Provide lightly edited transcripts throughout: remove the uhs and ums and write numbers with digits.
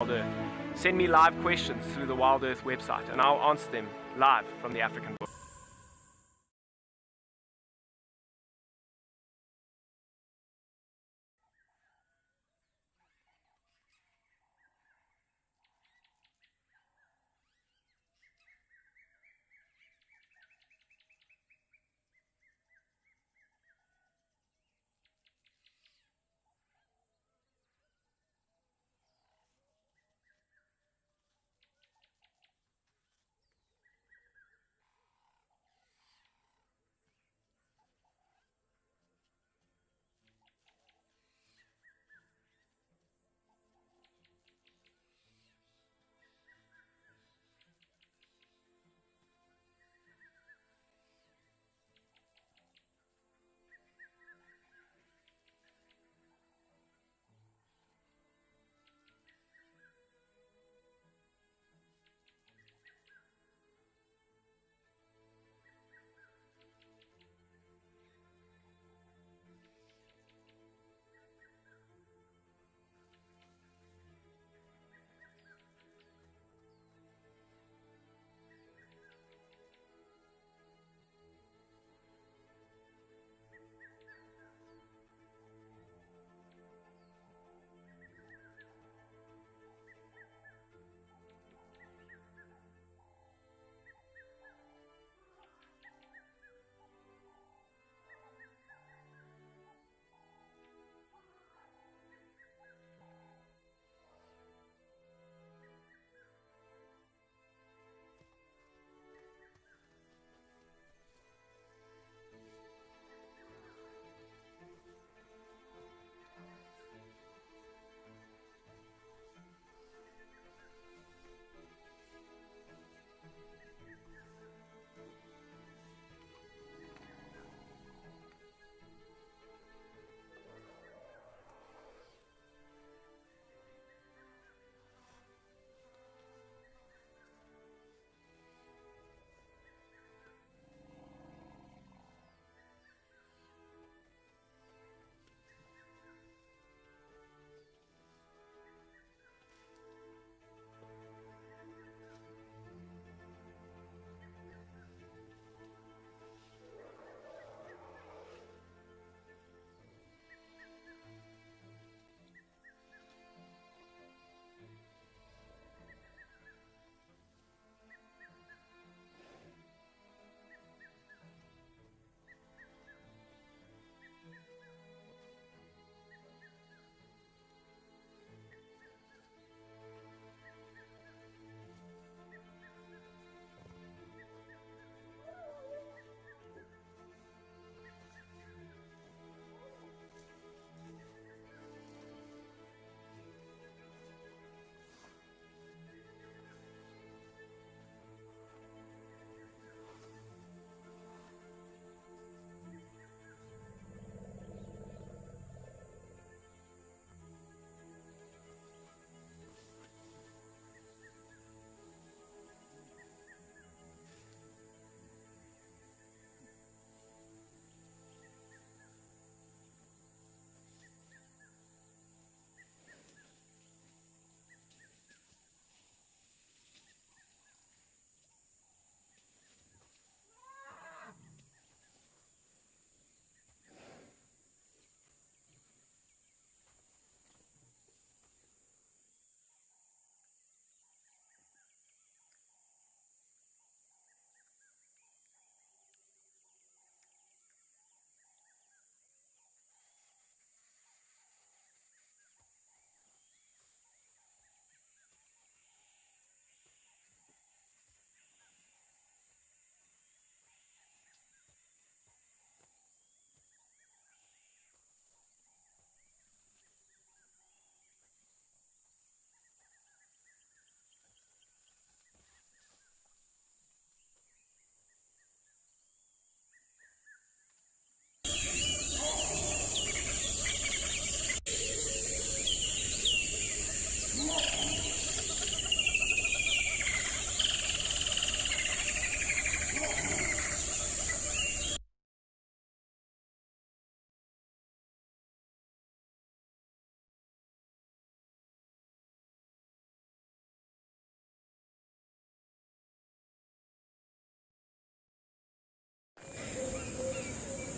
WildEarth. Send me live questions through the WildEarth website and I'll answer them live from the African bush.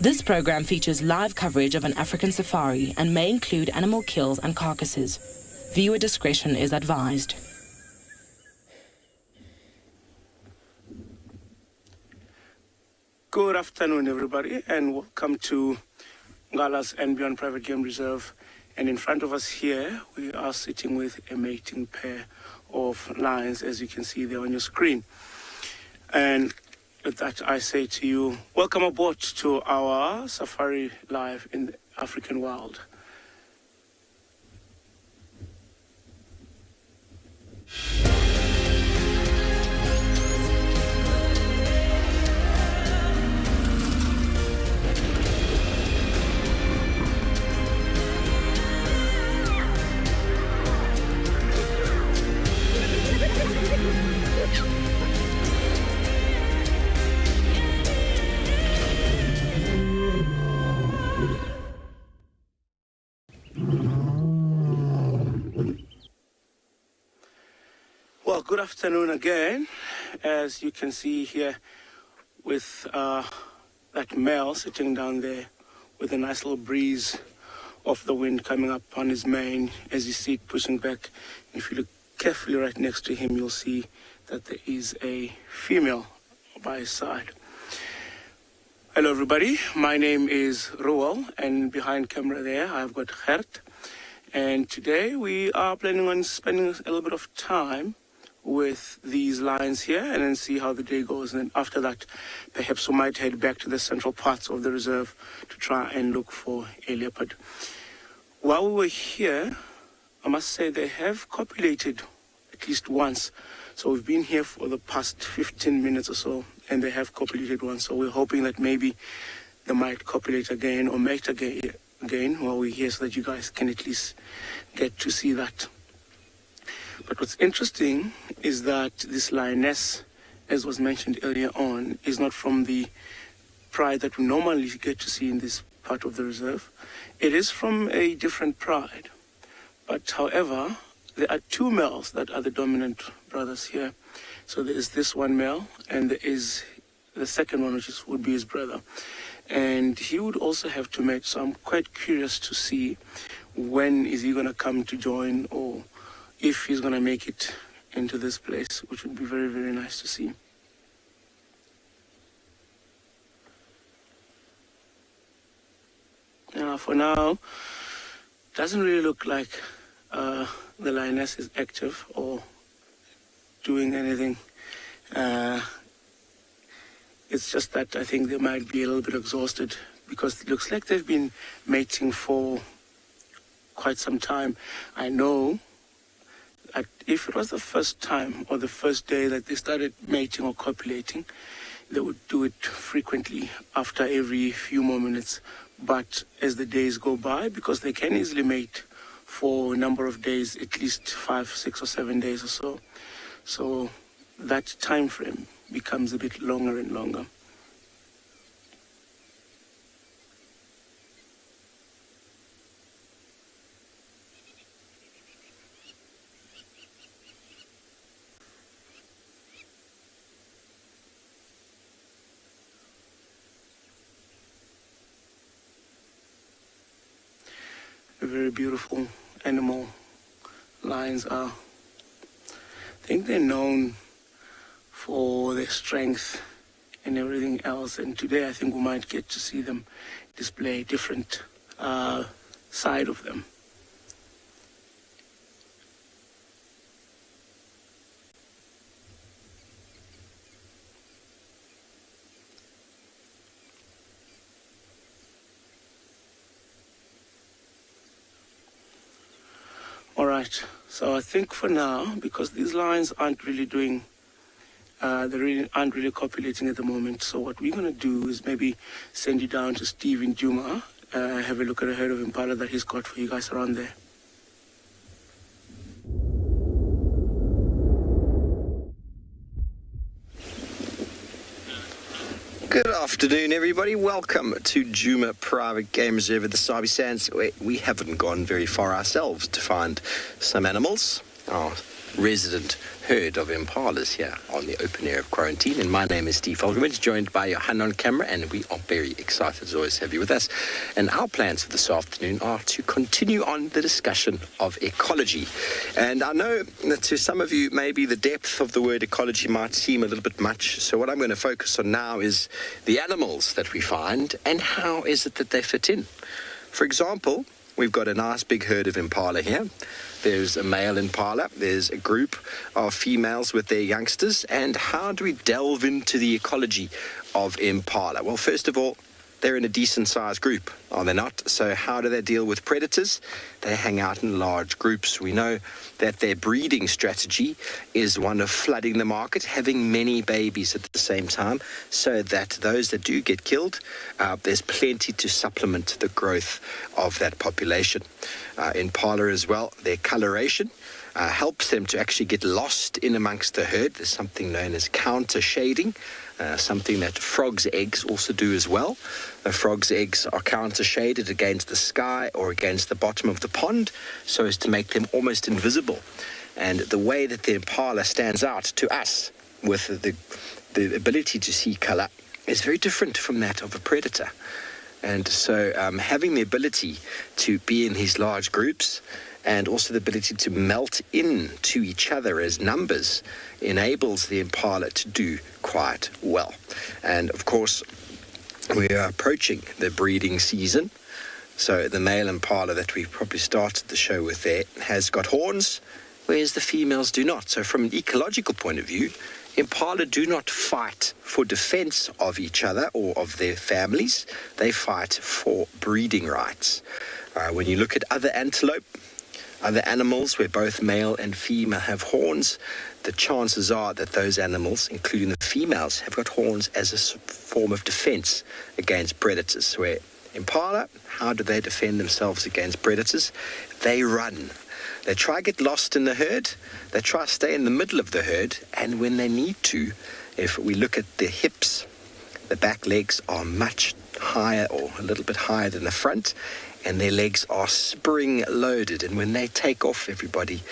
This program features live coverage of an African safari and may include animal kills and carcasses. Viewer discretion is advised. Good afternoon, everybody, and welcome to Ngala's andBeyond Private Game Reserve. And in front of us here, we are sitting with a mating pair of lions, as you can see there on your screen. And with that, I say to you, welcome aboard to our safari live in the African wild. Well, good afternoon again. As you can see here with that male sitting down there with a nice little breeze of the wind coming up on his mane as you see it pushing back. If you look carefully right next to him, you'll see that there is a female by his side. Hello everybody, my name is Roel, and behind camera there I've got Gert. And today we are planning on spending a little bit of time with these lions here and then see how the day goes. And then after that, perhaps we might head back to the central parts of the reserve to try and look for a leopard. While we were here, I must say they have copulated at least once. So we've been here for the past 15 minutes or so, and they have copulated once. So we're hoping that maybe they might copulate again or mate again while we're here, so that you guys can at least get to see that. But what's interesting is that this lioness, as was mentioned earlier on, is not from the pride that we normally get to see in this part of the reserve. It is from a different pride. But however, there are two males that are the dominant brothers here. So there is this one male, and there is the second one, which would be his brother. And he would also have to mate, so I'm quite curious to see when is he going to come to join, or if he's going to make it into this place, which would be very, very nice to see. Now, for now, doesn't really look like the lioness is active or doing anything. It's just that I think they might be a little bit exhausted, because it looks like they've been mating for quite some time. I know if it was the first time or the first day that they started mating or copulating, they would do it frequently after every few more minutes. But as the days go by, because they can easily mate for a number of days, at least 5, 6 or 7 days or so, so that time frame becomes a bit longer and longer. A very beautiful animal lions are. I think they're known for their strength and everything else, and today I think we might get to see them display a different side of them. All right, so I think for now, because these lions aren't really doing, aren't really copulating at the moment, so what we're going to do is maybe send you down to Steve and Djuma, have a look at a herd of Impala that he's got for you guys around there. Good afternoon, everybody. Welcome to Djuma Private Game Reserve at the Sabi Sands. We haven't gone very far ourselves to find some animals. Our resident herd of impalas here on the open air of quarantine. And my name is Steve Olgerman, joined by Johanna on camera, and we are very excited as always to have you with us. And our plans for this afternoon are to continue on the discussion of ecology. And I know that to some of you, maybe the depth of the word ecology might seem a little bit much. So what I'm going to focus on now is the animals that we find and how is it that they fit in. For example, we've got a nice big herd of impala here. There's a male impala, there's a group of females with their youngsters, and how do we delve into the ecology of impala? Well, first of all, they're in a decent-sized group, are they not? So how do they deal with predators? They hang out in large groups. We know that their breeding strategy is one of flooding the market, having many babies at the same time, so that those that do get killed, there's plenty to supplement the growth of that population. Impala as well, their coloration helps them to actually get lost in amongst the herd. There's something known as counter shading, something that frogs' eggs also do as well. The frogs' eggs are counter shaded against the sky or against the bottom of the pond so as to make them almost invisible. And the way that the impala stands out to us with the ability to see color is very different from that of a predator. And so having the ability to be in these large groups and also the ability to melt into each other as numbers enables the impala to do quite well. And of course, we are approaching the breeding season. So the male impala that we probably started the show with there has got horns, whereas the females do not. So from an ecological point of view, impala do not fight for defense of each other or of their families. They fight for breeding rights. When you look at other antelope, other animals where both male and female have horns, the chances are that those animals, including the females, have got horns as a form of defense against predators. Where impala, how do they defend themselves against predators? They run. They try to get lost in the herd. They try to stay in the middle of the herd. And when they need to, if we look at the hips, the back legs are much higher or a little bit higher than the front, and their legs are spring-loaded. And when they take off, everybody,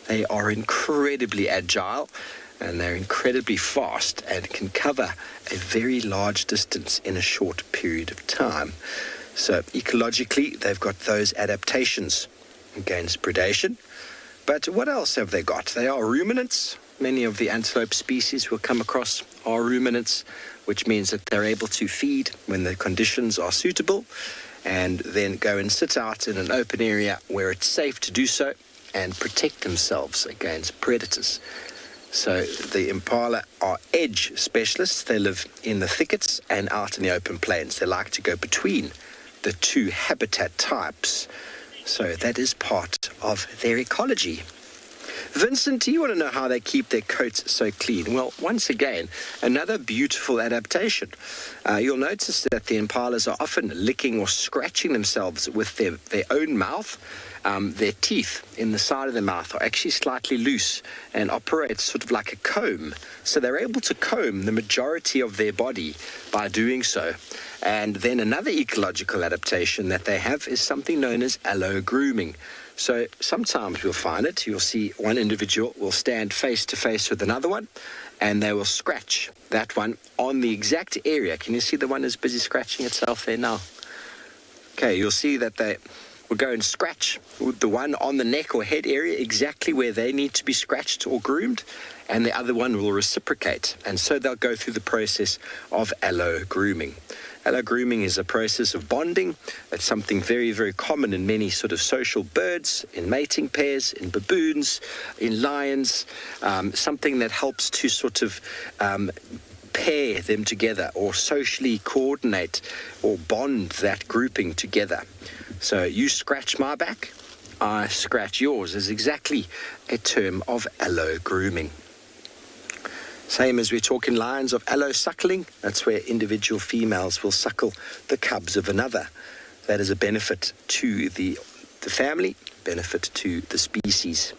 they are incredibly agile, and they're incredibly fast and can cover a very large distance in a short period of time. So ecologically, they've got those adaptations against predation. But what else have they got? They are ruminants. Many of the antelope species we'll come across are ruminants, which means that they're able to feed when the conditions are suitable and then go and sit out in an open area where it's safe to do so and protect themselves against predators. So the impala are edge specialists. They live in the thickets and out in the open plains. They like to go between the two habitat types. So that is part of their ecology. Vincent, do you want to know how they keep their coats so clean? Well, once again, another beautiful adaptation. You'll notice that the impalas are often licking or scratching themselves with their own mouth. Their teeth in the side of the mouth are actually slightly loose and operate sort of like a comb. So they're able to comb the majority of their body by doing so. And then another ecological adaptation that they have is something known as allo grooming. So sometimes you'll find it, you'll see one individual will stand face to face with another one, and they will scratch that one on the exact area. Can you see the one is busy scratching itself there now? Okay, you'll see that they will go and scratch the one on the neck or head area exactly where they need to be scratched or groomed, and the other one will reciprocate. And so they'll go through the process of allo grooming. Allo grooming is a process of bonding. It's something very, very common in many sort of social birds, in mating pairs, in baboons, in lions, something that helps to sort of pair them together or socially coordinate or bond that grouping together. So you scratch my back, I scratch yours is exactly a term of allo grooming. Same as we're talking lines of allo suckling, that's where individual females will suckle the cubs of another. That is a benefit to the family, benefit to the species.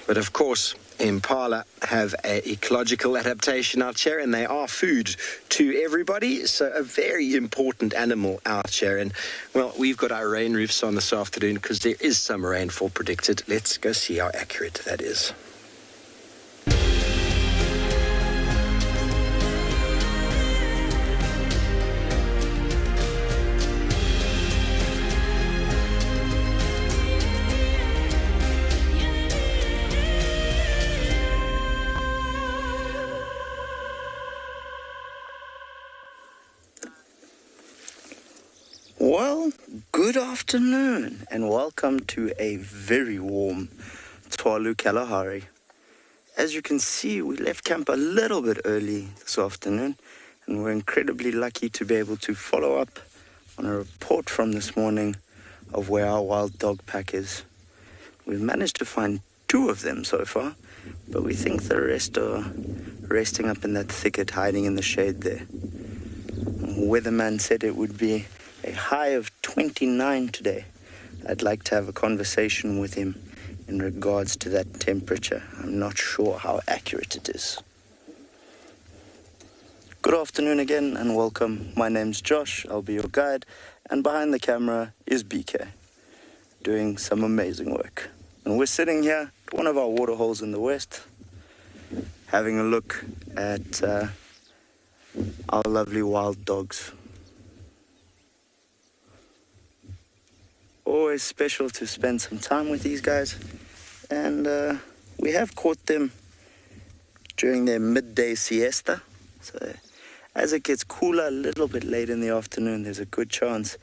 But of course, impala have an ecological adaptation out here, and they are food to everybody, so a very important animal out here. And well, we've got our rain roofs on this afternoon because there is some rainfall predicted. Let's go see how accurate that is. Well, good afternoon and welcome to a very warm Tswalu Kalahari. As you can see, we left camp a little bit early this afternoon and we're incredibly lucky to be able to follow up on a report from this morning of where our wild dog pack is. We've managed to find 2 of them so far, but we think the rest are resting up in that thicket hiding in the shade there. Weatherman said it would be a high of 29 today. I'd like to have a conversation with him in regards to that temperature. I'm not sure how accurate it is. Good afternoon again and welcome. My name's Josh, I'll be your guide, and behind the camera is BK, doing some amazing work. And we're sitting here at one of our water holes in the west, having a look at our lovely wild dogs. Always special to spend some time with these guys, and we have caught them during their midday siesta. So as it gets cooler a little bit late in the afternoon, there's a good chance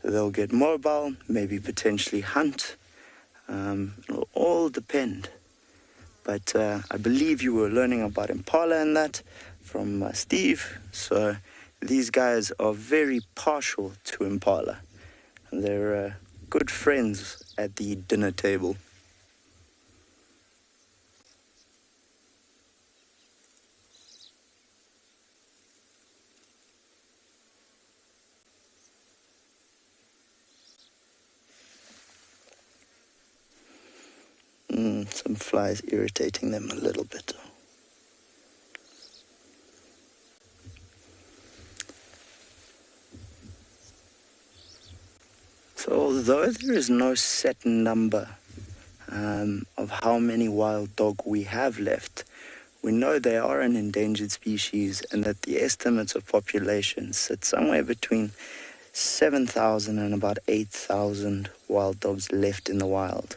they'll get mobile, maybe potentially hunt. It'll all depend. But I believe you were learning about Impala and that from Steve. So these guys are very partial to Impala. And they're good friends at the dinner table. Some flies irritating them a little bit. So although there is no set number of how many wild dog we have left, we know they are an endangered species and that the estimates of population sit somewhere between 7,000 and about 8,000 wild dogs left in the wild.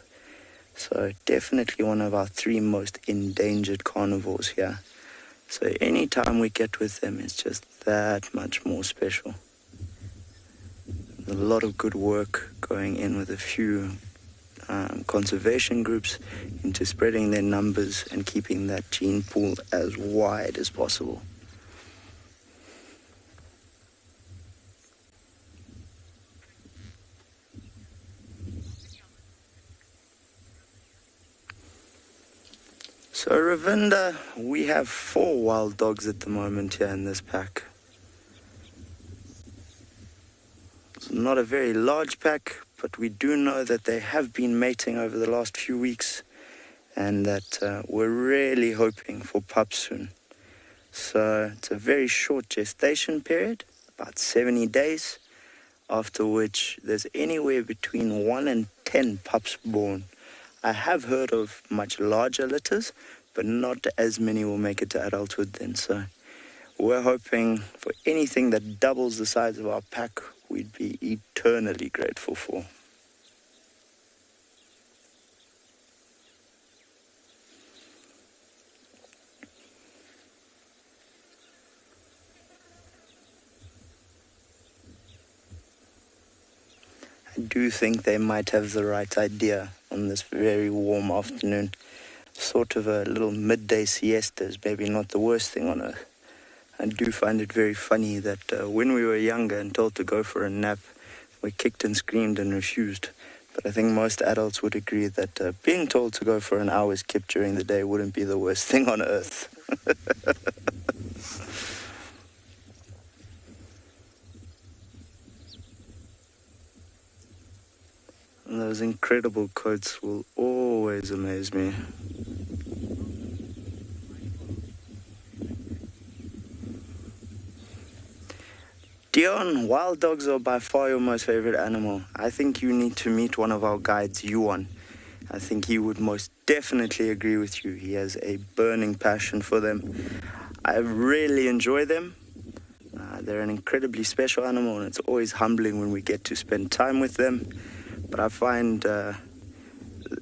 So definitely one of our 3 most endangered carnivores here. So any time we get with them, it's just that much more special. A lot of good work going in with a few conservation groups into spreading their numbers and keeping that gene pool as wide as possible. So Ravinda, we have 4 wild dogs at the moment here in this pack. It's not a very large pack, but we do know that they have been mating over the last few weeks and that we're really hoping for pups soon. So it's a very short gestation period, about 70 days, after which there's anywhere between 1 and 10 pups born. I have heard of much larger litters, but not as many will make it to adulthood then. So we're hoping for anything that doubles the size of our pack, we'd be eternally grateful for. I do think they might have the right idea on this very warm afternoon. Sort of a little midday siesta is maybe not the worst thing on earth. I do find it very funny that when we were younger and told to go for a nap, we kicked and screamed and refused. But I think most adults would agree that being told to go for an hour's kip during the day wouldn't be the worst thing on earth. And those incredible coats will always amaze me. Dion, wild dogs are by far your most favorite animal. I think you need to meet one of our guides, Yuan. I think he would most definitely agree with you. He has a burning passion for them. I really enjoy them. They're an incredibly special animal, and it's always humbling when we get to spend time with them. But I find the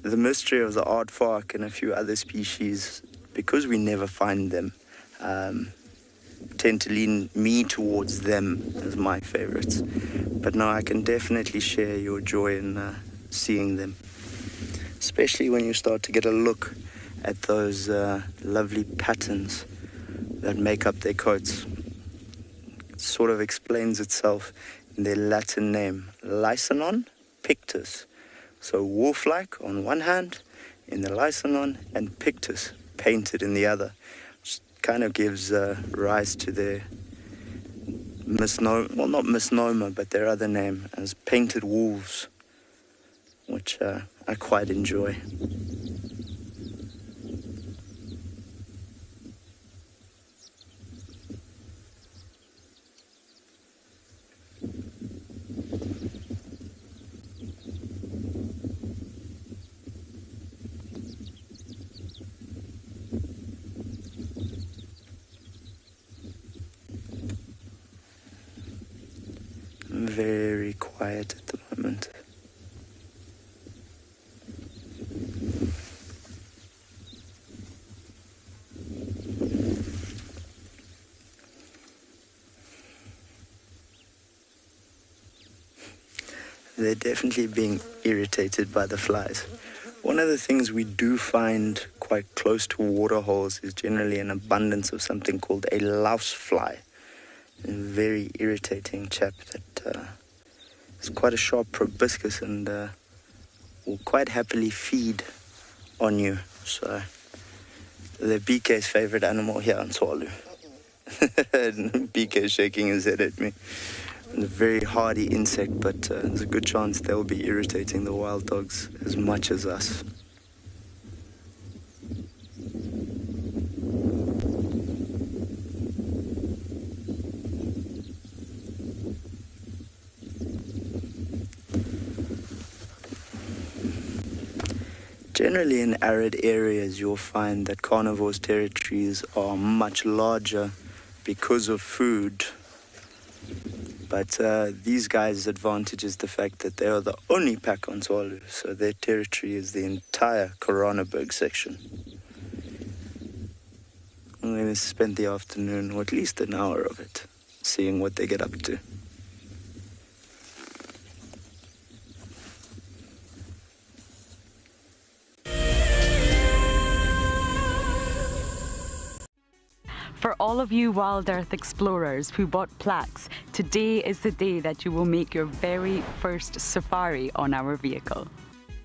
mystery of the aardvark and a few other species, because we never find them, tend to lean me towards them as my favorites. But no, I can definitely share your joy in seeing them, especially when you start to get a look at those lovely patterns that make up their coats. It sort of explains itself in their Latin name, Lycanon pictus. So wolf-like on one hand in the Lycanon, and pictus painted in the other, which kind of gives rise to their misnomer, well, not misnomer, but their other name as painted wolves, which I quite enjoy. Very quiet at the moment. They're definitely being irritated by the flies. One of the things we do find quite close to waterholes is generally an abundance of something called a louse fly. A very irritating chap that is quite a sharp proboscis and will quite happily feed on you. So they're BK's favorite animal here on Tswalu. BK shaking his head at me. A very hardy insect, but there's a good chance they'll be irritating the wild dogs as much as us. Generally in arid areas, you'll find that carnivores' territories are much larger because of food. But these guys' advantage is the fact that they are the only pack on Tswalu, so their territory is the entire Koranenburg section. I'm going to spend the afternoon, or at least an hour of it, seeing what they get up to. For all of you WildEarth explorers who bought plaques, today is the day that you will make your very first safari on our vehicle.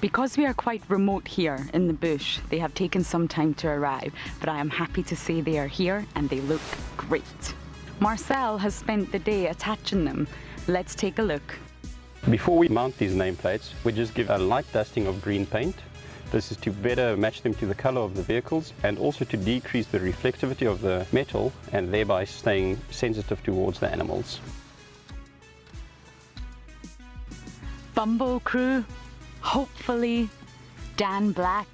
Because we are quite remote here in the bush, they have taken some time to arrive, but I am happy to say they are here and they look great. Marcel has spent the day attaching them. Let's take a look. Before we mount these nameplates, we just give a light dusting of green paint. This is to better match them to the color of the vehicles and also to decrease the reflectivity of the metal and thereby staying sensitive towards the animals. Bumbo crew, hopefully, Dan Black,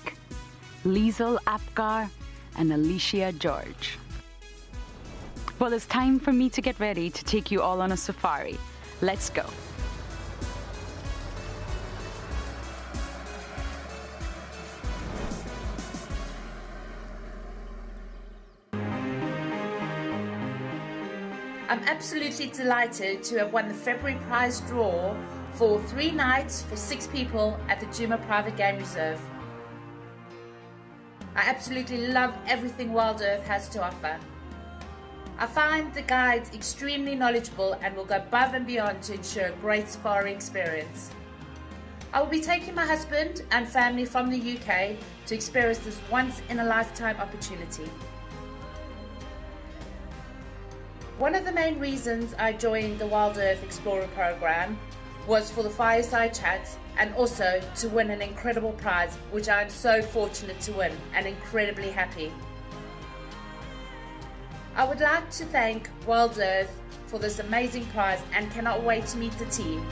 Liesel Apgar and Alicia George. Well, it's time for me to get ready to take you all on a safari. Let's go. I'm absolutely delighted to have won the February prize draw for 3 nights for 6 people at the Djuma Private Game Reserve. I absolutely love everything WildEarth has to offer. I find the guides extremely knowledgeable and will go above and beyond to ensure a great safari experience. I will be taking my husband and family from the UK to experience this once-in-a-lifetime opportunity. One of the main reasons I joined the WildEarth Explorer program was for the fireside chats and also to win an incredible prize, which I am so fortunate to win and incredibly happy. I would like to thank WildEarth for this amazing prize and cannot wait to meet the team.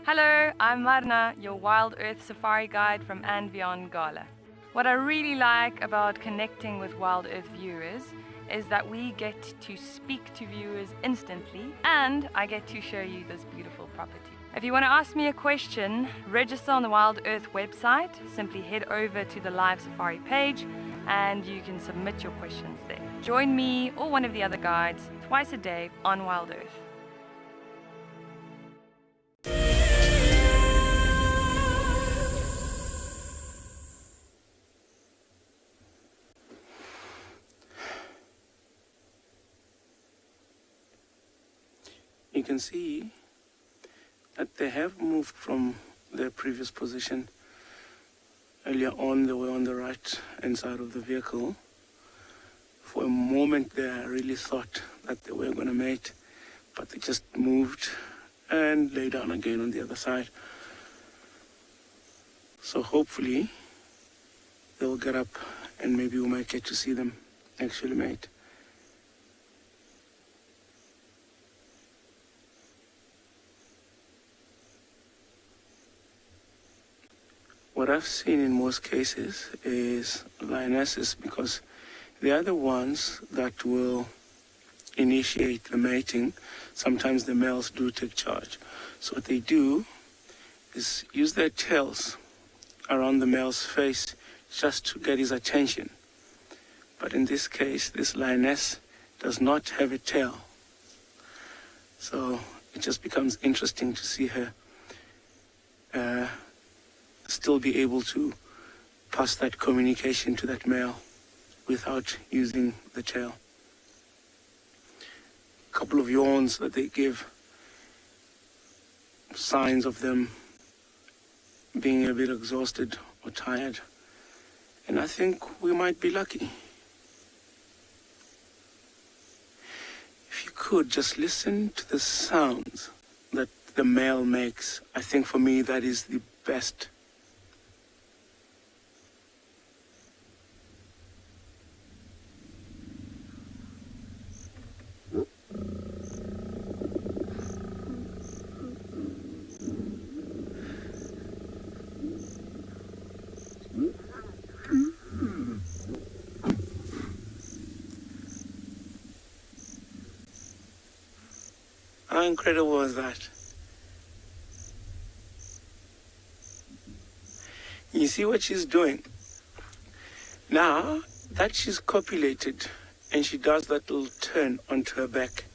Hello, I'm Marna, your WildEarth Safari Guide from andBeyond Ngala. What I really like about connecting with WildEarth viewers is that we get to speak to viewers instantly, and I get to show you this beautiful property. If you want to ask me a question, register on the WildEarth website. Simply head over to the live safari page and you can submit your questions there. Join me or one of the other guides twice a day on WildEarth. You can see that they have moved from their previous position. Earlier on, they were on the right hand side of the vehicle. For a moment there, I really thought that they were going to mate, but they just moved and lay down again on the other side. So hopefully, they'll get up and maybe we might get to see them actually mate. What I've seen in most cases is lionesses, because they are the ones that will initiate the mating. Sometimes the males do take charge. So what they do is use their tails around the male's face just to get his attention. But in this case, this lioness does not have a tail. So it just becomes interesting to see her still be able to pass that communication to that male without using the tail. A couple of yawns that they give, signs of them being a bit exhausted or tired. And I think we might be lucky. If you could just listen to the sounds that the male makes, I think for me that is the best. How incredible was that? You see what she's doing? Now that she's copulated and she does that little turn onto her back,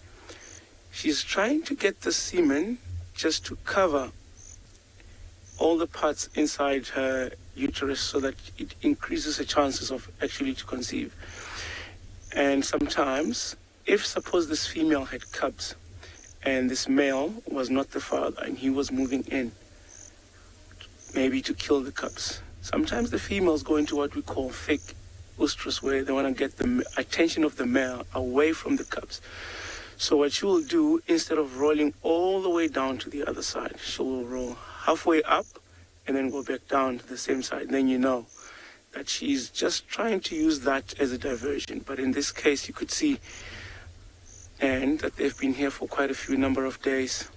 she's trying to get the semen just to cover all the parts inside her uterus so that it increases her chances of actually to conceive. And sometimes, if suppose this female had cubs, and this male was not the father and he was moving in, maybe to kill the cubs. Sometimes the females go into what we call fake oestrus, where they want to get the attention of the male away from the cubs. So what she will do, instead of rolling all the way down to the other side, she will roll halfway up and then go back down to the same side. Then you know that she's just trying to use that as a diversion. But in this case, you could see and that they've been here for quite a few number of days.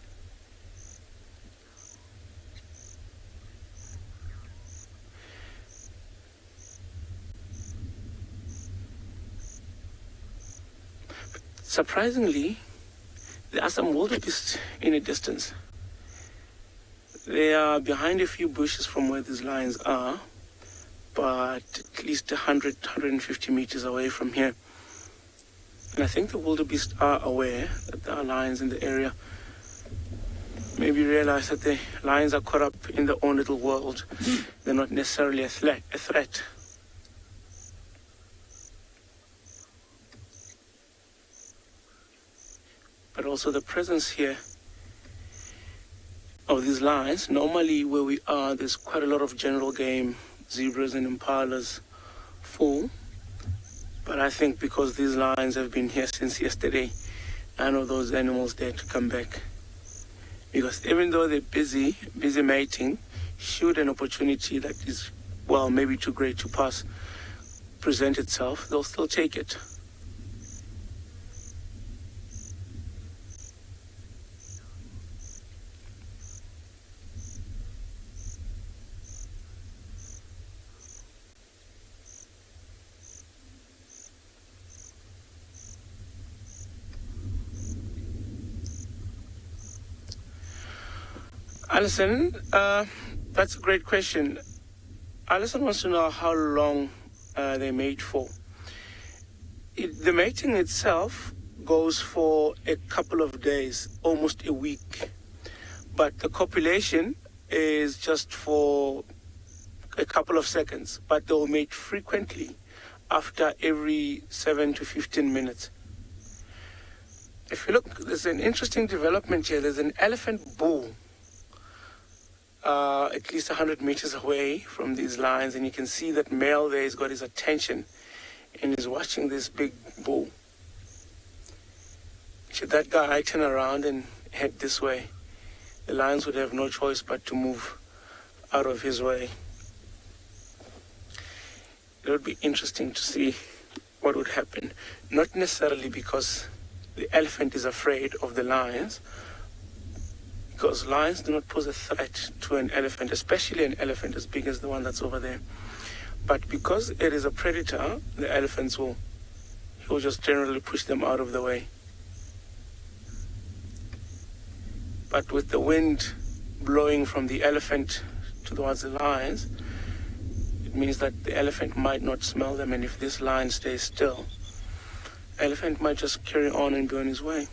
But surprisingly, there are some wildebeest in a distance. They are behind a few bushes from where these lions are, but at least 100, 150 meters away from here. And I think the wildebeest are aware that there are lions in the area. Maybe realize that the lions are caught up in their own little world. They're not necessarily a threat. But also the presence here of these lions. Normally where we are, there's quite a lot of general game, zebras and impalas full. But I think because these lions have been here since yesterday, none of those animals dare to come back. Because even though they're busy mating, should an opportunity that is, well, maybe too great to pass, present itself, they'll still take it. Alison, that's a great question. Alison wants to know how long they mate for. The mating itself goes for a couple of days, almost a week. But the copulation is just for a couple of seconds, but they'll mate frequently after every 7 to 15 minutes. If you look, there's an interesting development here. There's an elephant bull at least 100 meters away from these lines, and you can see that male there has got his attention and is watching this big bull. Should that guy turn around and head this way, the lions would have no choice but to move out of his way. It would be interesting to see what would happen. Not necessarily because the elephant is afraid of the lions, because lions do not pose a threat to an elephant, especially an elephant as big as the one that's over there. But because it is a predator, the elephants will just generally push them out of the way. But with the wind blowing from the elephant towards the lions, it means that the elephant might not smell them, and if this lion stays still, the elephant might just carry on and be on his way.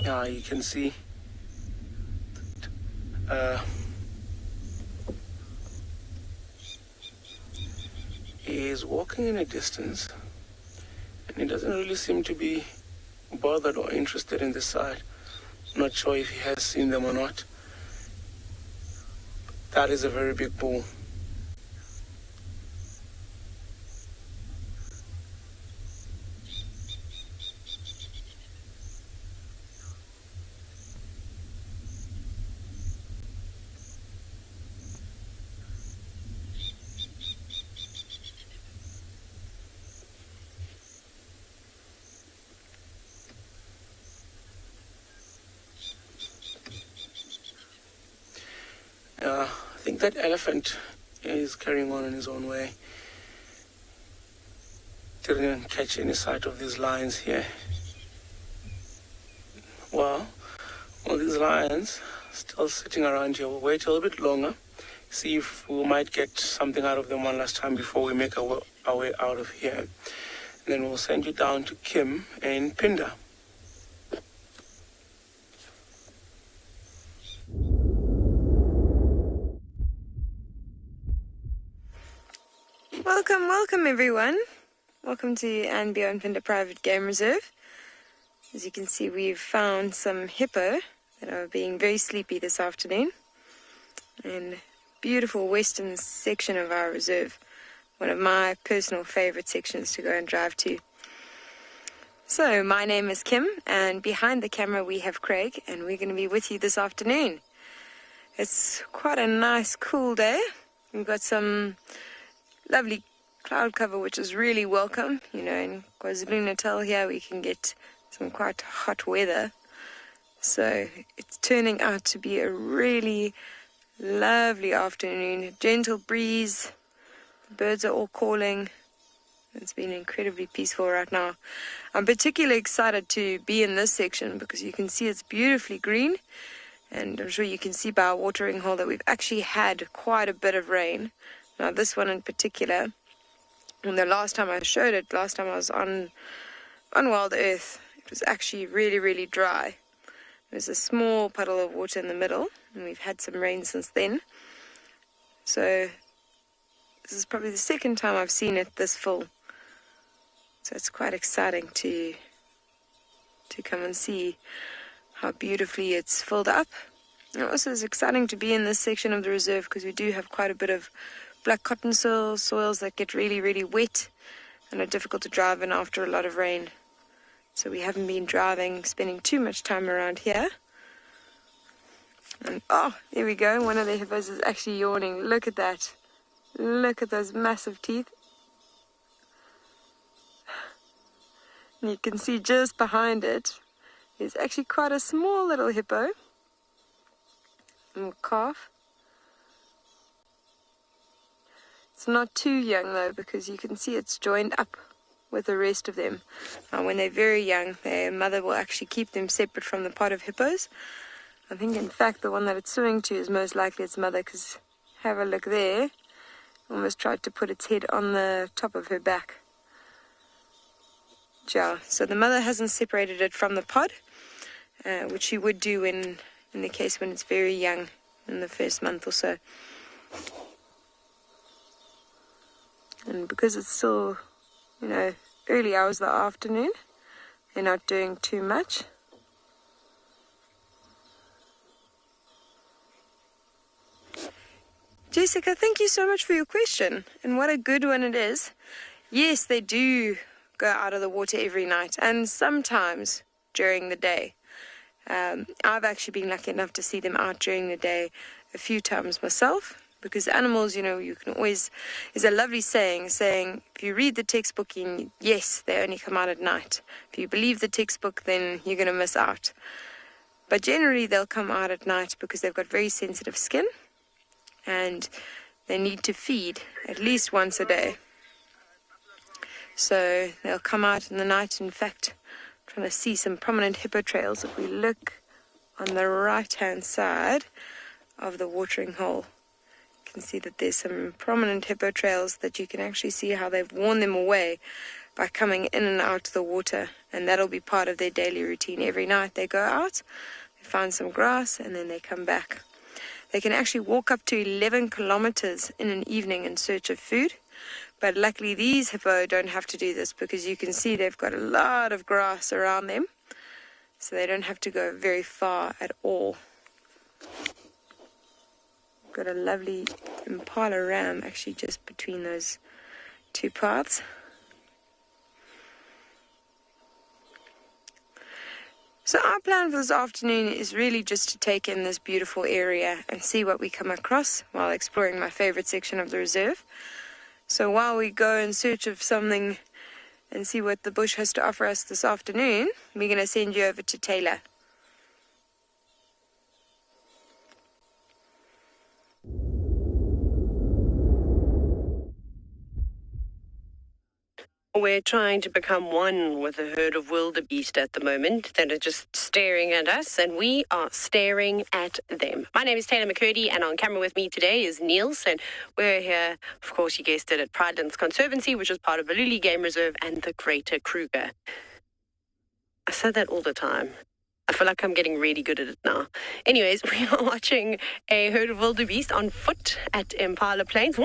Yeah, you can see he is walking in a distance, and he doesn't really seem to be bothered or interested in this side. Not sure if he has seen them or not. That is a very big bull. I think that elephant is carrying on in his own way. Didn't catch any sight of these lions here. Well, all these lions still sitting around here. We'll wait a little bit longer, see if we might get something out of them one last time before we make our way out of here. And then we'll send you down to Kim in Phinda. Welcome everyone. Welcome to andBeyond Phinda Private Game Reserve. As you can see, we've found some hippo that are being very sleepy this afternoon. And beautiful western section of our reserve. One of my personal favorite sections to go and drive to. So, my name is Kim, and behind the camera we have Craig, and we're going to be with you this afternoon. It's quite a nice, cool day. We've got some lovely cloud cover, which is really welcome. You know, in KwaZulu-Natal here we can get some quite hot weather. So it's turning out to be a really lovely afternoon. Gentle breeze. The birds are all calling. It's been incredibly peaceful right now. I'm particularly excited to be in this section because you can see it's beautifully green. And I'm sure you can see by our watering hole that we've actually had quite a bit of rain. Now this one in particular, and the last time I showed it, last time I was on WildEarth, it was actually really, really dry. There's a small puddle of water in the middle, and we've had some rain since then. So this is probably the second time I've seen it this full. So it's quite exciting to come and see how beautifully it's filled up. And also it's exciting to be in this section of the reserve because we do have quite a bit of black cotton soils that get really, really wet and are difficult to drive in after a lot of rain. So we haven't been spending too much time around here. And oh, there we go. One of the hippos is actually yawning. Look at that. Look at those massive teeth. And you can see just behind it is actually quite a small little hippo. And calf. It's not too young though, because you can see it's joined up with the rest of them. Now when they're very young, their mother will actually keep them separate from the pod of hippos. I think in fact the one that it's swimming to is most likely its mother, because have a look there, almost tried to put its head on the top of her back. Yeah, so the mother hasn't separated it from the pod, which she would do in the case when it's very young, in the first month or so. And because it's still, you know, early hours of the afternoon, they're not doing too much. Jessica, thank you so much for your question, and what a good one it is. Yes, they do go out of the water every night, and sometimes during the day. I've actually been lucky enough to see them out during the day a few times myself, because animals, you know, you can always, there's a lovely saying, if you read the textbook, yes, they only come out at night. If you believe the textbook, then you're going to miss out. But generally they'll come out at night because they've got very sensitive skin, and they need to feed at least once a day. So they'll come out in the night. In fact, I'm trying to see some prominent hippo trails. If we look on the right-hand side of the watering hole, you can see that there's some prominent hippo trails that you can actually see how they've worn them away by coming in and out of the water. And that'll be part of their daily routine. Every night they go out, they find some grass, and then they come back. They can actually walk up to 11 kilometers in an evening in search of food. But luckily these hippo don't have to do this, because you can see they've got a lot of grass around them. So they don't have to go very far at all. Got a lovely Impala ram actually just between those two paths. So our plan for this afternoon is really just to take in this beautiful area and see what we come across while exploring my favorite section of the reserve. So while we go in search of something and see what the bush has to offer us this afternoon, we're going to send you over to Taylor. We're trying to become one with a herd of wildebeest at the moment that are just staring at us, and we are staring at them. My name is Taylor McCurdy, and on camera with me today is Niels, and we're here, of course, you guessed it, at Prrivate Conservancy, which is part of Tswalu Game Reserve and the Greater Kruger. I say that all the time. I feel like I'm getting really good at it now. Anyways, we are watching a herd of wildebeest on foot at Impala Plains.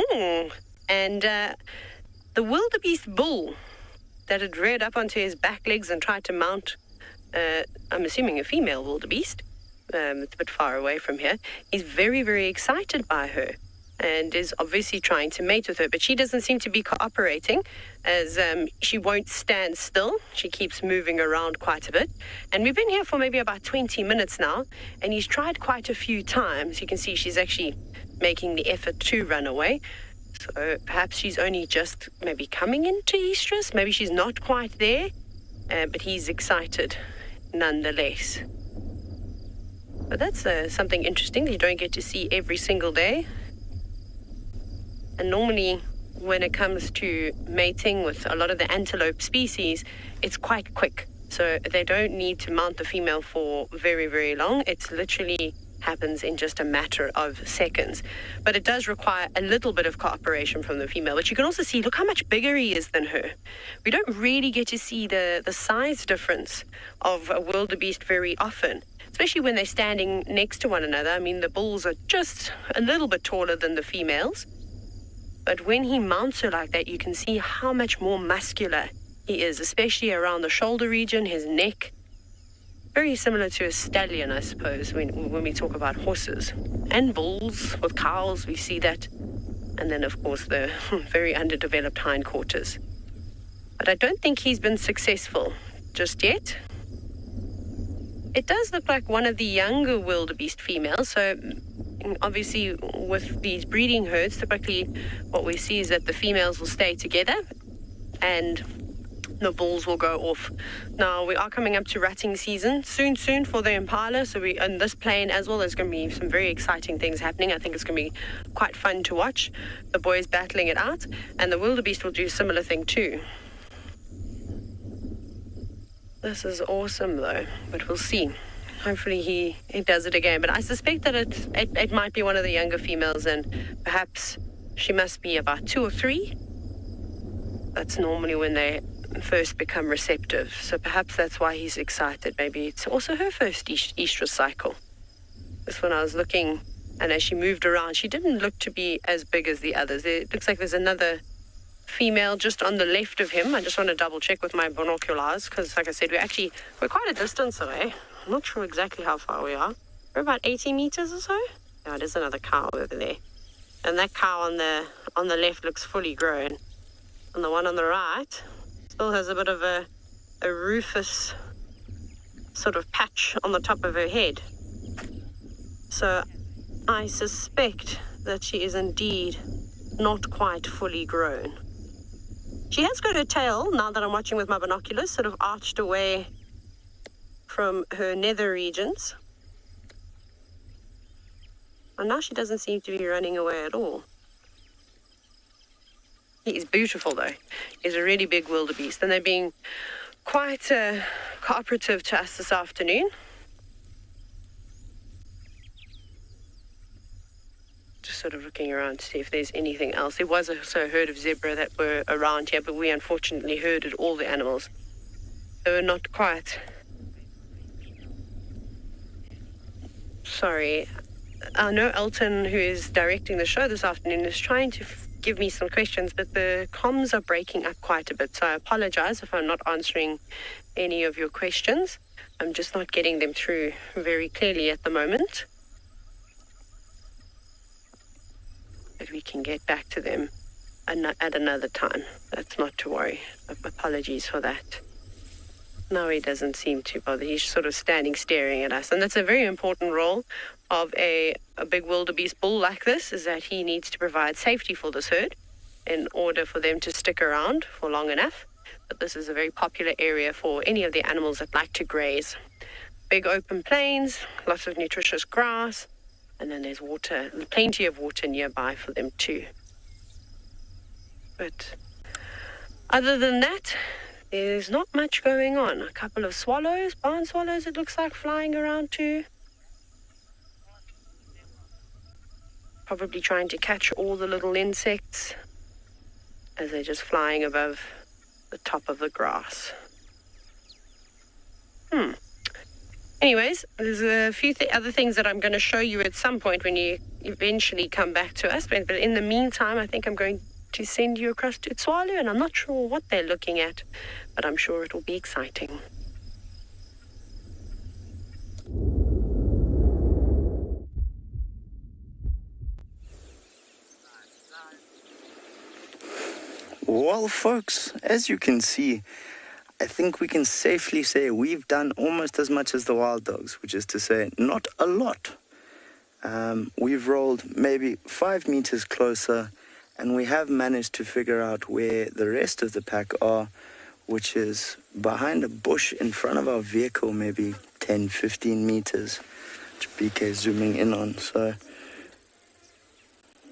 And the wildebeest bull that had reared up onto his back legs and tried to mount, I'm assuming a female wildebeest, it's a bit far away from here, is very, very excited by her and is obviously trying to mate with her, but she doesn't seem to be cooperating, as she won't stand still. She keeps moving around quite a bit, and we've been here for maybe about 20 minutes now, and he's tried quite a few times. You can see she's actually making the effort to run away. So perhaps she's only just maybe coming into estrus. Maybe she's not quite there, but he's excited nonetheless. But that's something interesting that you don't get to see every single day. And normally when it comes to mating with a lot of the antelope species, it's quite quick. So they don't need to mount the female for very, very long. It's literally happens in just a matter of seconds. But it does require a little bit of cooperation from the female. But you can also see, look how much bigger he is than her. We don't really get to see the size difference of a wildebeest very often, especially when they're standing next to one another. I mean, the bulls are just a little bit taller than the females. But when he mounts her like that, you can see how much more muscular he is, especially around the shoulder region, his neck. Very similar to a stallion, I suppose, when we talk about horses. And bulls with cows, we see that. And then, of course, the very underdeveloped hindquarters. But I don't think he's been successful just yet. It does look like one of the younger wildebeest females. So, obviously, with these breeding herds, typically what we see is that the females will stay together. And the bulls will go off. Now, we are coming up to ratting season soon for the Impala. So on this plane as well, there's going to be some very exciting things happening. I think it's going to be quite fun to watch. The boys battling it out. And the Wildebeest will do a similar thing too. This is awesome though, but we'll see. Hopefully he does it again. But I suspect that it might be one of the younger females, and perhaps she must be about 2 or 3. That's normally when they first become receptive. So perhaps that's why he's excited. Maybe it's also her first estrus cycle. This when I was looking, and as she moved around, she didn't look to be as big as the others. It looks like there's another female just on the left of him. I just want to double check with my binoculars because, like I said, we're quite a distance away. I'm not sure exactly how far we are. We're about 80 meters or so. Yeah, there's another cow over there. And that cow on the left looks fully grown. And the one on the right still has a bit of a rufous sort of patch on the top of her head. So I suspect that she is indeed not quite fully grown. She has got her tail, now that I'm watching with my binoculars, sort of arched away from her nether regions. And now she doesn't seem to be running away at all. He's beautiful though. He's a really big wildebeest, and they're being quite cooperative to us this afternoon. Just sort of looking around to see if there's anything else. There was also a herd of zebra that were around here, but we unfortunately herded all the animals. They were not quite... Sorry. I know Elton, who is directing the show this afternoon, is trying to give me some questions, but the comms are breaking up quite a bit. So I apologize if I'm not answering any of your questions. I'm just not getting them through very clearly at the moment. But we can get back to them at another time. That's not to worry. Apologies for that. No, he doesn't seem to bother. He's sort of standing staring at us. And that's a very important role of a big wildebeest bull like this, is that he needs to provide safety for this herd in order for them to stick around for long enough. But this is a very popular area for any of the animals that like to graze. Big open plains, lots of nutritious grass, and then there's water, plenty of water nearby for them too. But other than that, there's not much going on. A couple of swallows, barn swallows, it looks like, flying around too. Probably trying to catch all the little insects as they're just flying above the top of the grass. Anyways, there's a few other things that I'm going to show you at some point when you eventually come back to us. But in the meantime, I think I'm going to send you across to Tswalu, and I'm not sure what they're looking at, but I'm sure it will be exciting. Well, folks, as you can see, I think we can safely say we've done almost as much as the wild dogs, which is to say not a lot. We've rolled maybe 5 meters closer, and we have managed to figure out where the rest of the pack are, which is behind a bush in front of our vehicle, maybe 10, 15 meters, which BK is zooming in on. So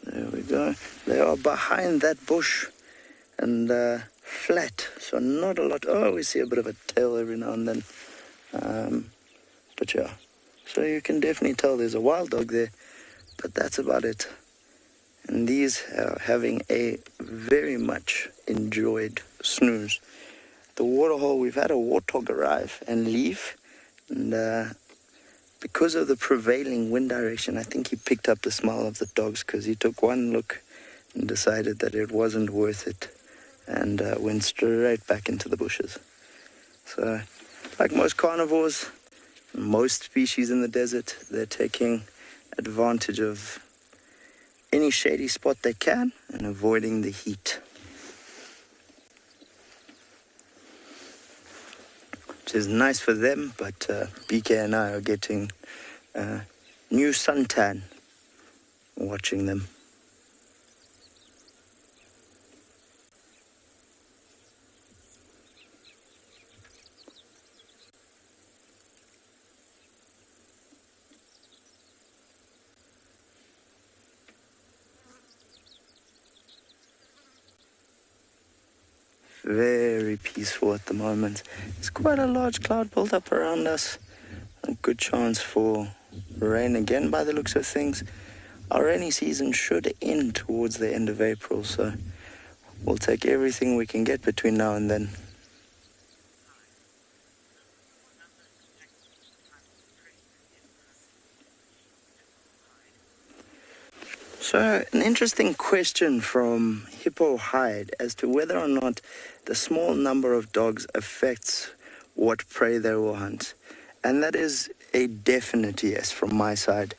there we go. They are behind that bush and flat, so not a lot. Oh, we see a bit of a tail every now and then. But yeah, so you can definitely tell there's a wild dog there, but that's about it. And these are having a very much enjoyed snooze. The waterhole, we've had a warthog arrive and leave, and because of the prevailing wind direction, I think he picked up the smell of the dogs, because he took one look and decided that it wasn't worth it, and went straight back into the bushes. So, like most carnivores, most species in the desert, they're taking advantage of any shady spot they can and avoiding the heat. Which is nice for them, but BK and I are getting new suntan watching them. very peaceful at the moment. There's quite a large cloud built up around us. A good chance for rain again by the looks of things. Our rainy season should end towards the end of April, so we'll take everything we can get between now and then. So, an interesting question from Hippo Hide as to whether or not the small number of dogs affects what prey they will hunt. And that is a definite yes from my side,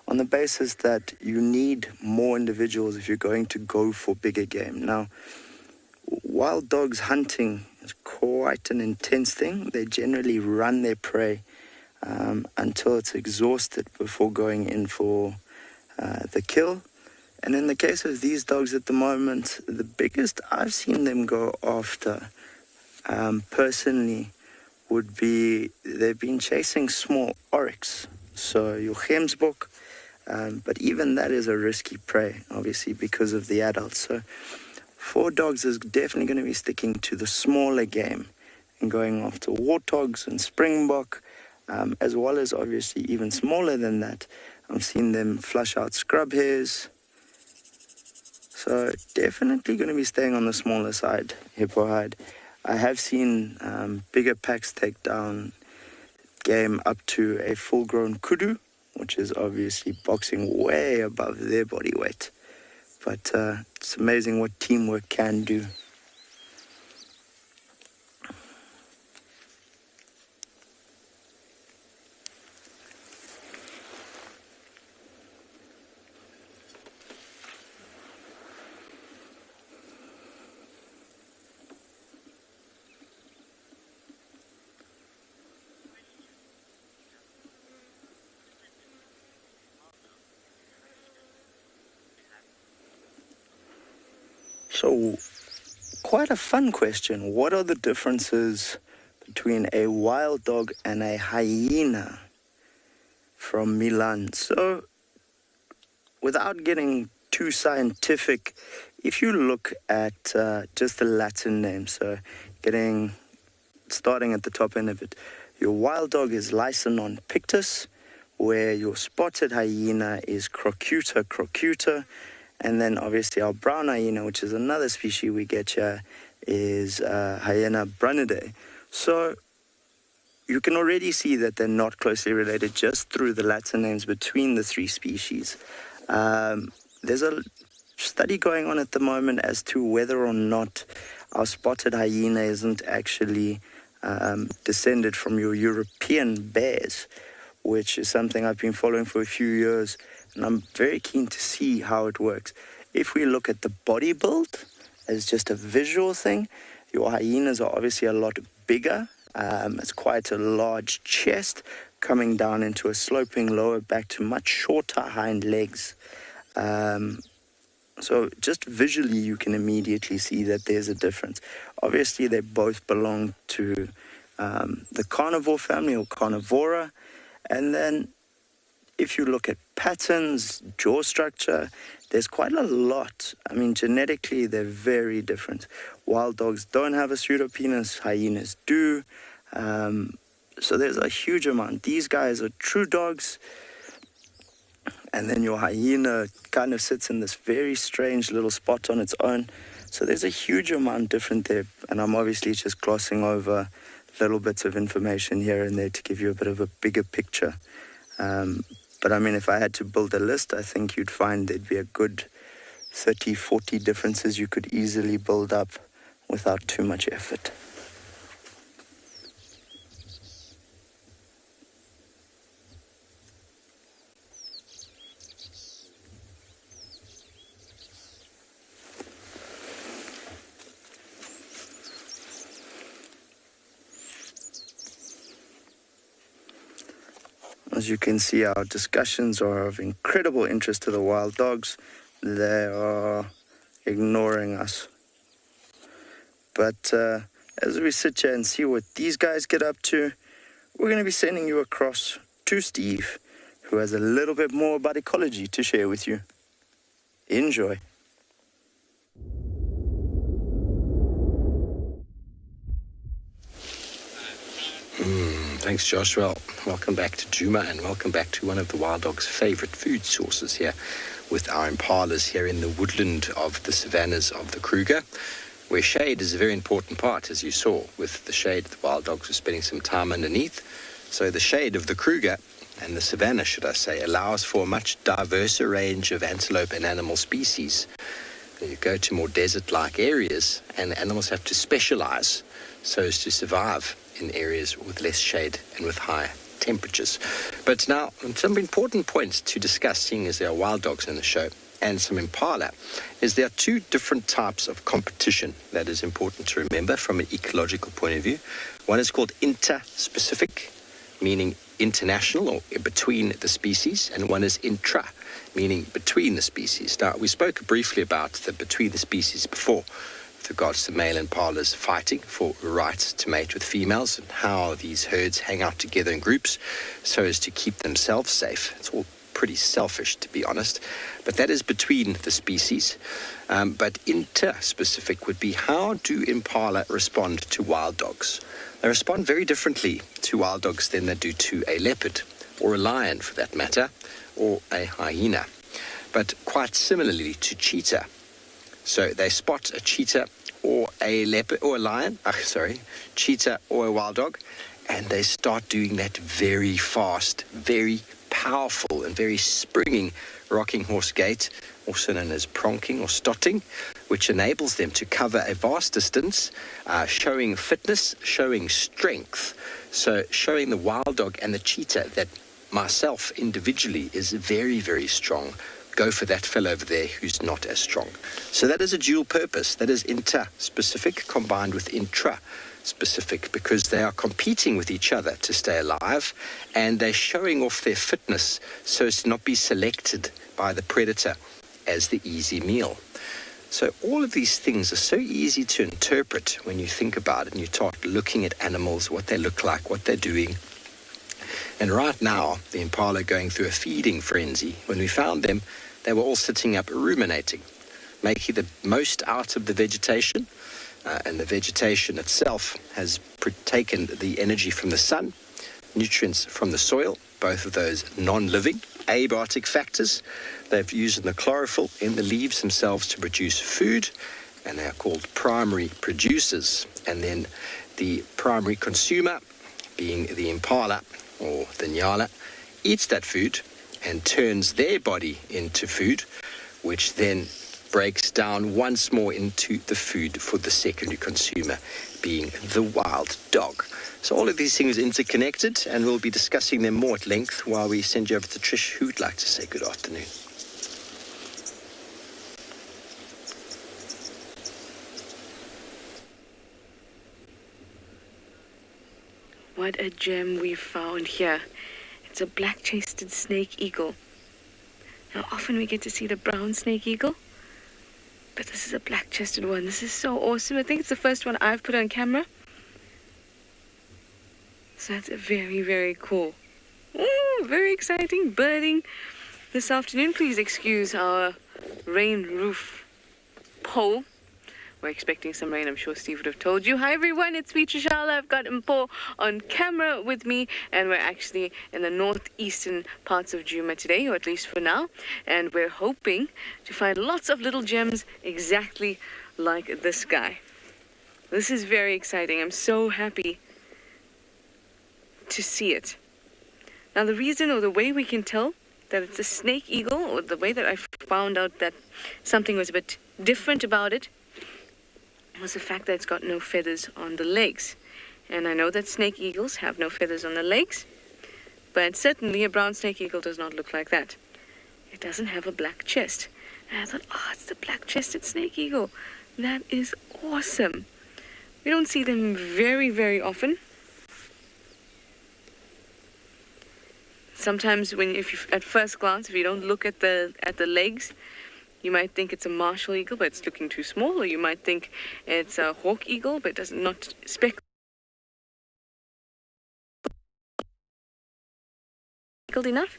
on the basis that you need more individuals if you're going to go for bigger game. Now, wild dogs hunting is quite an intense thing. They generally run their prey until it's exhausted before going in for the kill. And in the case of these dogs at the moment, the biggest I've seen them go after, personally, would be they've been chasing small oryx, so your gemsbok, but even that is a risky prey, obviously, because of the adults. So for dogs is definitely going to be sticking to the smaller game and going after warthogs and springbok, as well as obviously even smaller than that. I've seen them flush out scrub hares. So definitely going to be staying on the smaller side, Hippo Hide. I have seen bigger packs take down game up to a full-grown kudu, which is obviously boxing way above their body weight. But it's amazing what teamwork can do. So, quite a fun question. What are the differences between a wild dog and a hyena? From Milan. So, without getting too scientific, if you look at just the Latin name, so starting at the top end of it, your wild dog is Lycanon pictus, where your spotted hyena is Crocuta crocuta, and then obviously our brown hyena, which is another species we get here, is Hyena brunidae. So you can already see that they're not closely related just through the Latin names between the three species. There's a study going on at the moment as to whether or not our spotted hyena isn't actually descended from your European bears, which is something I've been following for a few years. And I'm very keen to see how it works. If we look at the body build as just a visual thing, your hyenas are obviously a lot bigger. It's quite a large chest coming down into a sloping lower back to much shorter hind legs. So just visually you can immediately see that there's a difference. Obviously they both belong to the carnivore family or carnivora. And then if you look at patterns, jaw structure, there's quite a lot. I mean, genetically, they're very different. Wild dogs don't have a pseudopenis, hyenas do. So there's a huge amount. These guys are true dogs. And then your hyena kind of sits in this very strange little spot on its own. So there's a huge amount different there. And I'm obviously just glossing over little bits of information here and there to give you a bit of a bigger picture. But I mean, if I had to build a list, I think you'd find there'd be a good 30, 40 differences you could easily build up without too much effort. As you can see, our discussions are of incredible interest to the wild dogs. They are ignoring us. But as we sit here and see what these guys get up to, we're going to be sending you across to Steve, who has a little bit more about ecology to share with you. Enjoy. Thanks, Josh. Well, welcome back to Djuma, and welcome back to one of the wild dog's favorite food sources here with our impalas here in the woodland of the savannas of the Kruger, where shade is a very important part, as you saw. With the shade, the wild dogs are spending some time underneath. So the shade of the Kruger, and the savanna, should I say, allows for a much diverser range of antelope and animal species. You go to more desert-like areas, and animals have to specialize so as to survive in areas with less shade and with high temperatures. But now, some important points to discuss, seeing as there are wild dogs in the show and some impala, is there are two different types of competition that is important to remember from an ecological point of view. One is called inter-specific, meaning international or between the species, and one is intra, meaning between the species. Now, we spoke briefly about the between the species before, with regards to male impalas fighting for rights to mate with females and how these herds hang out together in groups so as to keep themselves safe. It's all pretty selfish, to be honest, but that is between the species. But inter-specific would be, how do impala respond to wild dogs? They respond very differently to wild dogs than they do to a leopard, or a lion for that matter, or a hyena, but quite similarly to cheetah. So they spot a cheetah or a leopard or a lion, cheetah or a wild dog, and they start doing that very fast, very powerful and very springing rocking horse gait, also known as pronking or stotting, which enables them to cover a vast distance, showing fitness, showing strength. So showing the wild dog and the cheetah that myself individually is very, very strong. Go for that fellow over there who's not as strong. So that is a dual purpose. That is inter-specific combined with intra-specific, because they are competing with each other to stay alive, and they're showing off their fitness so as to not be selected by the predator as the easy meal. So all of these things are so easy to interpret when you think about it and you start looking at animals, what they look like, what they're doing. And right now, the impala are going through a feeding frenzy. When we found them, they were all sitting up ruminating, making the most out of the vegetation. And the vegetation itself has taken the energy from the sun, nutrients from the soil, both of those non-living abiotic factors. They've used the chlorophyll in the leaves themselves to produce food, and they are called primary producers. And then the primary consumer, being the impala or the Ngala, eats that food and turns their body into food, which then breaks down once more into the food for the secondary consumer, being the wild dog. So all of these things are interconnected, and we'll be discussing them more at length while we send you over to Trish, who would like to say good afternoon. What a gem we've found here. It's a black-chested snake eagle. Now, often we get to see the brown snake eagle, but this is a black-chested one. This is so awesome. I think it's the first one I've put on camera. So that's very, very cool. Ooh, very exciting birding this afternoon. Please excuse our rain roof pole. We're expecting some rain, I'm sure Steve would have told you. Hi everyone, it's me, Trishala. I've got Mpo on camera with me, and we're actually in the northeastern parts of Djuma today, or at least for now. And we're hoping to find lots of little gems exactly like this guy. This is very exciting. I'm so happy to see it. Now the reason, or the way we can tell that it's a snake eagle, or the way that I found out that something was a bit different about it, was the fact that it's got no feathers on the legs. And I know that snake eagles have no feathers on the legs, but certainly a brown snake eagle does not look like that. It doesn't have a black chest. And I thought, oh, it's the black-chested snake eagle. That is awesome. We don't see them very, very often. Sometimes at first glance, if you don't look at the legs, you might think it's a martial eagle, but it's looking too small. Or you might think it's a hawk eagle, but it's not speckled enough.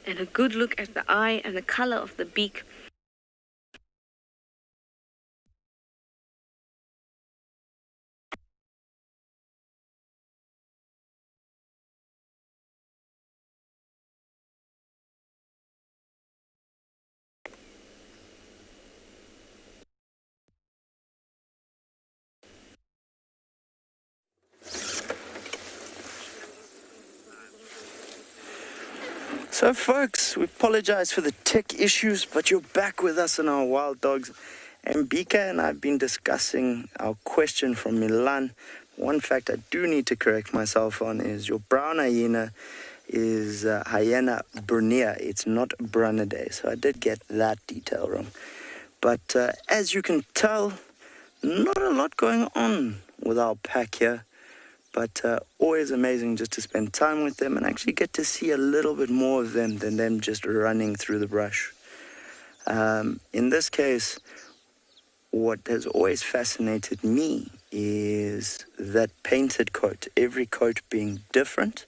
And a good look at the eye and the color of the beak. So folks, we apologize for the tech issues, but you're back with us on our Wild Dogs. And BK and I have been discussing our question from Milan. One fact I do need to correct myself on is your brown hyena is Hyena brunea. It's not Brunidae, so I did get that detail wrong. But as you can tell, not a lot going on with our pack here. But always amazing just to spend time with them and actually get to see a little bit more of them than them just running through the brush. In this case, what has always fascinated me is that painted coat, every coat being different.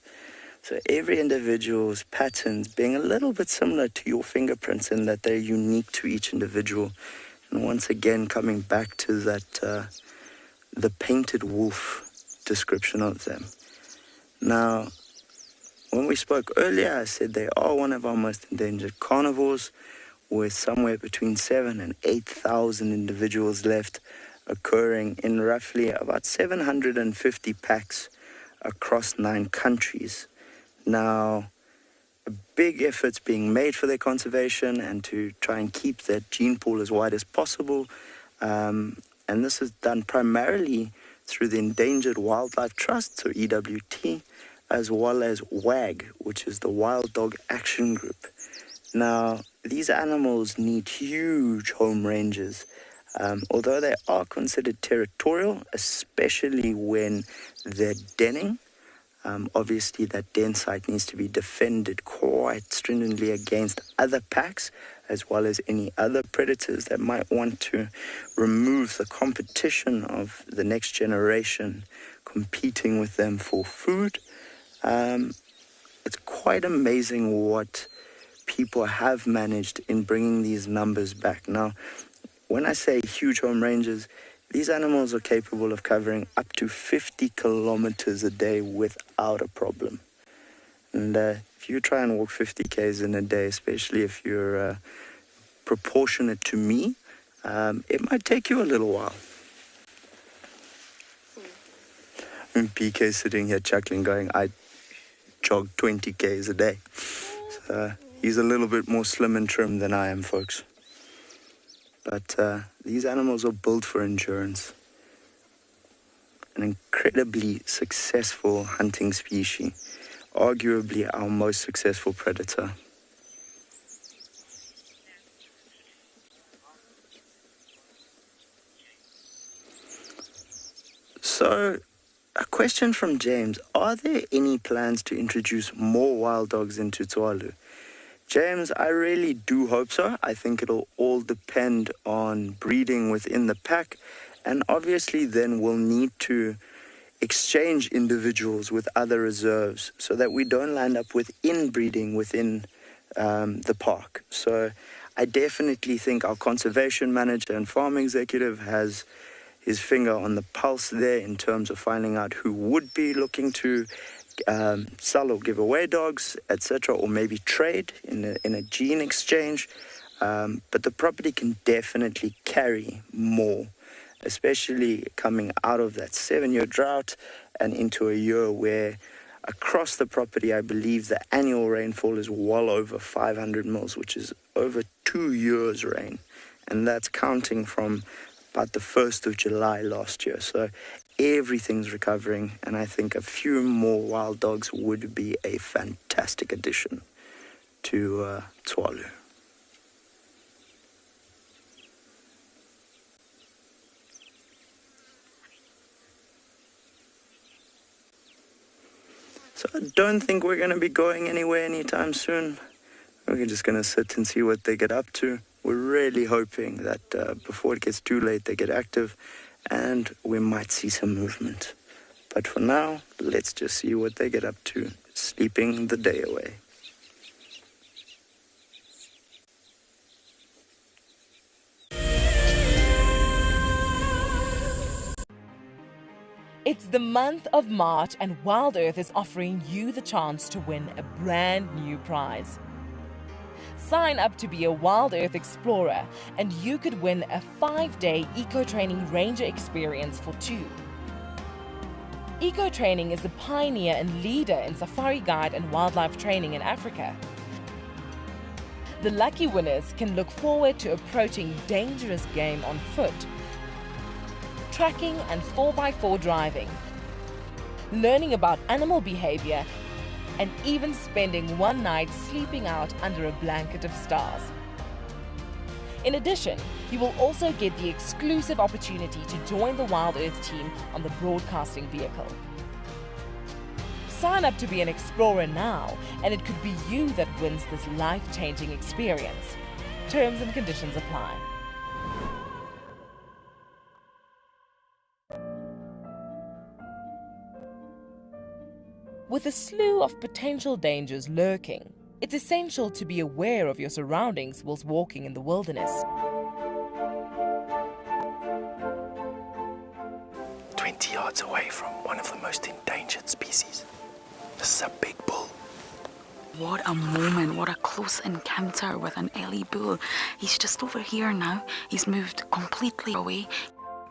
So every individual's patterns being a little bit similar to your fingerprints in that they're unique to each individual. And once again, coming back to that, the painted wolf description of them. Now, when we spoke earlier, I said they are one of our most endangered carnivores, with somewhere between 7,000 and 8,000 individuals left, occurring in roughly about 750 packs across 9 countries. Now, a big effort's being made for their conservation and to try and keep that gene pool as wide as possible. And this is done primarily through the Endangered Wildlife Trust, so EWT, as well as WAG, which is the Wild Dog Action Group. Now, these animals need huge home ranges, although they are considered territorial, especially when they're denning. Obviously, that den site needs to be defended quite stringently against other packs, as well as any other predators that might want to remove the competition of the next generation competing with them for food. It's quite amazing what people have managed in bringing these numbers back. Now, when I say huge home ranges, these animals are capable of covering up to 50 kilometers a day without a problem. And if you try and walk 50 Ks in a day, especially if you're proportionate to me, it might take you a little while. And PK sitting here chuckling, going, I jog 20 Ks a day. So he's a little bit more slim and trim than I am, folks. But these animals are built for endurance. An incredibly successful hunting species, arguably our most successful predator. So, a question from James. Are there any plans to introduce more wild dogs into Tswalu? James, I really do hope so. I think it'll all depend on breeding within the pack, and obviously then we'll need to exchange individuals with other reserves so that we don't land up with inbreeding within the park. So I definitely think our conservation manager and farm executive has his finger on the pulse there in terms of finding out who would be looking to sell or give away dogs, etc., or maybe trade in a gene exchange. But the property can definitely carry more, especially coming out of that 7-year drought and into a year where across the property, I believe the annual rainfall is well over 500 mils, which is over 2 years' rain. And that's counting from about the 1st of July last year. So everything's recovering, and I think a few more wild dogs would be a fantastic addition to Tswalu. So I don't think we're going to be going anywhere anytime soon. We're just going to sit and see what they get up to. We're really hoping that before it gets too late, they get active and we might see some movement. But for now, let's just see what they get up to, sleeping the day away. It's the month of March and WildEarth is offering you the chance to win a brand new prize. Sign up to be a WildEarth Explorer and you could win a 5-day eco-training ranger experience for 2. Eco-training is the pioneer and leader in safari guide and wildlife training in Africa. The lucky winners can look forward to approaching dangerous game on foot, tracking and 4x4 driving, learning about animal behavior, and even spending one night sleeping out under a blanket of stars. In addition, you will also get the exclusive opportunity to join the WildEarth team on the broadcasting vehicle. Sign up to be an explorer now, and it could be you that wins this life-changing experience. Terms and conditions apply. With a slew of potential dangers lurking, it's essential to be aware of your surroundings whilst walking in the wilderness. 20 yards away from one of the most endangered species. This is a big bull. What a moment, what a close encounter with an Ellie bull. He's just over here now. He's moved completely away.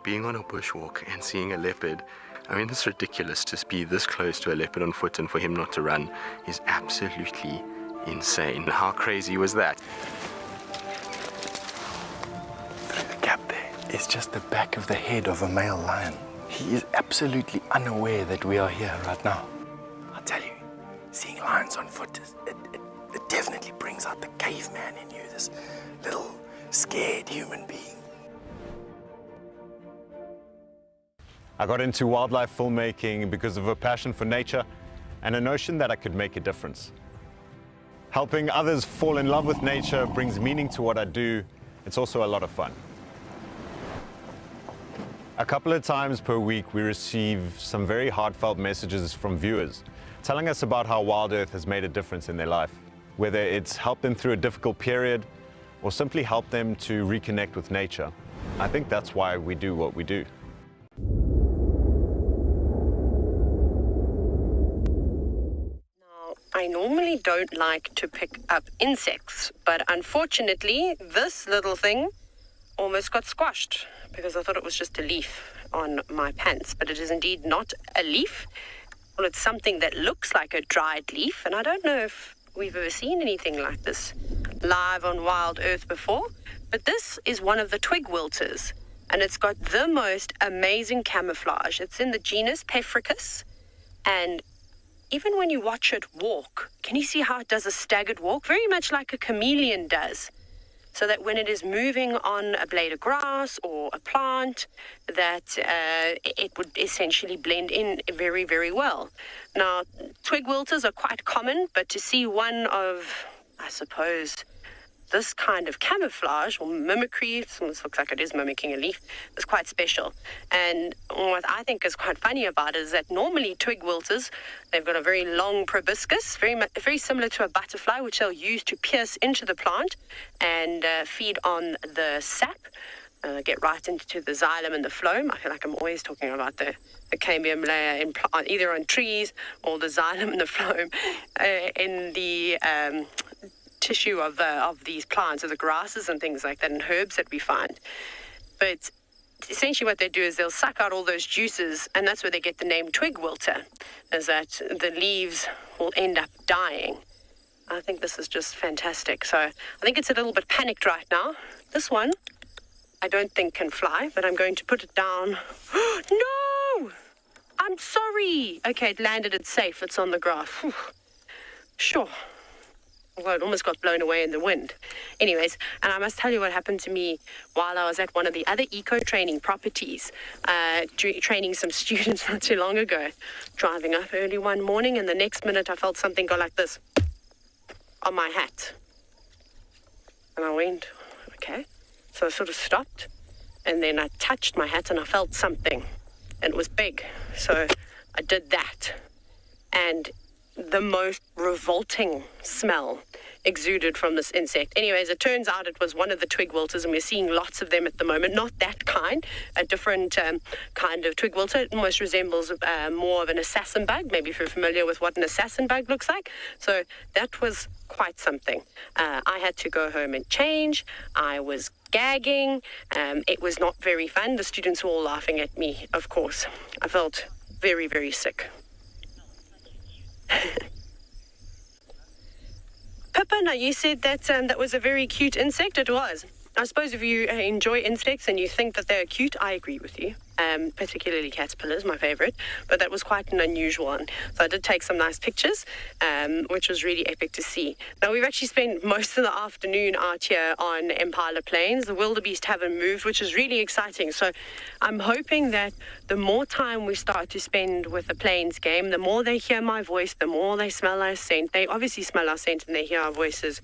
Being on a bushwalk and seeing a leopard, I mean, it's ridiculous to be this close to a leopard on foot and for him not to run is absolutely insane. How crazy was that? Through the gap there is just the back of the head of a male lion. He is absolutely unaware that we are here right now. I tell you, seeing lions on foot, it definitely brings out the caveman in you, this little scared human being. I got into wildlife filmmaking because of a passion for nature and a notion that I could make a difference. Helping others fall in love with nature brings meaning to what I do. It's also a lot of fun. A couple of times per week, we receive some very heartfelt messages from viewers telling us about how WildEarth has made a difference in their life, whether it's helped them through a difficult period or simply helped them to reconnect with nature. I think that's why we do what we do. I normally don't like to pick up insects, but unfortunately, this little thing almost got squashed because I thought it was just a leaf on my pants, but it is indeed not a leaf. Well, it's something that looks like a dried leaf, and I don't know if we've ever seen anything like this live on WildEarth before, but this is one of the twig wilters, and it's got the most amazing camouflage. It's in the genus Pephricus, and even when you watch it walk, can you see how it does a staggered walk? Very much like a chameleon does. So that when it is moving on a blade of grass or a plant, that it would essentially blend in very, very well. Now, twig wilters are quite common, but to see one of, I suppose, this kind of camouflage or mimicry, it almost looks like it is mimicking a leaf, is quite special. And what I think is quite funny about it is that normally twig wilters, they've got a very long proboscis, very similar to a butterfly, which they'll use to pierce into the plant and feed on the sap, get right into the xylem and the phloem. I feel like I'm always talking about the cambium layer either on trees or the xylem and the phloem in the tissue of these plants, of the grasses and things like that, and herbs that we find. But essentially what they do is they'll suck out all those juices, and that's where they get the name twig wilter, is that the leaves will end up dying. I think this is just fantastic. So I think it's a little bit panicked right now. This one, I don't think can fly, but I'm going to put it down. No! I'm sorry. Okay, it landed, it's safe, it's on the grass. Whew. Sure. Well, it almost got blown away in the wind. Anyways, and I must tell you what happened to me while I was at one of the other eco-training properties, training some students not too long ago. Driving up early one morning, and the next minute I felt something go like this on my hat. And I went, okay. So I sort of stopped, and then I touched my hat, and I felt something, and it was big. So I did that, and the most revolting smell exuded from this insect. Anyways, it turns out it was one of the twig wilters, and we're seeing lots of them at the moment. Not that kind, a different kind of twig wilter. It almost resembles more of an assassin bug, maybe if you're familiar with what an assassin bug looks like. So that was quite something. I had to go home and change. I was gagging. It was not very fun. The students were all laughing at me, of course. I felt very, very sick. Pippa, now you said that that was a very cute insect. It was. I suppose if you enjoy insects and you think that they're cute, I agree with you. Particularly caterpillars, my favorite, but that was quite an unusual one. So I did take some nice pictures, which was really epic to see. Now, we've actually spent most of the afternoon out here on Impala Plains. The wildebeest haven't moved, which is really exciting. So I'm hoping that the more time we start to spend with the Plains game, the more they hear my voice, the more they smell our scent. They obviously smell our scent and they hear our voices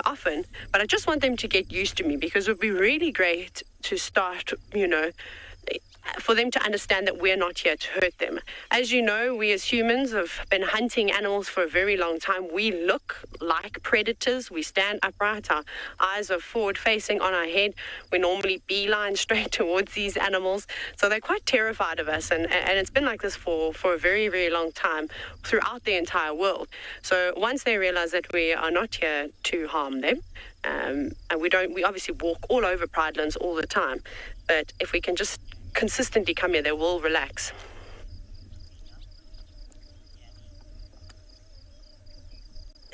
often, but I just want them to get used to me, because it would be really great to start, for them to understand that we're not here to hurt them. As you know, we as humans have been hunting animals for a very long time. We look like predators. We stand upright. Our eyes are forward-facing on our head. We normally beeline straight towards these animals. So they're quite terrified of us. And it's been like this for a very, very long time throughout the entire world. So once they realize that we are not here to harm them, and we obviously walk all over Pridelands all the time, but if we can just consistently come here, they will relax.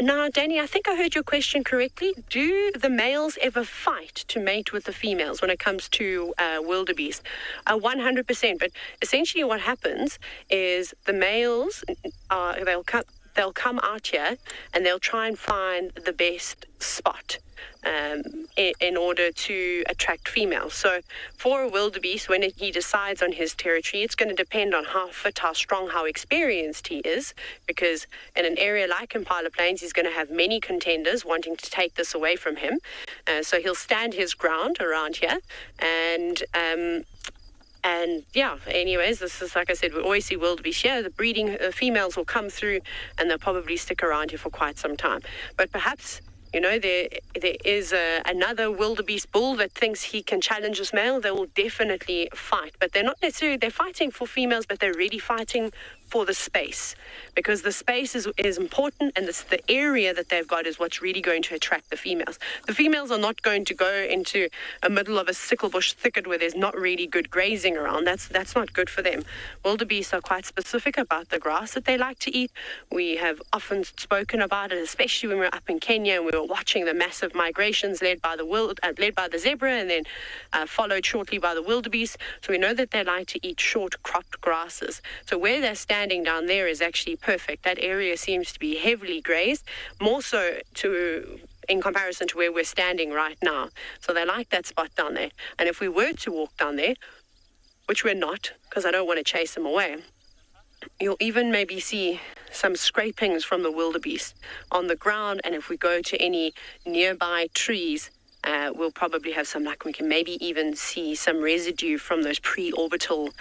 Now, Danny, I think I heard your question correctly. Do the males ever fight to mate with the females when it comes to wildebeest? 100%. But essentially what happens is the males, they'll come out here and they'll try and find the best spot in order to attract females. So for a wildebeest, when he decides on his territory, it's going to depend on how fit, how strong, how experienced he is, because in an area like Impala Plains, he's going to have many contenders wanting to take this away from him. So he'll stand his ground around here. And yeah, anyways, this is, like I said, we always see wildebeest here. The breeding females will come through and they'll probably stick around here for quite some time. But perhaps, there is another wildebeest bull that thinks he can challenge this male. They will definitely fight. But they're not necessarily, they're fighting for females, but they're really fighting for the space, because the space is important, and the area that they've got is what's really going to attract the females. The females are not going to go into a middle of a sicklebush thicket where there's not really good grazing around. That's not good for them. Wildebeest are quite specific about the grass that they like to eat. We have often spoken about it, especially when we were up in Kenya and we were watching the massive migrations led by the zebra and then followed shortly by the wildebeest. So we know that they like to eat short cropped grasses. So where they're standing down there is actually perfect. That area seems to be heavily grazed, more so in comparison to where we're standing right now. So they like that spot down there. And if we were to walk down there, which we're not, because I don't want to chase them away, you'll even maybe see some scrapings from the wildebeest on the ground. And if we go to any nearby trees, we'll probably have some luck. We can maybe even see some residue from those pre-orbital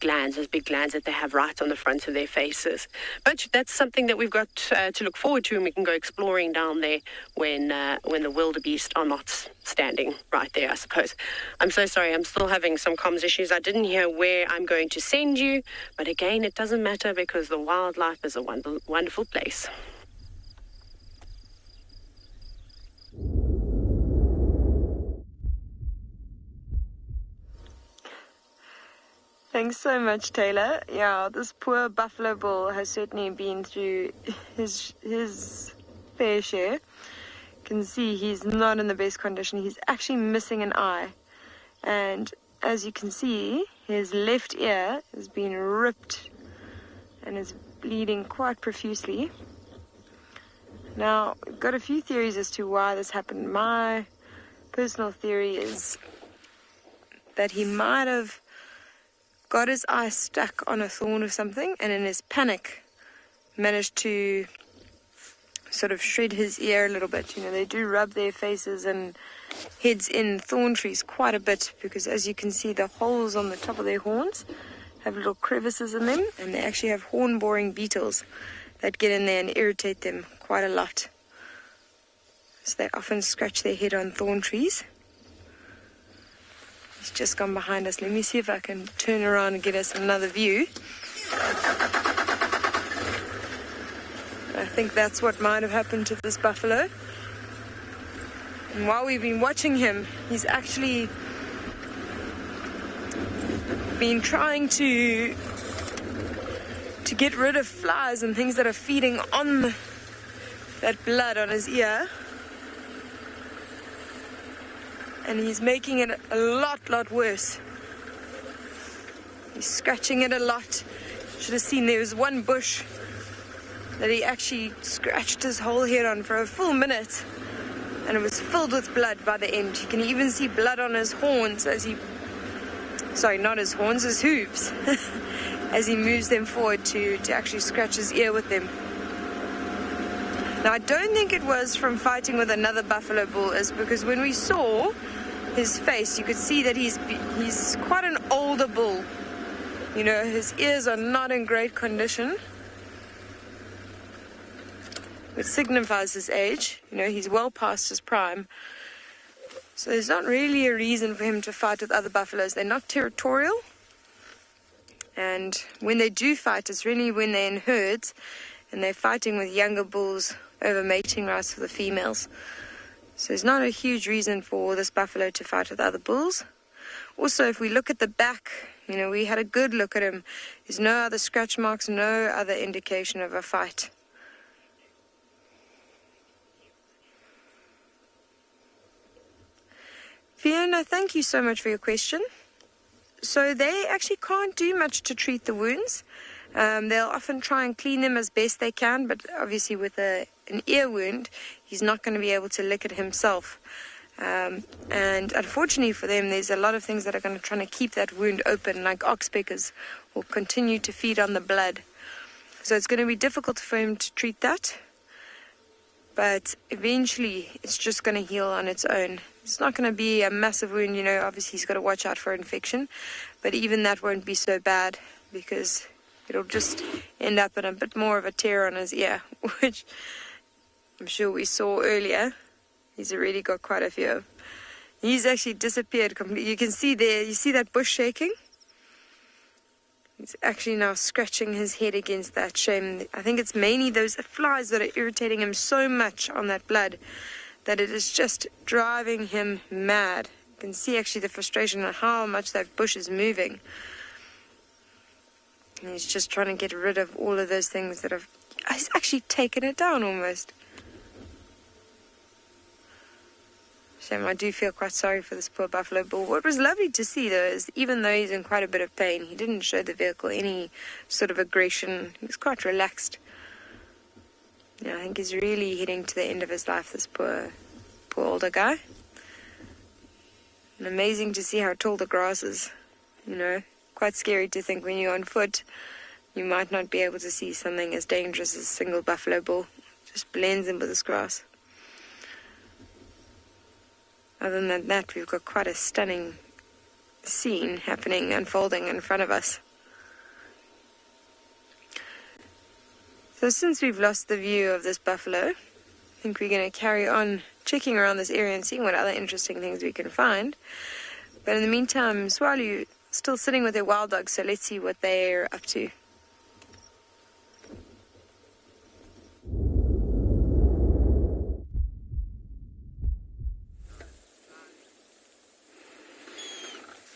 glands, those big glands that they have right on the front of their faces. But that's something that we've got to look forward to, and we can go exploring down there when the wildebeest are not standing right there, I suppose. I'm so sorry, I'm still having some comms issues. I didn't hear where I'm going to send you, but again, it doesn't matter, because the wildlife is a wonderful place. Thanks so much, Taylor. Yeah, this poor buffalo bull has certainly been through his fair share. You can see he's not in the best condition. He's actually missing an eye. And as you can see, his left ear has been ripped and is bleeding quite profusely. Now, I've got a few theories as to why this happened. My personal theory is that he might have got his eye stuck on a thorn or something, and in his panic managed to sort of shred his ear a little bit. They do rub their faces and heads in thorn trees quite a bit, because as you can see, the holes on the top of their horns have little crevices in them, and they actually have horn-boring beetles that get in there and irritate them quite a lot. So they often scratch their head on thorn trees. He's just gone behind us. Let me see if I can turn around and get us another view. I think that's what might have happened to this buffalo. And while we've been watching him, he's actually been trying to get rid of flies and things that are feeding on that blood on his ear. And he's making it a lot worse. He's scratching it a lot. Should have seen there was one bush that he actually scratched his whole head on for a full minute. And it was filled with blood by the end. You can even see blood on his horns as he... Sorry, not his horns, his hooves. As he moves them forward to actually scratch his ear with them. Now, I don't think it was from fighting with another buffalo bull, is because when we saw his face, you could see that he's quite an older bull. You know, his ears are not in great condition, which signifies his age. You know, he's well past his prime. So there's not really a reason for him to fight with other buffaloes. They're not territorial. And when they do fight, it's really when they're in herds and they're fighting with younger bulls over mating rights for the females. So there's not a huge reason for this buffalo to fight with other bulls. Also, if we look at the back, you know, we had a good look at him. There's no other scratch marks, no other indication of a fight. Fiona, thank you so much for your question. So they actually can't do much to treat the wounds. They'll often try and clean them as best they can, but obviously with an ear wound, he's not going to be able to lick it himself. And unfortunately for them, there's a lot of things that are going to try to keep that wound open, like oxpeckers will continue to feed on the blood. So it's going to be difficult for him to treat that. But eventually, it's just going to heal on its own. It's not going to be a massive wound, you know, obviously he's got to watch out for infection. But even that won't be so bad because it'll just end up in a bit more of a tear on his ear, which I'm sure we saw earlier. He's already got quite a few. He's actually disappeared completely. You can see there, you see that bush shaking? He's actually now scratching his head against that shame. I think it's mainly those flies that are irritating him so much on that blood that it is just driving him mad. You can see actually the frustration on how much that bush is moving. And he's just trying to get rid of all of those things that have... He's actually taken it down almost. Shame, I do feel quite sorry for this poor buffalo bull. What was lovely to see, though, is even though he's in quite a bit of pain, he didn't show the vehicle any sort of aggression. He was quite relaxed. Yeah, I think he's really heading to the end of his life, this poor older guy. And amazing to see how tall the grass is. You know, quite scary to think when you're on foot, you might not be able to see something as dangerous as a single buffalo bull. It just blends in with this grass. Other than that, we've got quite a stunning scene happening, unfolding in front of us. So since we've lost the view of this buffalo, I think we're going to carry on checking around this area and seeing what other interesting things we can find. But in the meantime, Tswalu still sitting with their wild dogs, so let's see what they're up to.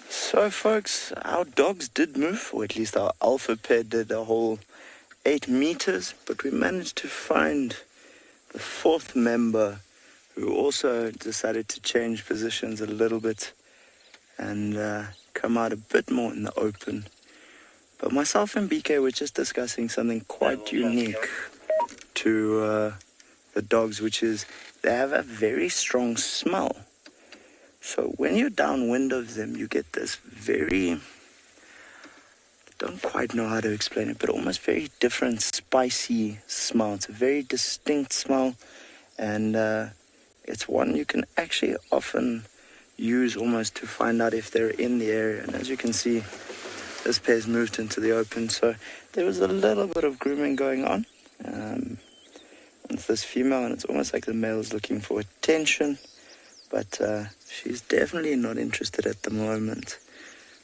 So folks, our dogs did move, or at least our alpha pair did a whole 8 meters, but we managed to find the 4th member who also decided to change positions a little bit and come out a bit more in the open. But myself and BK were just discussing something quite unique to the dogs, which is they have a very strong smell. So when you're downwind of them, you get this very, don't quite know how to explain it, but almost very different spicy smell. It's a very distinct smell, and it's one you can actually often use almost to find out if they're in the area. And as you can see, this pair's moved into the open, so there was a little bit of grooming going on. It's this female, and it's almost like the male's looking for attention, but she's definitely not interested at the moment.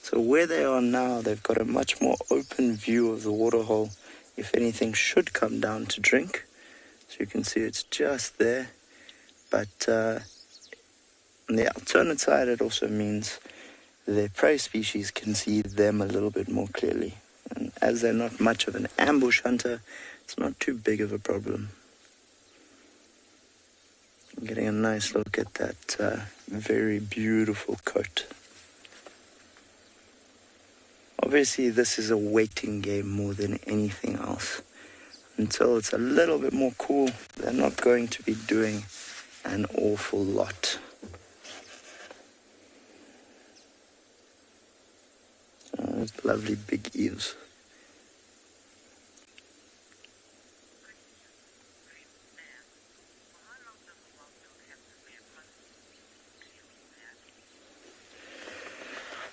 So where they are now, they've got a much more open view of the waterhole if anything should come down to drink. So you can see it's just there. But on the alternate side, it also means their prey species can see them a little bit more clearly. And as they're not much of an ambush hunter, it's not too big of a problem. Getting a nice look at that very beautiful coat. Obviously, this is a waiting game more than anything else. Until it's a little bit more cool, they're not going to be doing an awful lot. Those lovely big ears.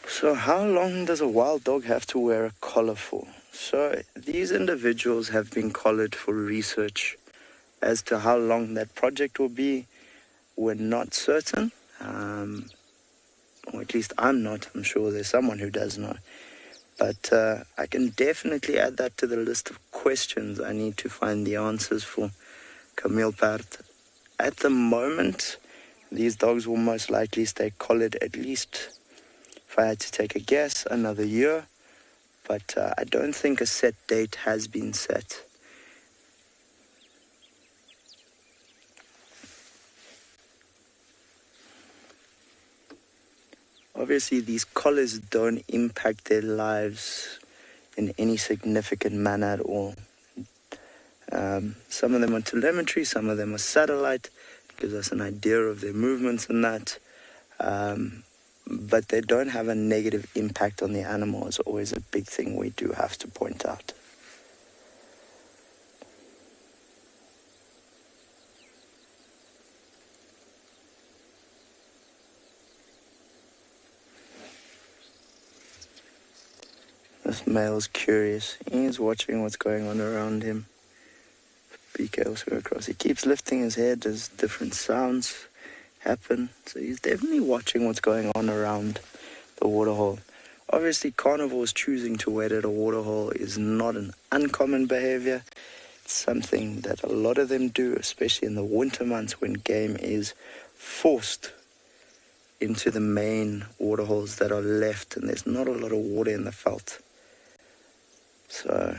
So how long does a wild dog have to wear a collar for? So these individuals have been collared for research. As to how long that project will be, we're not certain. Or at least I'm not. I'm sure there's someone who does know. But I can definitely add that to the list of questions I need to find the answers for Camille Part. At the moment, these dogs will most likely stay collared at least, if I had to take a guess, another year. But I don't think a set date has been set. Obviously, these collars don't impact their lives in any significant manner at all. Some of them are telemetry, some of them are satellite. It gives us an idea of their movements and that. But they don't have a negative impact on the animal. It's always a big thing we do have to point out. This male's curious. He's watching what's going on around him. BK also across. He keeps lifting his head as different sounds happen. So he's definitely watching what's going on around the waterhole. Obviously, carnivores choosing to wait at a waterhole is not an uncommon behavior. It's something that a lot of them do, especially in the winter months when game is forced into the main waterholes that are left and there's not a lot of water in the veld. So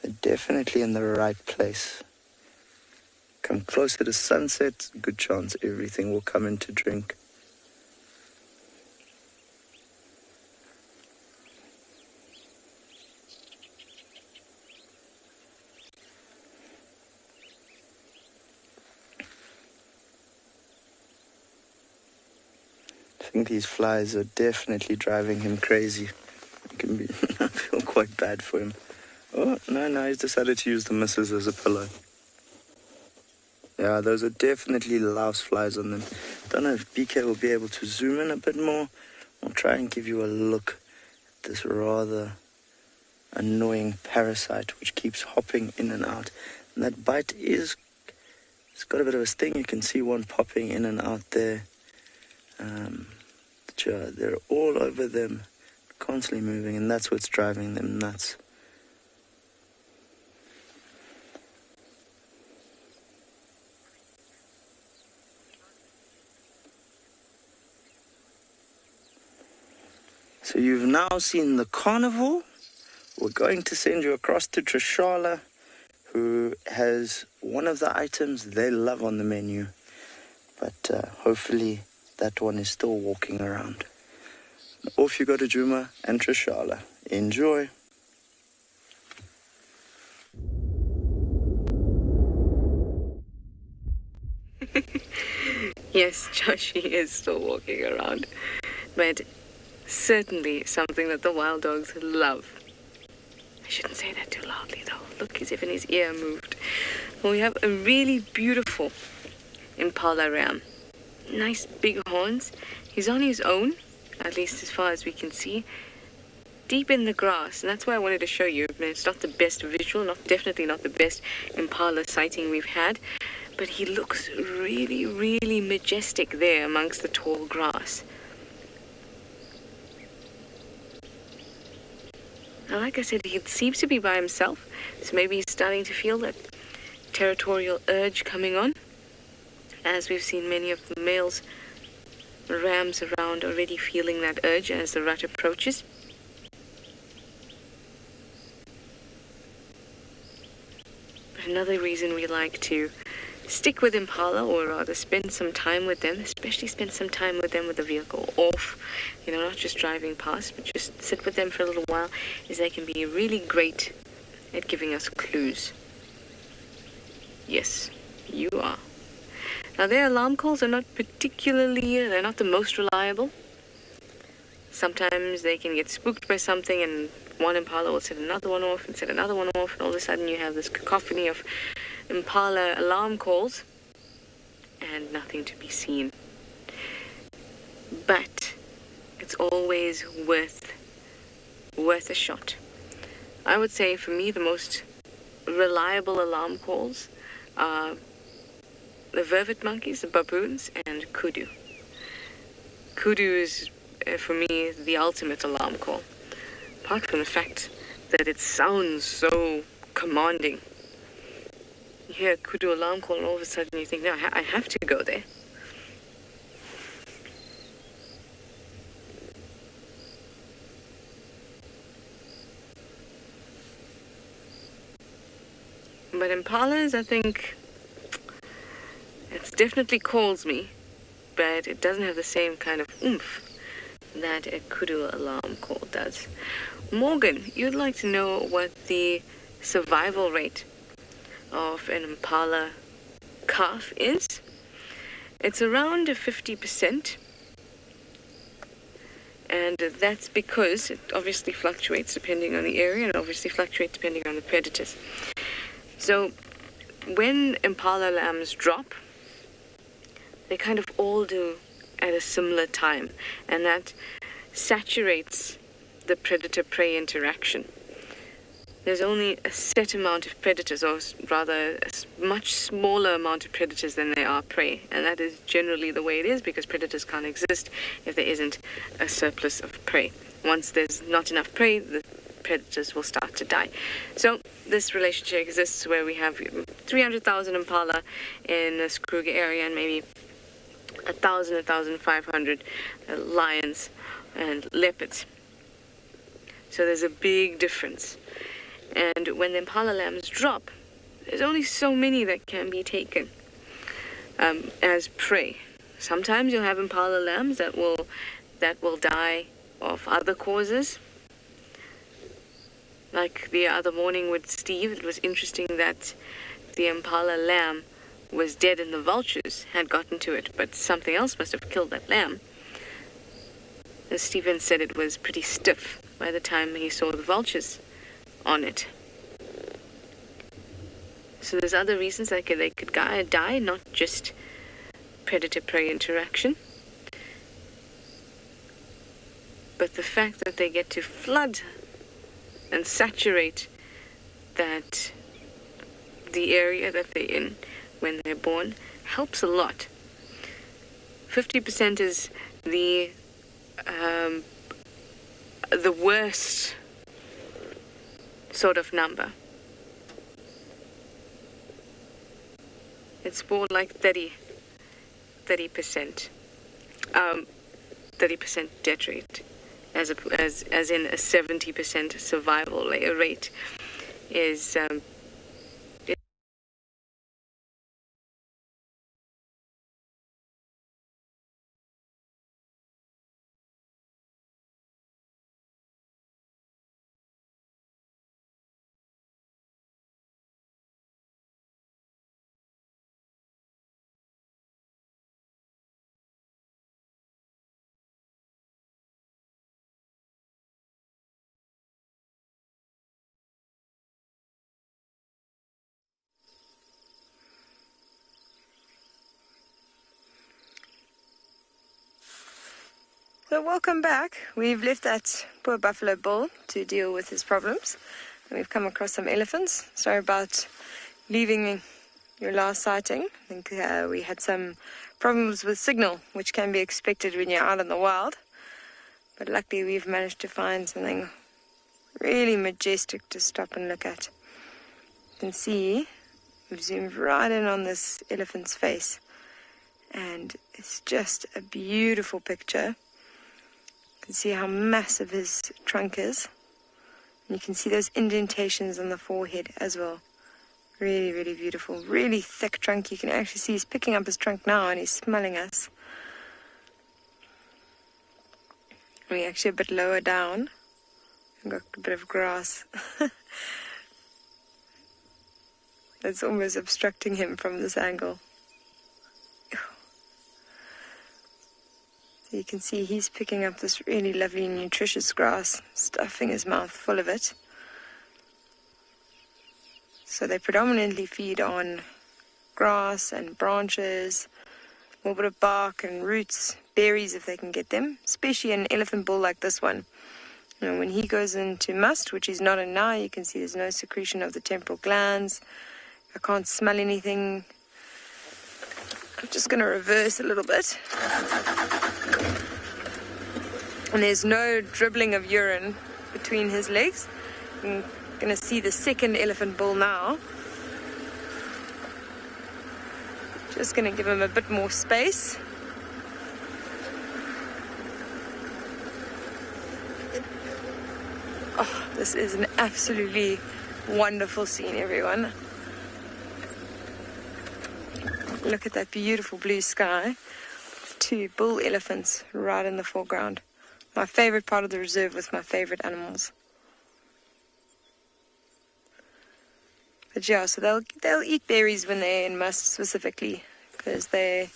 they're definitely in the right place. Come closer to sunset, good chance everything will come in to drink. I think these flies are definitely driving him crazy. I feel quite bad for him. Oh, no, he's decided to use the missus as a pillow. Yeah, those are definitely louse flies on them. Don't know if BK will be able to zoom in a bit more. I'll try and give you a look at this rather annoying parasite which keeps hopping in and out. And that bite it's got a bit of a sting. You can see one popping in and out there. They're all over them, constantly moving, and that's what's driving them nuts. So you've now seen the carnivore. We're going to send you across to Tswalu, who has one of the items they love on the menu. But hopefully that one is still walking around. Off you go to Djuma and Tswalu. Enjoy. Yes, Joshi is still walking around. But certainly something that the wild dogs love. I shouldn't say that too loudly though. Look, as if in his ear moved. Well, we have a really beautiful Impala ram. Nice big horns. He's on his own, at least as far as we can see, deep in the grass, and that's why I wanted to show you. I mean, it's not the best visual, definitely not the best Impala sighting we've had, but he looks really, really majestic there amongst the tall grass. Now, like I said, he seems to be by himself, so maybe he's starting to feel that territorial urge coming on. As we've seen many of the males, rams around already feeling that urge as the rut approaches. But another reason we like to stick with Impala, or rather spend some time with them, especially spend some time with them with the vehicle off, not just driving past, but just sit with them for a little while, is they can be really great at giving us clues. Yes, you are. Now, their alarm calls are not they're not the most reliable. Sometimes they can get spooked by something, and one Impala will set another one off and set another one off, and all of a sudden you have this cacophony of Impala alarm calls and nothing to be seen. But it's always worth a shot. I would say for me the most reliable alarm calls are the vervet monkeys, the baboons, and kudu. Kudu is for me the ultimate alarm call. Apart from the fact that it sounds so commanding. You hear a kudu alarm call and all of a sudden you think, no, I have to go there. But Impalas, I think, it definitely calls me, but it doesn't have the same kind of oomph that a kudu alarm call does. Morgan, you'd like to know what the survival rate of an Impala calf is? It's around 50%, and that's because it obviously fluctuates depending on the area and obviously fluctuates depending on the predators. So when Impala lambs drop, they kind of all do at a similar time, and that saturates the predator-prey interaction. There's only a set amount of predators, or rather a much smaller amount of predators than there are prey, and that is generally the way it is because predators can't exist if there isn't a surplus of prey. Once there's not enough prey, the predators will start to die. So this relationship exists where we have 300,000 Impala in the Kruger area and maybe 1,000, 1,500 lions and leopards. So there's a big difference. And when the Impala lambs drop, there's only so many that can be taken as prey. Sometimes you'll have Impala lambs that will die of other causes. Like the other morning with Steve, it was interesting that the Impala lamb was dead and the vultures had gotten to it, but something else must have killed that lamb. And Stephen said it was pretty stiff by the time he saw the vultures on it. So there's other reasons that they could die, not just predator-prey interaction. But the fact that they get to flood and saturate that the area that they're in when they're born helps a lot. 50% is the worst sort of number. It's more like 30%. 30% death rate, as in a 70% survival rate is So welcome back. We've left that poor buffalo bull to deal with his problems. And we've come across some elephants. Sorry about leaving your last sighting. I think we had some problems with signal, which can be expected when you're out in the wild. But luckily we've managed to find something really majestic to stop and look at. You can see we've zoomed right in on this elephant's face. And it's just a beautiful picture. You can see how massive his trunk is. And you can see those indentations on the forehead as well. Really, really beautiful. Really thick trunk. You can actually see he's picking up his trunk now and he's smelling us. We're actually a bit lower down. We've got a bit of grass. It's almost obstructing him from this angle. So you can see he's picking up this really lovely nutritious grass, stuffing his mouth full of it. So they predominantly feed on grass and branches, a little bit of bark and roots, berries if they can get them, especially an elephant bull like this one. You know, when he goes into must, which he's not in now, you can see there's no secretion of the temporal glands. I can't smell anything. I'm just going to reverse a little bit. And there's no dribbling of urine between his legs. I'm going to see the second elephant bull now. Just going to give him a bit more space. Oh, this is an absolutely wonderful scene, everyone. Look at that beautiful blue sky. 2 bull elephants right in the foreground. My favorite part of the reserve with my favorite animals. But yeah, so they'll eat berries when they're in must specifically, because they're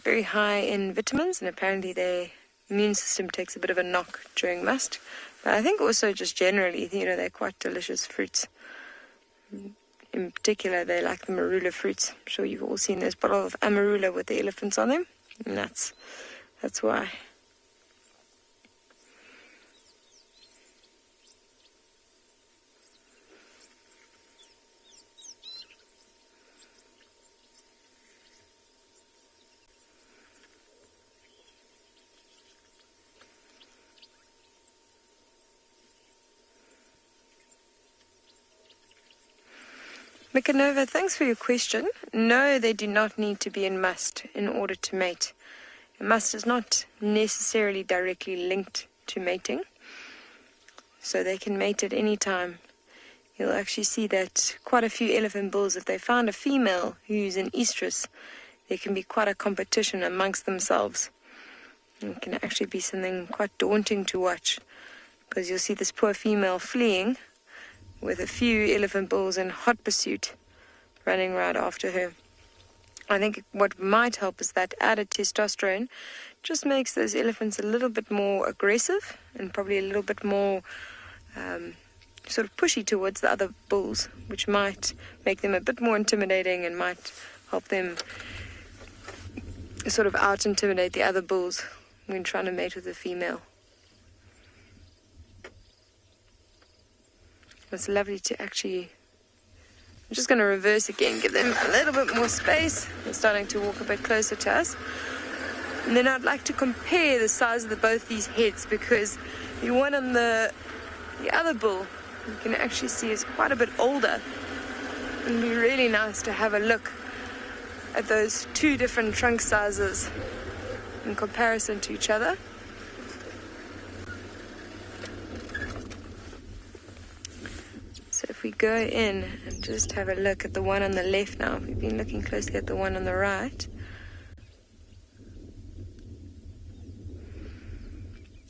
very high in vitamins, and apparently their immune system takes a bit of a knock during must. But I think also just generally, you know, they're quite delicious fruits. In particular, they like the marula fruits. I'm sure you've all seen those bottles of amarula with the elephants on them. And that's why. Mikanova, thanks for your question. No, they do not need to be in must in order to mate. A must is not necessarily directly linked to mating, so they can mate at any time. You'll actually see that quite a few elephant bulls, if they find a female who's in estrus, there can be quite a competition amongst themselves. It can actually be something quite daunting to watch, because you'll see this poor female fleeing with a few elephant bulls in hot pursuit running right after her. I think what might help is that added testosterone just makes those elephants a little bit more aggressive and probably a little bit more sort of pushy towards the other bulls, which might make them a bit more intimidating and might help them sort of out-intimidate the other bulls when trying to mate with a female. It's lovely to actually... I'm just going to reverse again, give them a little bit more space. They're starting to walk a bit closer to us. And then I'd like to compare the size of both these heads, because the one on the other bull, you can actually see is quite a bit older. It'd be really nice to have a look at those 2 different trunk sizes in comparison to each other. So if we go in and just have a look at the one on the left now, we've been looking closely at the one on the right.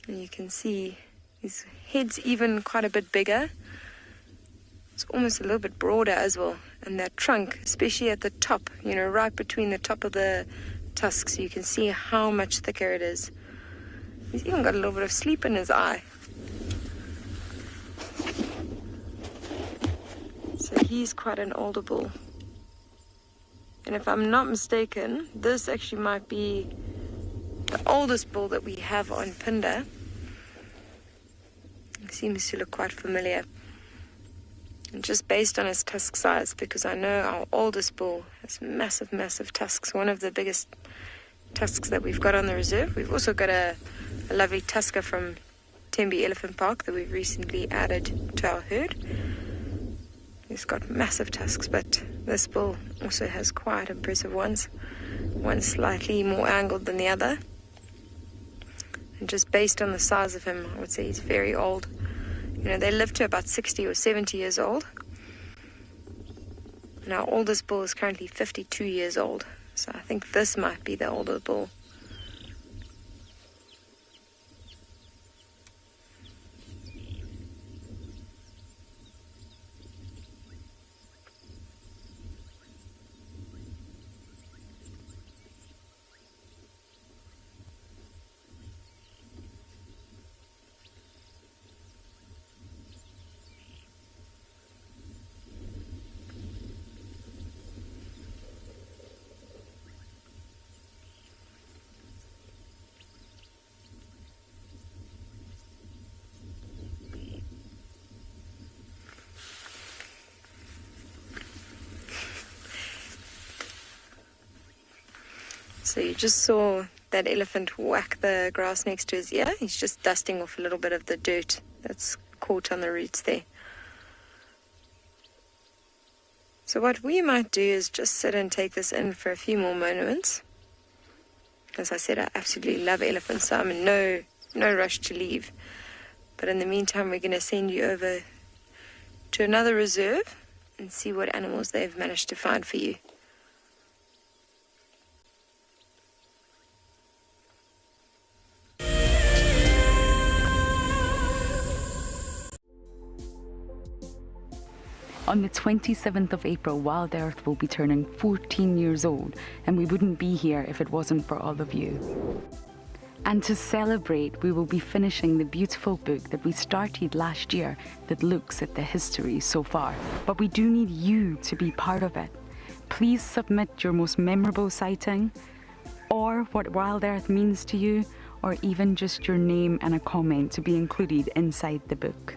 And you can see his head's even quite a bit bigger. It's almost a little bit broader as well. And that trunk, especially at the top, you know, right between the top of the tusks, you can see how much thicker it is. He's even got a little bit of sleep in his eye. So he's quite an older bull. And if I'm not mistaken, this actually might be the oldest bull that we have on Phinda. He seems to look quite familiar. And just based on his tusk size, because I know our oldest bull has massive, massive tusks. One of the biggest tusks that we've got on the reserve. We've also got a lovely tusker from Tembe Elephant Park that we've recently added to our herd. He's got massive tusks, but this bull also has quite impressive ones. One slightly more angled than the other. And just based on the size of him, I would say he's very old. You know, they live to about 60 or 70 years old. And our oldest bull is currently 52 years old. So I think this might be the older bull. So you just saw that elephant whack the grass next to his ear. He's just dusting off a little bit of the dirt that's caught on the roots there. So what we might do is just sit and take this in for a few more moments. As I said, I absolutely love elephants, so I'm in no rush to leave. But in the meantime, we're going to send you over to another reserve and see what animals they've managed to find for you. On the 27th of April, WildEarth will be turning 14 years old, and we wouldn't be here if it wasn't for all of you. And to celebrate, we will be finishing the beautiful book that we started last year that looks at the history so far. But we do need you to be part of it. Please submit your most memorable sighting, or what WildEarth means to you, or even just your name and a comment to be included inside the book.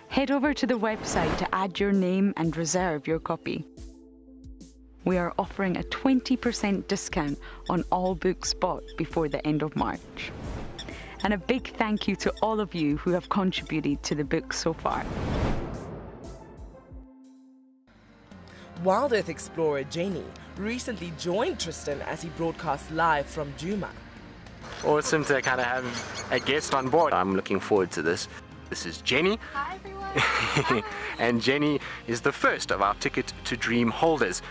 Head over to the website to add your name and reserve your copy. We are offering a 20% discount on all books bought before the end of March. And a big thank you to all of you who have contributed to the book so far. WildEarth explorer Jenny recently joined Tristan as he broadcast live from Djuma. Awesome to kind of have a guest on board. I'm looking forward to this. This is Jenny. Hi everyone. And Jenny is the first of our Ticket to Dream holders.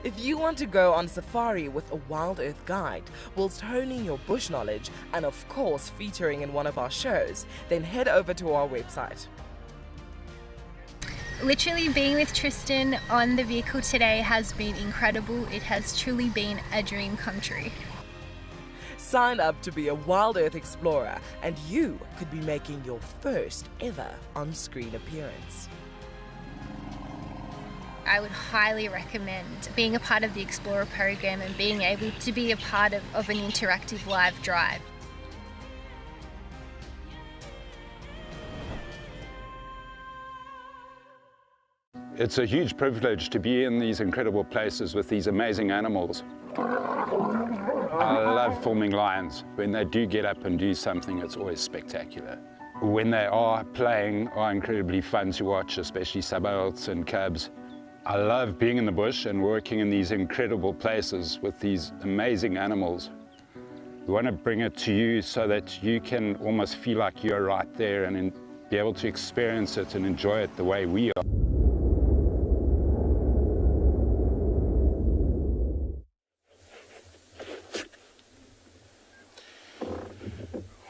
If you want to go on safari with a WildEarth guide whilst honing your bush knowledge and of course featuring in one of our shows, then head over to our website. Literally being with Tristan on the vehicle today has been incredible. It has truly been a dream come true. Sign up to be a WildEarth explorer and you could be making your first ever on-screen appearance. I would highly recommend being a part of the Explorer program and being able to be a part of an interactive live drive. It's a huge privilege to be in these incredible places with these amazing animals. I love filming lions. When they do get up and do something, it's always spectacular. When they are playing, are incredibly fun to watch, especially subalterns and cubs. I love being in the bush and working in these incredible places with these amazing animals. We want to bring it to you so that you can almost feel like you're right there and be able to experience it and enjoy it the way we are.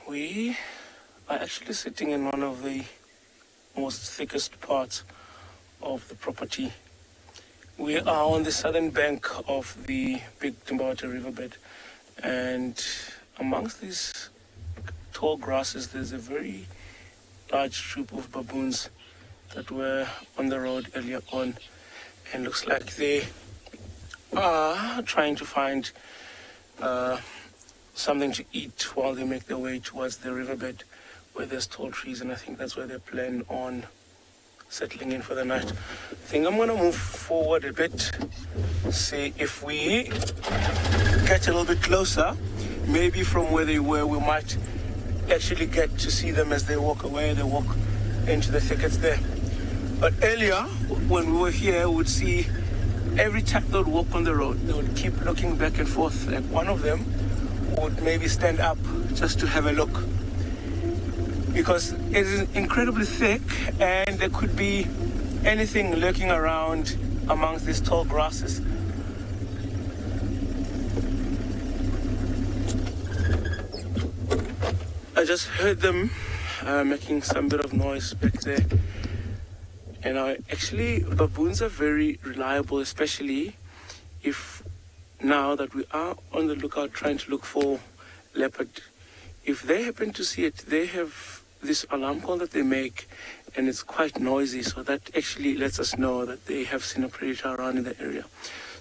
We are actually sitting in one of the most thickest parts of the property. We are on the southern bank of the big Timbawati riverbed, and amongst these tall grasses there's a very large troop of baboons that were on the road earlier on, and looks like they are trying to find something to eat while they make their way towards the riverbed where there's tall trees, and I think that's where they plan on settling in for the night. I think I'm going to move forward a bit, see if we get a little bit closer, maybe from where they were we might actually get to see them as they walk away, they walk into the thickets there. But earlier, when we were here, we would see every time they would walk on the road, they would keep looking back and forth. Like one of them would maybe stand up just to have a look, because it is incredibly thick and there could be anything lurking around amongst these tall grasses. I just heard them making some bit of noise back there. And actually, baboons are very reliable, especially if now that we are on the lookout trying to look for leopard. If they happen to see it, they have this alarm call that they make, and it's quite noisy, so that actually lets us know that they have seen a predator around in the area.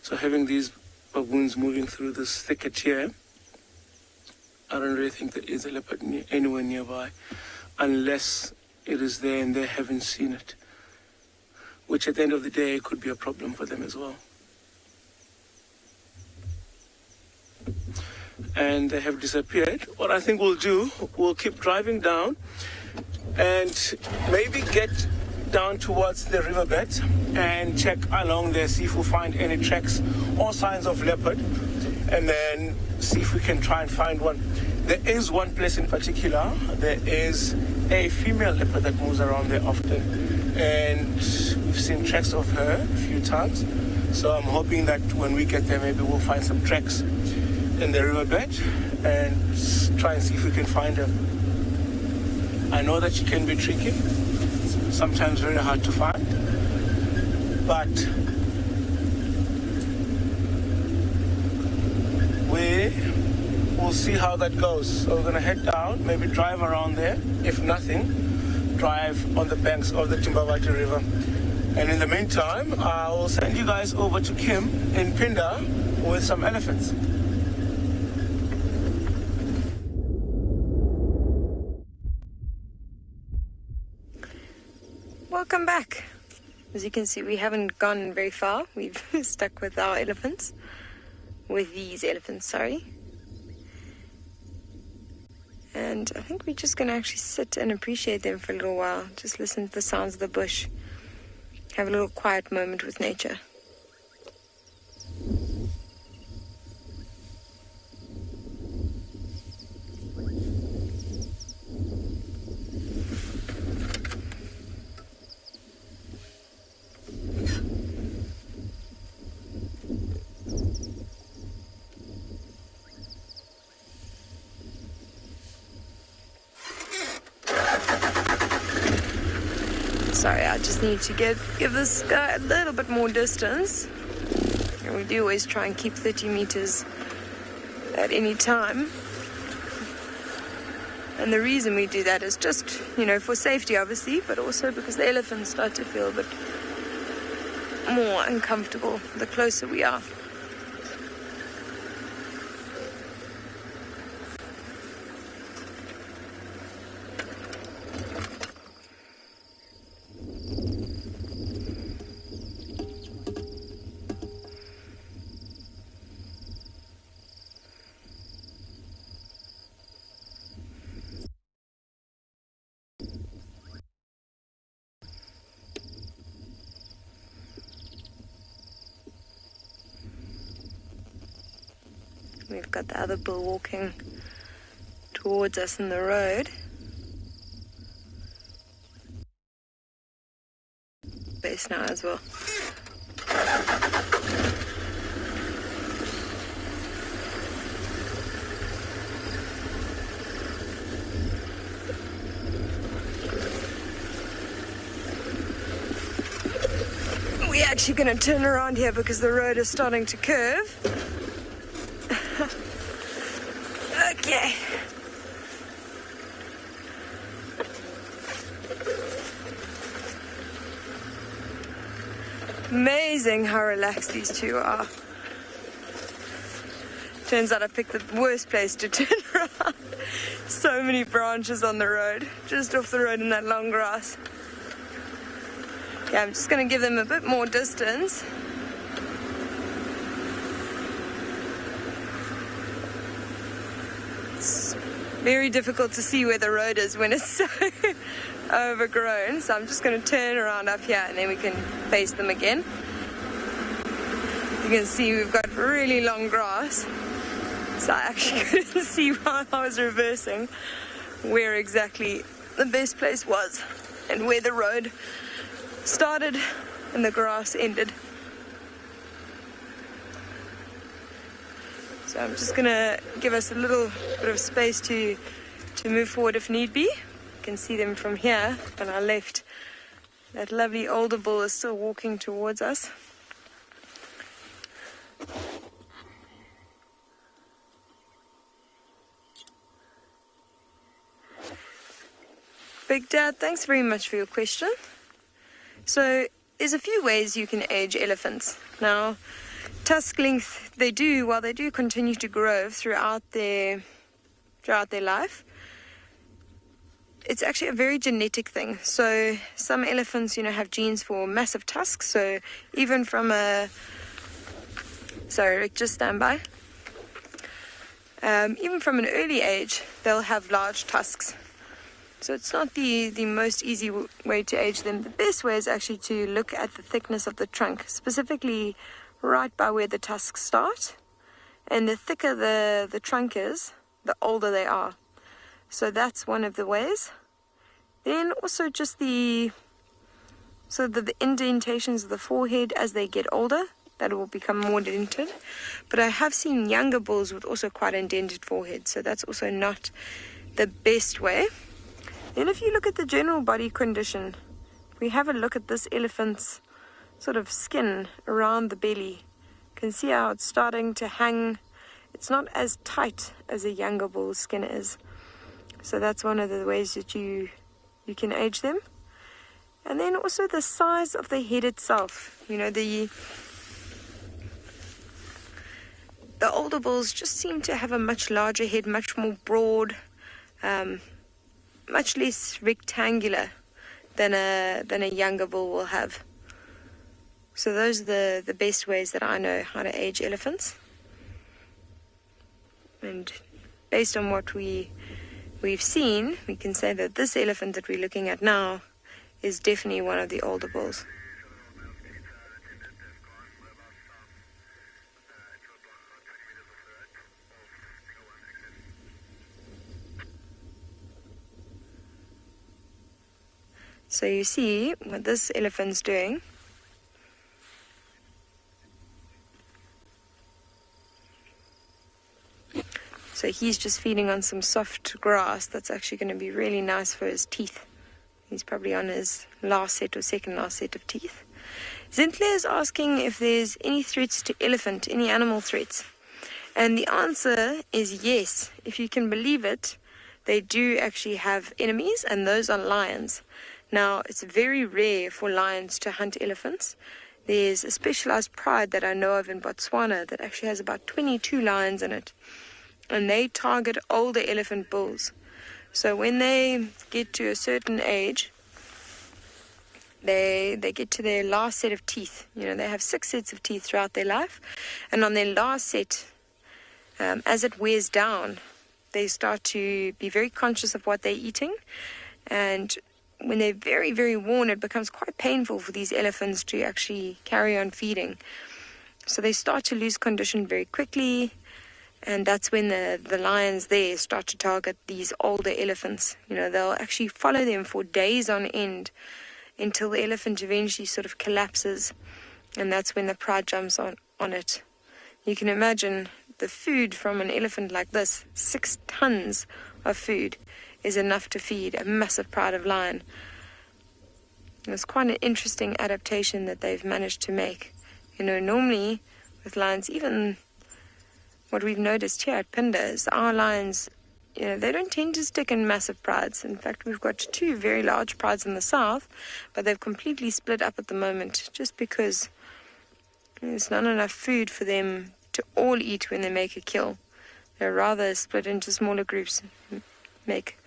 So having these baboons moving through this thicket here, I don't really think there is a leopard anywhere nearby, unless it is there and they haven't seen it, which at the end of the day could be a problem for them as well. And they have disappeared. What I think we'll do, we'll keep driving down and maybe get down towards the riverbed and check along there, see if we'll find any tracks or signs of leopard, and then see if we can try and find one. There is one place in particular, there is a female leopard that moves around there often, and we've seen tracks of her a few times. So I'm hoping that when we get there, maybe we'll find some tracks in the riverbed and try and see if we can find her. I know that she can be tricky, sometimes very hard to find, but we'll see how that goes. So we're gonna head down, maybe drive around there. If nothing, drive on the banks of the Timbavati River. And in the meantime, I will send you guys over to Kim in Phinda with some elephants. Welcome back. As you can see, we haven't gone very far. We've stuck with our elephants. With these elephants, sorry. And I think we're just going to actually sit and appreciate them for a little while. Just listen to the sounds of the bush. Have a little quiet moment with nature. Sorry, I just need to give this guy a little bit more distance. And we do always try and keep 30 meters at any time. And the reason we do that is just, for safety, obviously, but also because the elephants start to feel a bit more uncomfortable the closer we are. We've got the other bull walking towards us in the road. Base now as well. We're actually going to turn around here because the road is starting to curve. Okay. Amazing how relaxed these two are. Turns out I picked the worst place to turn around. So many branches on the road, just off the road in that long grass. Yeah, I'm just going to give them a bit more distance. Very difficult to see where the road is when it's so overgrown, so I'm just going to turn around up here and then we can face them again. You can see we've got really long grass. So I actually couldn't see while I was reversing where exactly the best place was and where the road started and the grass ended. So I'm just going to give us a little bit of space to move forward if need be. You can see them from here on our left. That lovely older bull is still walking towards us. Big Dad, thanks very much for your question. So there's a few ways you can age elephants. Now, tusk length, while they do continue to grow throughout their life, it's actually a very genetic thing. So some elephants, have genes for massive tusks. So even from sorry, Rick, just stand by. Even from an early age, they'll have large tusks. So it's not the most easy way to age them. The best way is actually to look at the thickness of the trunk, specifically right by where the tusks start. And the thicker the trunk is, the older they are. So that's one of the ways. Then also just the indentations of the forehead as they get older, that will become more dented. But I have seen younger bulls with also quite indented foreheads, so that's also not the best way. Then if you look at the general body condition, we have a look at this elephant's sort of skin around the belly. You can see how it's starting to hang. It's not as tight as a younger bull's skin is. So that's one of the ways that you can age them. And then also the size of the head itself. The older bulls just seem to have a much larger head, much more broad, much less rectangular than a younger bull will have. So those are the best ways that I know how to age elephants. And based on what we've seen, we can say that this elephant that we're looking at now is definitely one of the older bulls. So you see what this elephant's doing. So he's just feeding on some soft grass that's actually going to be really nice for his teeth. He's probably on his last set or second last set of teeth. Zintle is asking if there's any threats to elephant, any animal threats. And the answer is yes. If you can believe it, they do actually have enemies, and those are lions. Now, it's very rare for lions to hunt elephants. There's a specialized pride that I know of in Botswana that actually has about 22 lions in it. And they target older elephant bulls. So when they get to a certain age, they get to their last set of teeth. They have 6 sets of teeth throughout their life. And on their last set, as it wears down, they start to be very conscious of what they're eating. And when they're very, very worn, it becomes quite painful for these elephants to actually carry on feeding. So they start to lose condition very quickly, and that's when the lions there start to target these older elephants. They'll actually follow them for days on end until the elephant eventually sort of collapses, and that's when the pride jumps on it. You can imagine the food from an elephant like this, 6 tons of food, is enough to feed a massive pride of lion. It's quite an interesting adaptation that they've managed to make. Normally with lions, even what we've noticed here at Phinda is our lions, they don't tend to stick in massive prides. In fact, we've got 2 very large prides in the south, but they've completely split up at the moment just because there's not enough food for them to all eat when they make a kill. They're rather split into smaller groups, make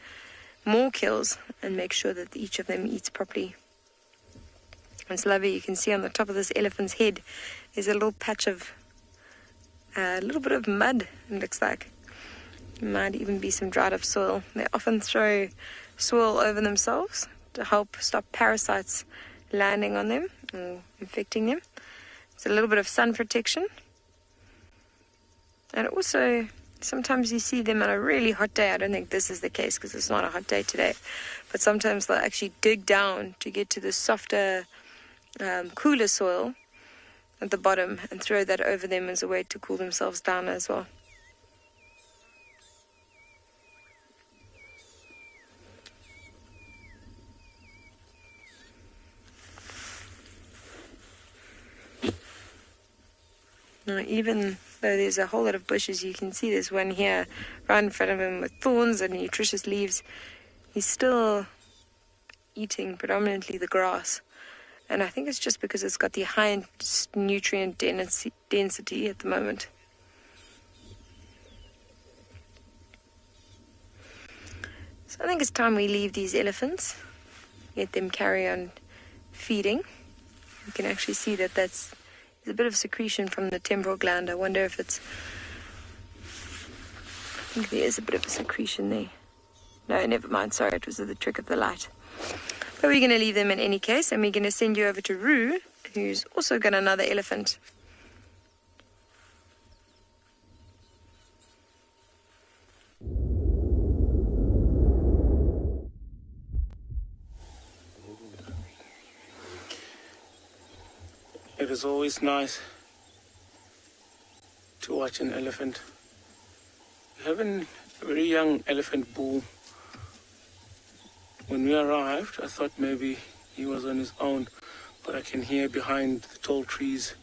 more kills, and make sure that each of them eats properly. It's lovely. You can see on the top of this elephant's head is a little patch of a little bit of mud, it looks like. It might even be some dried up soil. They often throw soil over themselves to help stop parasites landing on them or infecting them. It's a little bit of sun protection. And also, sometimes you see them on a really hot day. I don't think this is the case because it's not a hot day today. But sometimes they'll actually dig down to get to the softer, cooler soil at the bottom and throw that over them as a way to cool themselves down as well. Now, even though there's a whole lot of bushes, you can see there's one here right in front of him with thorns and nutritious leaves. He's still eating predominantly the grass. And I think it's just because it's got the highest nutrient density at the moment. So I think it's time we leave these elephants, let them carry on feeding. You can actually see that there's a bit of secretion from the temporal gland. I wonder if it's... I think there is a bit of a secretion there. No, never mind. Sorry, it was the trick of the light. But we're going to leave them in any case, and we're going to send you over to Roo, who's also got another elephant. It is always nice to watch an elephant. We have a very young elephant bull. When we arrived, I thought maybe he was on his own, but I can hear behind the tall trees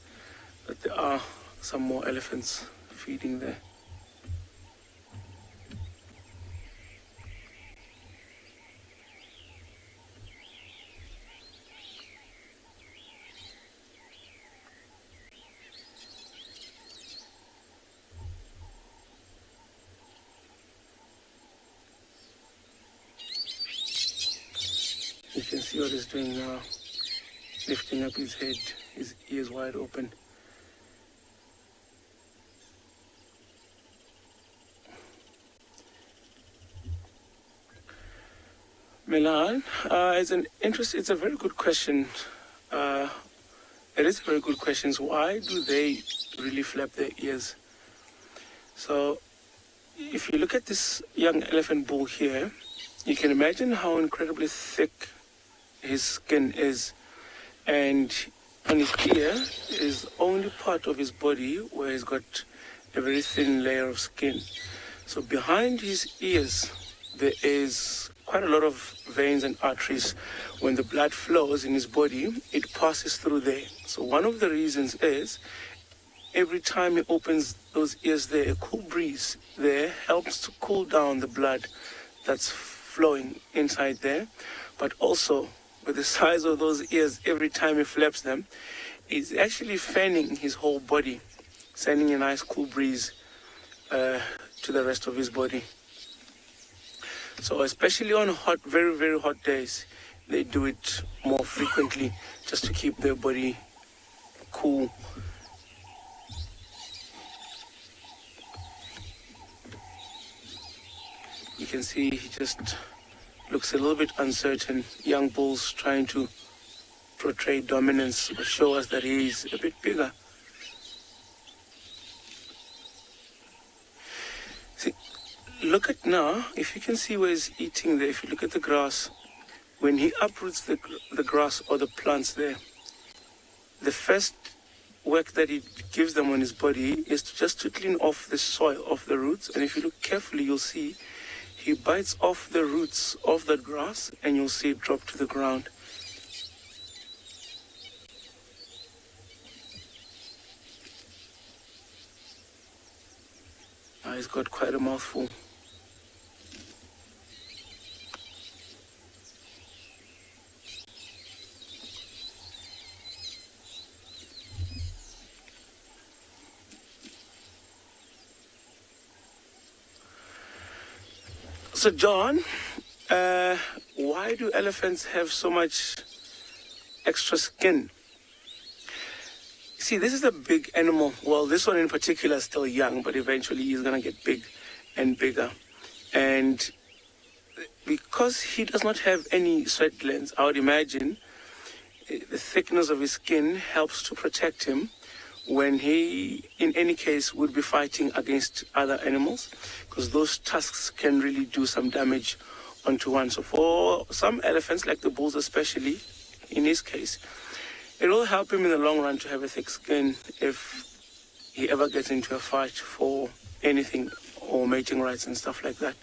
that there are some more elephants feeding there. You can see what he's doing now, lifting up his head, his ears wide open. Milan, it's a very good question. It is a very good question. So why do they really flap their ears? So if you look at this young elephant bull here, you can imagine how incredibly thick his skin is, and on his ear is only part of his body where he's got a very thin layer of skin. So behind his ears there is quite a lot of veins and arteries. When the blood flows in his body, it passes through there. So one of the reasons is every time he opens those ears there, a cool breeze there helps to cool down the blood that's flowing inside there. But also, with the size of those ears, every time he flaps them, he's actually fanning his whole body, sending a nice cool breeze to the rest of his body. So especially on hot, very, very hot days, they do it more frequently just to keep their body cool. You can see he just looks a little bit uncertain. Young bulls trying to portray dominance or show us that he's a bit bigger. See, look at now, if you can see where he's eating there, if you look at the grass, when he uproots the grass or the plants there, the first work that he gives them on his body is just to clean off the soil, off the roots. And if you look carefully, you'll see he bites off the roots of the grass, and you'll see it drop to the ground. Now he's got quite a mouthful. So John, why do elephants have so much extra skin? See, this is a big animal. Well, this one in particular is still young, but eventually he's going to get big and bigger. And because he does not have any sweat glands, I would imagine the thickness of his skin helps to protect him when he, in any case, would be fighting against other animals, because those tusks can really do some damage onto one. So for some elephants, like the bulls especially, in his case, it will help him in the long run to have a thick skin if he ever gets into a fight for anything or mating rights and stuff like that.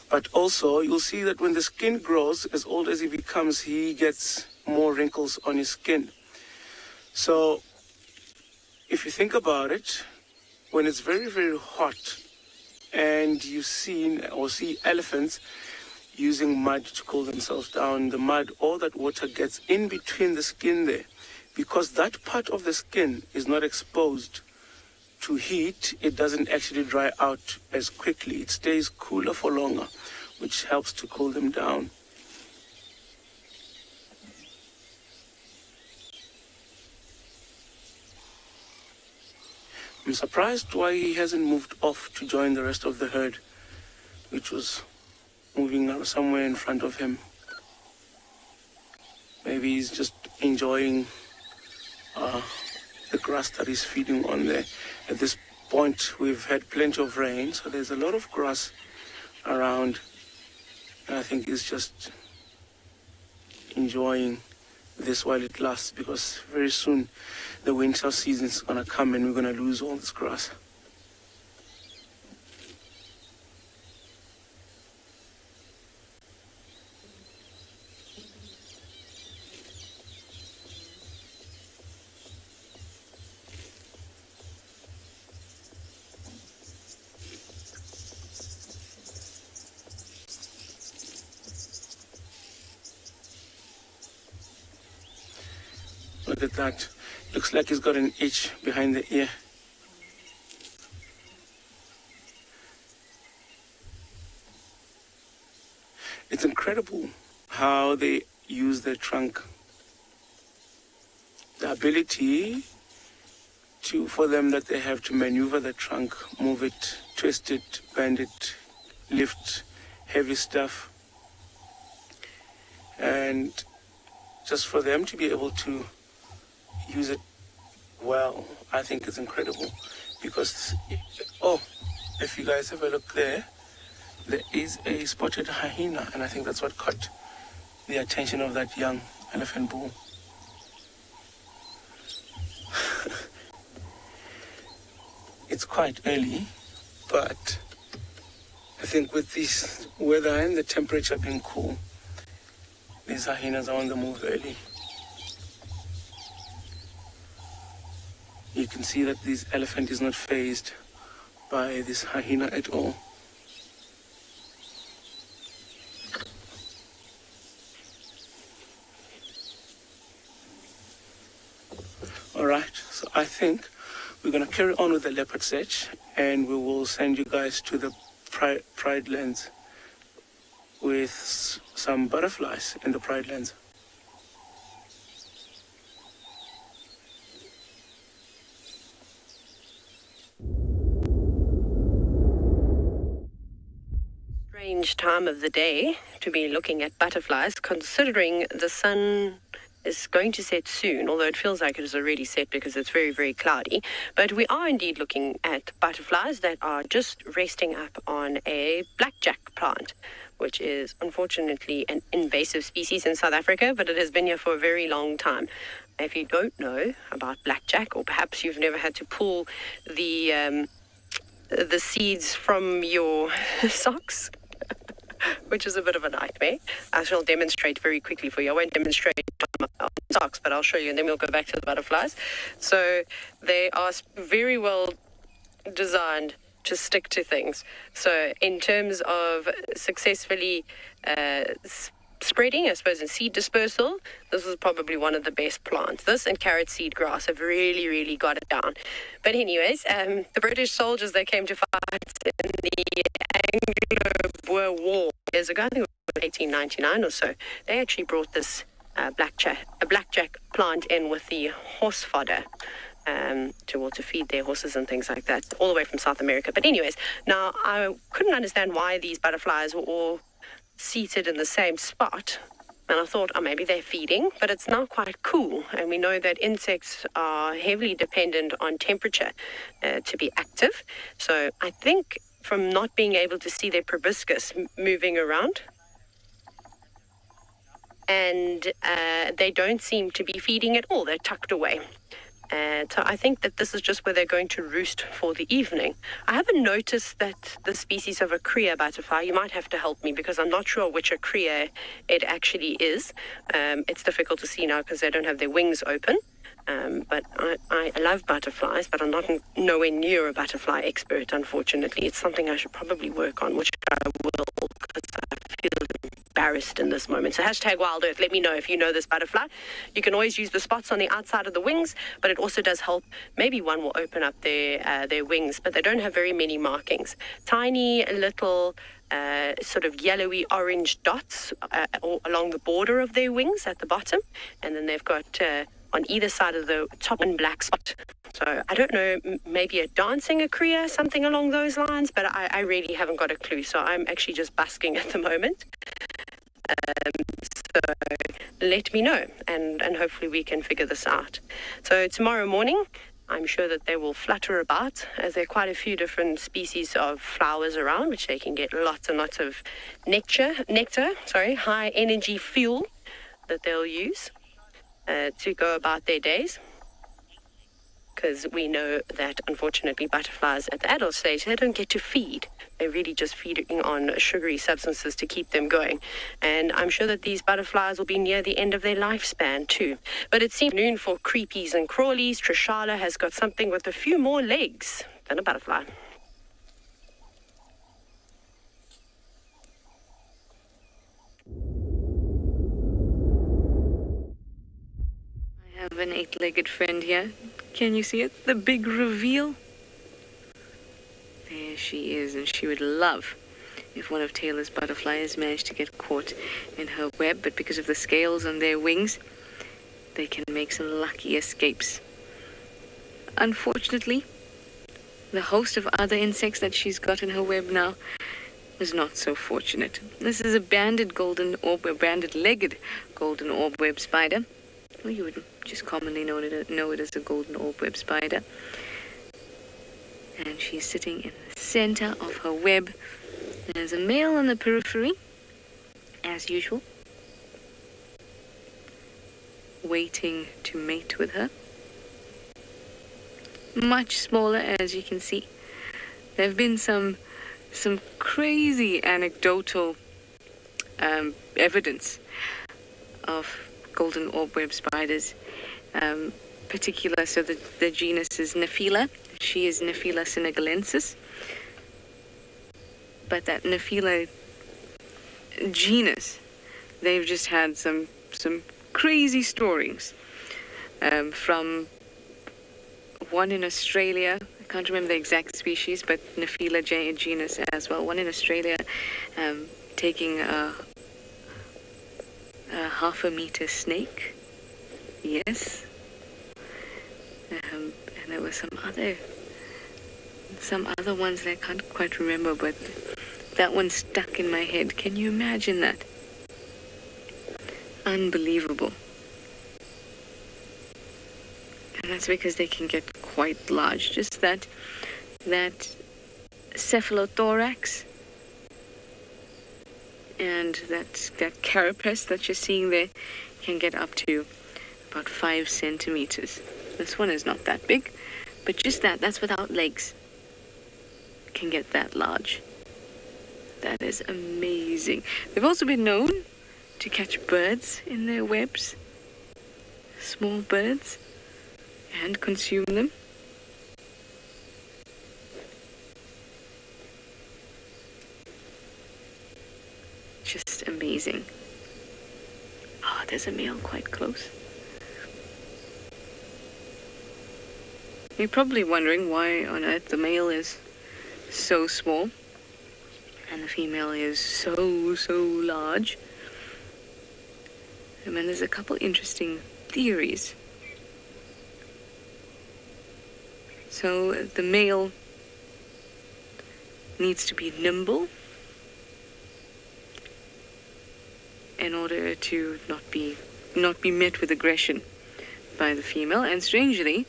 But also, you'll see that when the skin grows, as old as he becomes, he gets more wrinkles on his skin. So if you think about it, when it's very, very hot and you see elephants using mud to cool themselves down, the mud, all that water gets in between the skin there. Because that part of the skin is not exposed to heat, it doesn't actually dry out as quickly. It stays cooler for longer, which helps to cool them down. I'm surprised why he hasn't moved off to join the rest of the herd, which was moving somewhere in front of him. Maybe he's just enjoying the grass that he's feeding on there. At this point, we've had plenty of rain, so there's a lot of grass around. And I think he's just enjoying this while it lasts, because very soon the winter season is going to come and we're going to lose all this grass. Look at that. Looks like he's got an itch behind the ear. It's incredible how they use their trunk. The ability for them that they have to maneuver the trunk, move it, twist it, bend it, lift heavy stuff. And just for them to be able to use it well, I think it's incredible. Because, if you guys have a look there is a spotted hyena, and I think that's what caught the attention of that young elephant bull. It's quite early, but I think with this weather and the temperature being cool, these hyenas are on the move early. You can see that this elephant is not fazed by this hyena at all. All right, so I think we're going to carry on with the leopard search, and we will send you guys to the pride lands with some butterflies in the pride lands. Strange time of the day to be looking at butterflies, considering the sun is going to set soon, although it feels like it has already set because it's very, very cloudy. But we are indeed looking at butterflies that are just resting up on a blackjack plant, which is unfortunately an invasive species in South Africa, but it has been here for a very long time. If you don't know about blackjack, or perhaps you've never had to pull the seeds from your socks, which is a bit of a nightmare. I shall demonstrate very quickly for you. I won't demonstrate on socks, but I'll show you, and then we'll go back to the butterflies. So they are very well designed to stick to things. So in terms of successfully spreading, I suppose, and seed dispersal, this is probably one of the best plants. This and carrot seed grass have really, really got it down. But anyways, the British soldiers that came to fight in the Anglo-Boer War years ago, I think it was 1899 or so, they actually brought this blackjack plant in with the horse fodder to feed their horses and things like that, all the way from South America. But anyways, now I couldn't understand why these butterflies were all seated in the same spot, And I thought, oh, maybe they're feeding, but it's not quite cool. And we know that insects are heavily dependent on temperature to be active. So I think from not being able to see their proboscis moving around, and they don't seem to be feeding at all. They're tucked away. So I think that this is just where they're going to roost for the evening. I haven't noticed that the species of a Krea butterfly. You might have to help me because I'm not sure which a Krea it actually is. It's difficult to see now because they don't have their wings open. But I love butterflies, but I'm not nowhere near a butterfly expert, unfortunately. It's something I should probably work on, which I will, because I feel embarrassed in this moment. So hashtag WildEarth, let me know if you know this butterfly. You can always use the spots on the outside of the wings, but it also does help. Maybe one will open up their wings, but they don't have very many markings. Tiny little sort of yellowy orange dots along the border of their wings at the bottom, and then they've got on either side of the top and black spot. So I don't know, maybe a dancing Krea, something along those lines, but I really haven't got a clue. So I'm actually just busking at the moment. So let me know, and hopefully we can figure this out. So tomorrow morning, I'm sure that they will flutter about, as there are quite a few different species of flowers around, which they can get lots and lots of nectar, high energy fuel that they'll use to go about their days. Because we know that, unfortunately, butterflies at the adult stage, they don't get to feed. They're really just feeding on sugary substances to keep them going. And I'm sure that these butterflies will be near the end of their lifespan, too. But it seems noon for creepies and crawlies. Trishala has got something with a few more legs than a butterfly. I have an 8-legged friend here. Can you see it? The big reveal. There she is, and she would love if one of Taylor's butterflies managed to get caught in her web, but because of the scales on their wings, they can make some lucky escapes. Unfortunately, the host of other insects that she's got in her web now is not so fortunate. This is a banded legged golden orb web spider. Well, you would just commonly know it as a golden orb web spider. And she's sitting in the center of her web. There's a male on the periphery, as usual, waiting to mate with her. Much smaller, as you can see. There have been some crazy anecdotal evidence of golden orb web spiders, particular, so the genus is Nephila. She is Nephila senegalensis. But that Nephila genus, they've just had some crazy stories from one in Australia. I can't remember the exact species, but Nephila genus as well. One in Australia taking a 1/2-meter snake. Yes. And there were some other ones that I can't quite remember, but that one stuck in my head. Can you imagine that? Unbelievable. And that's because they can get quite large. Just that cephalothorax and that carapace that you're seeing there can get up to about 5 centimeters. This one is not that big, but just that's without legs, can get that large. That is amazing. They've also been known to catch birds in their webs, small birds, and consume them. Just amazing. Oh, there's a male quite close. You're probably wondering why on earth the male is so small and the female is so large. I mean, there's a couple interesting theories. So the male needs to be nimble in order to not be met with aggression by the female. And strangely,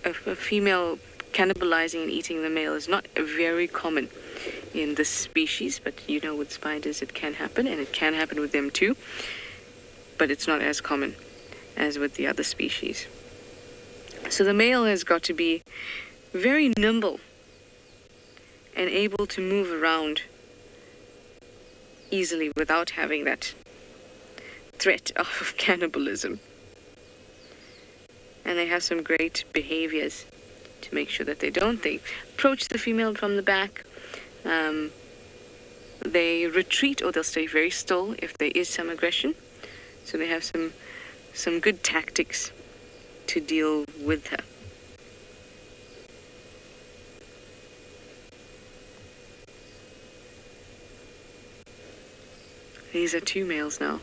a female cannibalizing and eating the male is not very common in this species, but you know, with spiders it can happen, and it can happen with them too, but it's not as common as with the other species. So the male has got to be very nimble and able to move around easily without having that threat of cannibalism. And they have some great behaviors to make sure that they don't. They approach the female from the back. They retreat, or they'll stay very still if there is some aggression. So they have some good tactics to deal with her. These are two males now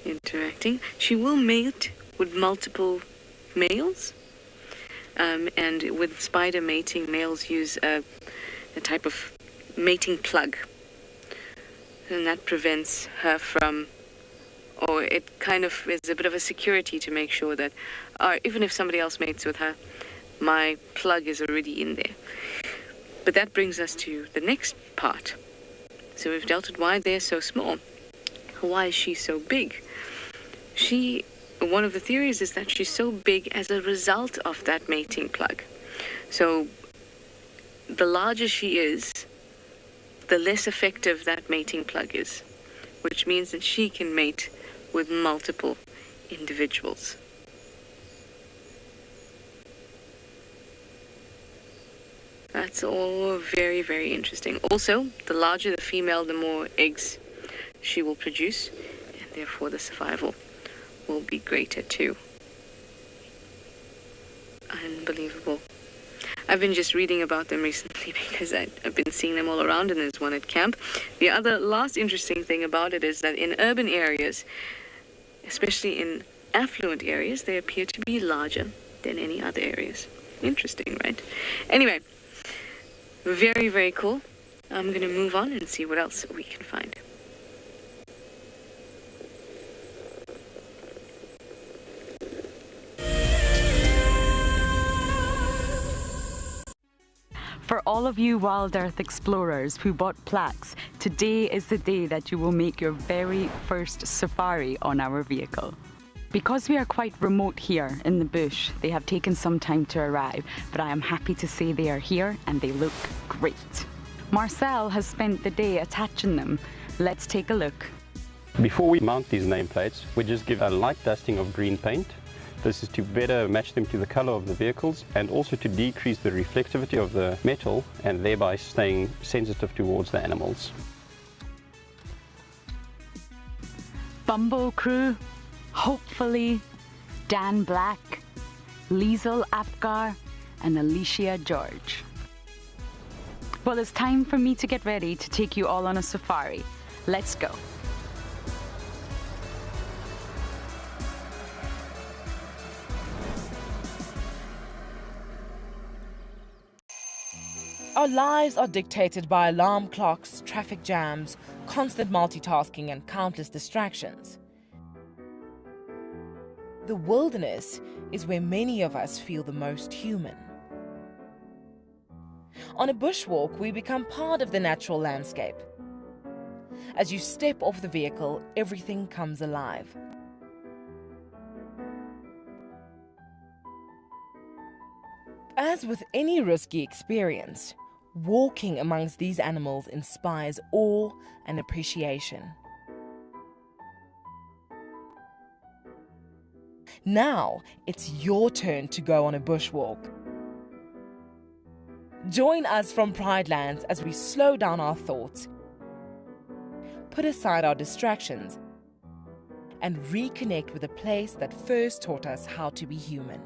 interacting. She will mate with multiple males. And with spider mating, males use a type of mating plug. And that prevents her from, or it kind of is a bit of a security to make sure that even if somebody else mates with her, my plug is already in there. But that brings us to the next part. So we've dealt with why they're so small. Why is she so big? One of the theories is that she's so big as a result of that mating plug. So the larger she is, the less effective that mating plug is, which means that she can mate with multiple individuals. That's all very, very interesting. Also, the larger the female, the more eggs she will produce, and therefore the survival will be greater too. Unbelievable. I've been just reading about them recently because I've been seeing them all around, and there's one at camp. The other last interesting thing about it is that in urban areas, especially in affluent areas, they appear to be larger than any other areas. Interesting, right? Anyway, very, very cool. I'm going to move on and see what else we can find. For all of you WildEarth explorers who bought plaques, today is the day that you will make your very first safari on our vehicle. Because we are quite remote here in the bush, they have taken some time to arrive, but I am happy to say they are here and they look great. Marcel has spent the day attaching them. Let's take a look. Before we mount these nameplates, we just give a light dusting of green paint. This is to better match them to the color of the vehicles and also to decrease the reflectivity of the metal and thereby staying sensitive towards the animals. Bumbo crew, hopefully, Dan Black, Liesel Apgar and Alicia George. Well, it's time for me to get ready to take you all on a safari. Let's go. Our lives are dictated by alarm clocks, traffic jams, constant multitasking, and countless distractions. The wilderness is where many of us feel the most human. On a bushwalk, we become part of the natural landscape. As you step off the vehicle, everything comes alive. As with any risky experience, walking amongst these animals inspires awe and appreciation. Now, it's your turn to go on a bushwalk. Join us from Pride Lands as we slow down our thoughts, put aside our distractions, and reconnect with a place that first taught us how to be human.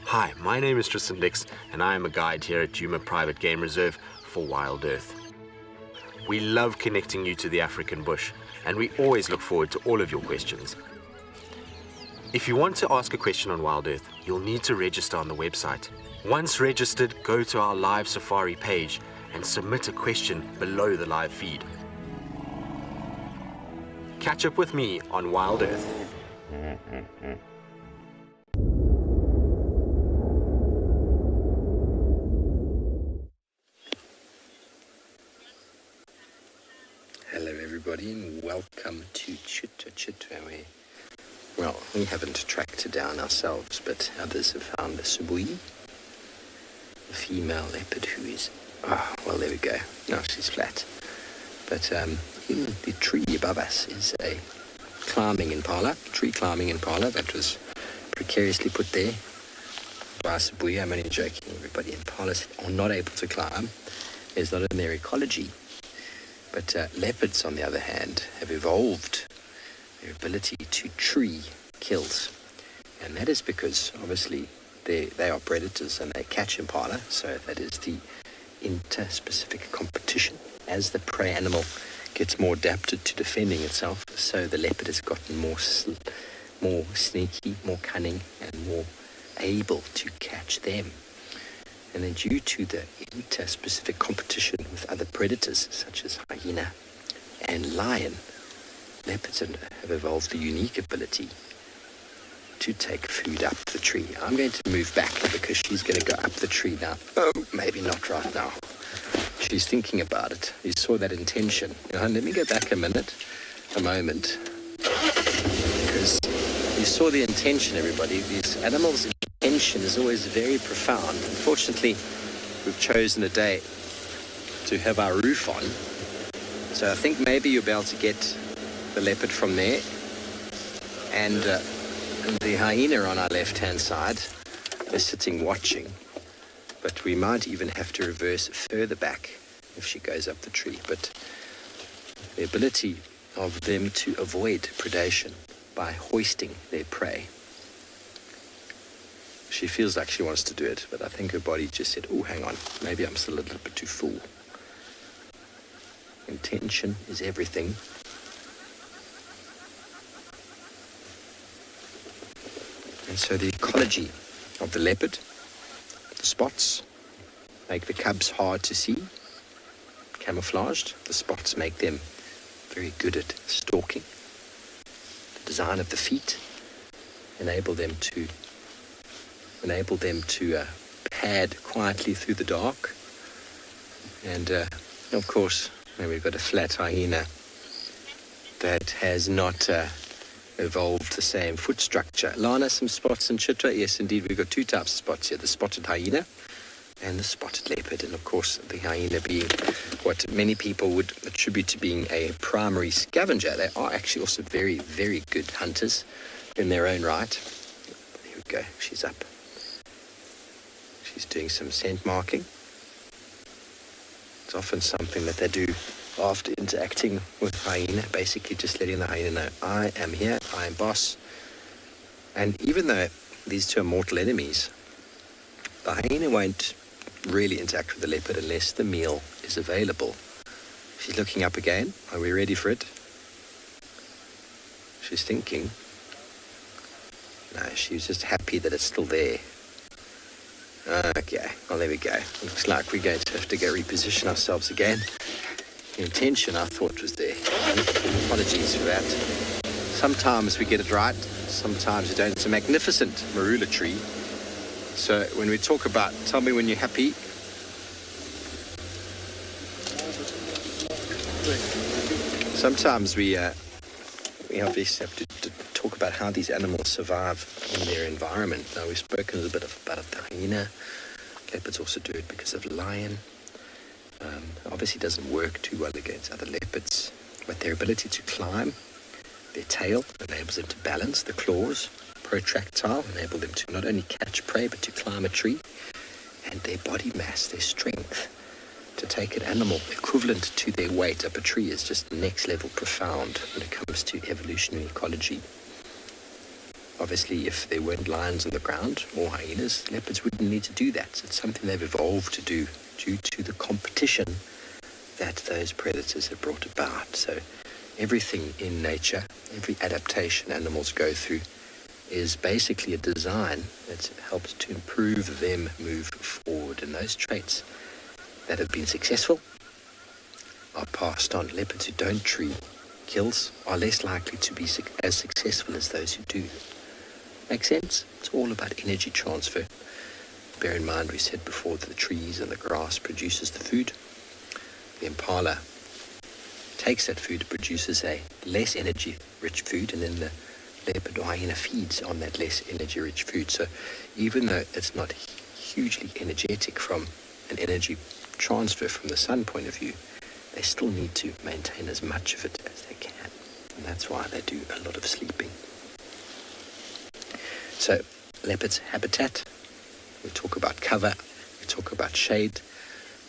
Hi, my name is Tristan Dix, and I am a guide here at Djuma Private Game Reserve for WildEarth. We love connecting you to the African bush, and we always look forward to all of your questions. If you want to ask a question on WildEarth, you'll need to register on the website. Once registered, go to our live safari page and submit a question below the live feed. Catch up with me on WildEarth. Hello everybody and welcome to Chitwa. Well, we haven't tracked her down ourselves, but others have found a Sabi, a female leopard who is, well there we go, now she's flat. But in the tree above us is a tree climbing Impala that was precariously put there by Sabi. I'm only joking, everybody. Impalas are not able to climb. It's not in their ecology. But leopards, on the other hand, have evolved their ability to tree kills. And that is because, obviously, they are predators and they catch impala. So that is the interspecific competition. As the prey animal gets more adapted to defending itself, so the leopard has gotten more sneaky, more cunning, and more able to catch them. And then due to the interspecific competition with other predators, such as hyena and lion, leopards have evolved the unique ability to take food up the tree. I'm going to move back because she's going to go up the tree now. Oh, maybe not right now. She's thinking about it. You saw that intention. Let me go back a moment, because you saw the intention, everybody. These animals' intention is always very profound. Unfortunately, we've chosen a day to have our roof on, so I think maybe you'll be able to get the leopard from there, and the hyena on our left-hand side is sitting watching. But we might even have to reverse further back if she goes up the tree. But the ability of them to avoid predation by hoisting their prey. She feels like she wants to do it, but I think her body just said, oh, hang on, maybe I'm still a little bit too full. Intention is everything. And so the ecology of the leopard, the spots make the cubs hard to see, camouflaged. The spots make them very good at stalking. The design of the feet enable them to pad quietly through the dark. And of course, we've got a flat hyena that has not evolved the same foot structure. Lana, some spots in Chitwa? Yes, indeed, we've got two types of spots here, the spotted hyena and the spotted leopard. And of course, the hyena being what many people would attribute to being a primary scavenger. They are actually also very, very good hunters in their own right. There we go, she's up. She's doing some scent marking. It's often something that they do after interacting with hyena, basically just letting the hyena know, I am here, I am boss. And even though these two are mortal enemies, the hyena won't really interact with the leopard unless the meal is available. She's looking up again. Are we ready for it? She's thinking. No, she's just happy that it's still there. Okay, well there we go. Looks like we're going to have to go reposition ourselves again. The intention, I thought, was there. Apologies for that. Sometimes we get it right, sometimes we don't. It's a magnificent marula tree. So when we talk about, tell me when you're happy. Sometimes we obviously have to talk about how these animals survive in their environment. Now, we've spoken a little bit about the hyena. Leopards also do it because of lion. Obviously doesn't work too well against other leopards, but their ability to climb, their tail enables them to balance, the claws, protractile, enable them to not only catch prey, but to climb a tree, and their body mass, their strength, to take an animal equivalent to their weight up a tree is just next level profound when it comes to evolutionary ecology. Obviously, if there weren't lions on the ground or hyenas, leopards wouldn't need to do that. So it's something they've evolved to do due to the competition that those predators have brought about. So everything in nature, every adaptation animals go through is basically a design that helps to improve them move forward. And those traits that have been successful are passed on. Leopards who don't tree kills are less likely to be as successful as those who do. Make sense? It's all about energy transfer. Bear in mind, we said before that the trees and the grass produces the food. The impala takes that food, produces a less energy-rich food, and then the leopard or hyena feeds on that less energy-rich food. So even though it's not hugely energetic from an energy transfer from the sun point of view, they still need to maintain as much of it as they can. And that's why they do a lot of sleeping. So, leopard's habitat, we talk about cover, we talk about shade,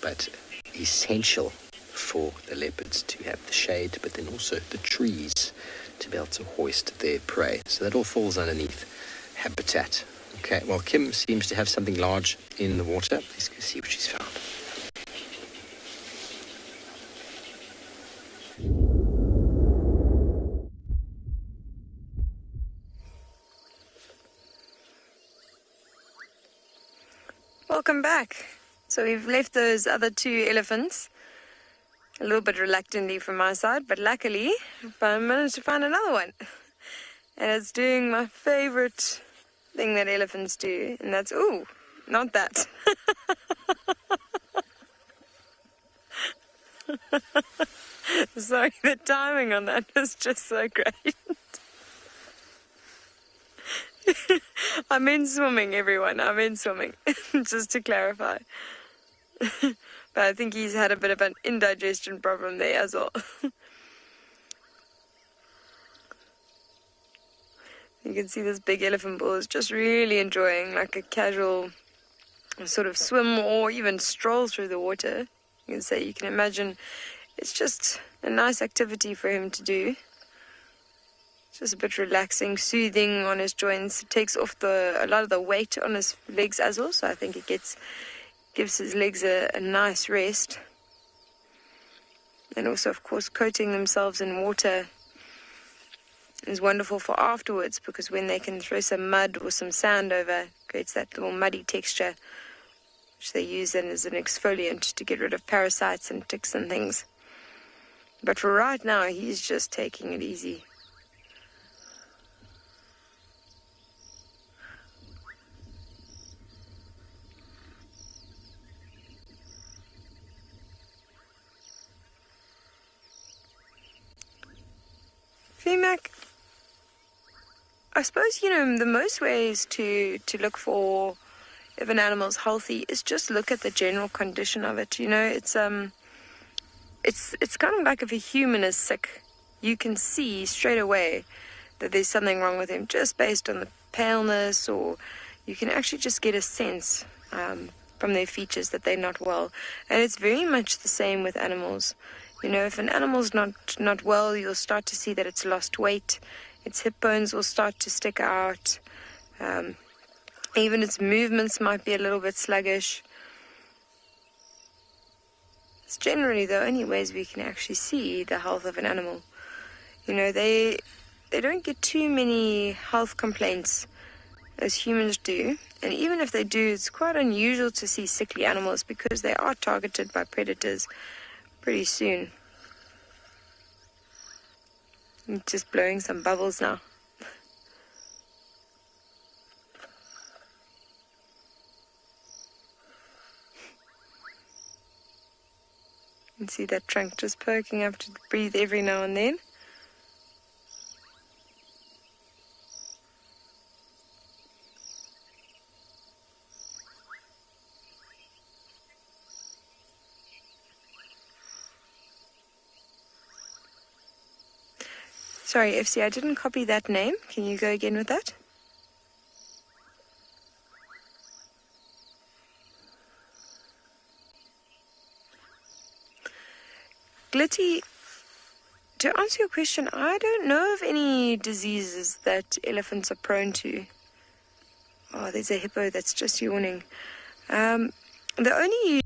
but essential for the leopards to have the shade, but then also the trees to be able to hoist their prey. So that all falls underneath habitat. Okay, well, Kim seems to have something large in the water. Let's go see what she's found. Welcome back. So we've left those other two elephants a little bit reluctantly from my side, but luckily I managed to find another one. And it's doing my favorite thing that elephants do, and that's, ooh, not that. Sorry, the timing on that was just so great. I meant swimming, everyone. I meant swimming, just to clarify. But I think he's had a bit of an indigestion problem there as well. You can see this big elephant bull is just really enjoying like a casual sort of swim or even stroll through the water. You can imagine it's just a nice activity for him to do. Just a bit relaxing, soothing on his joints. It takes off a lot of the weight on his legs as well, so I think it gives his legs a nice rest. And also, of course, coating themselves in water is wonderful for afterwards, because when they can throw some mud or some sand over, it creates that little muddy texture, which they use then as an exfoliant to get rid of parasites and ticks and things. But for right now, he's just taking it easy. Mac, I suppose, the most ways to look for if an animal's healthy is just look at the general condition of it. It's kind of like if a human is sick, you can see straight away that there's something wrong with him just based on the paleness, or you can actually just get a sense from their features that they're not well. And it's very much the same with animals. If an animal's not well, you'll start to see that it's lost weight. Its hip bones will start to stick out. Even its movements might be a little bit sluggish. It's generally the only ways we can actually see the health of an animal. They don't get too many health complaints as humans do. And even if they do, it's quite unusual to see sickly animals because they are targeted by predators pretty soon. I'm just blowing some bubbles now. You can see that trunk just poking up to breathe every now and then. Sorry, FC, I didn't copy that name. Can you go again with that? Glitty, to answer your question, I don't know of any diseases that elephants are prone to. Oh, there's a hippo that's just yawning. The only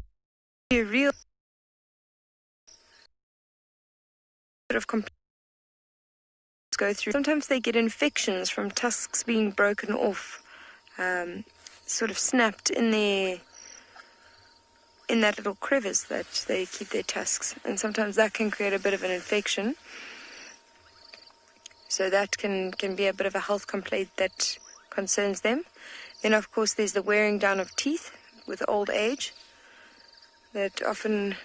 real sort of elephants go through. Sometimes they get infections from tusks being broken off, sort of snapped in that little crevice that they keep their tusks, and sometimes that can create a bit of an infection. So that can be a bit of a health complaint that concerns them. Then of course there's the wearing down of teeth with old age that often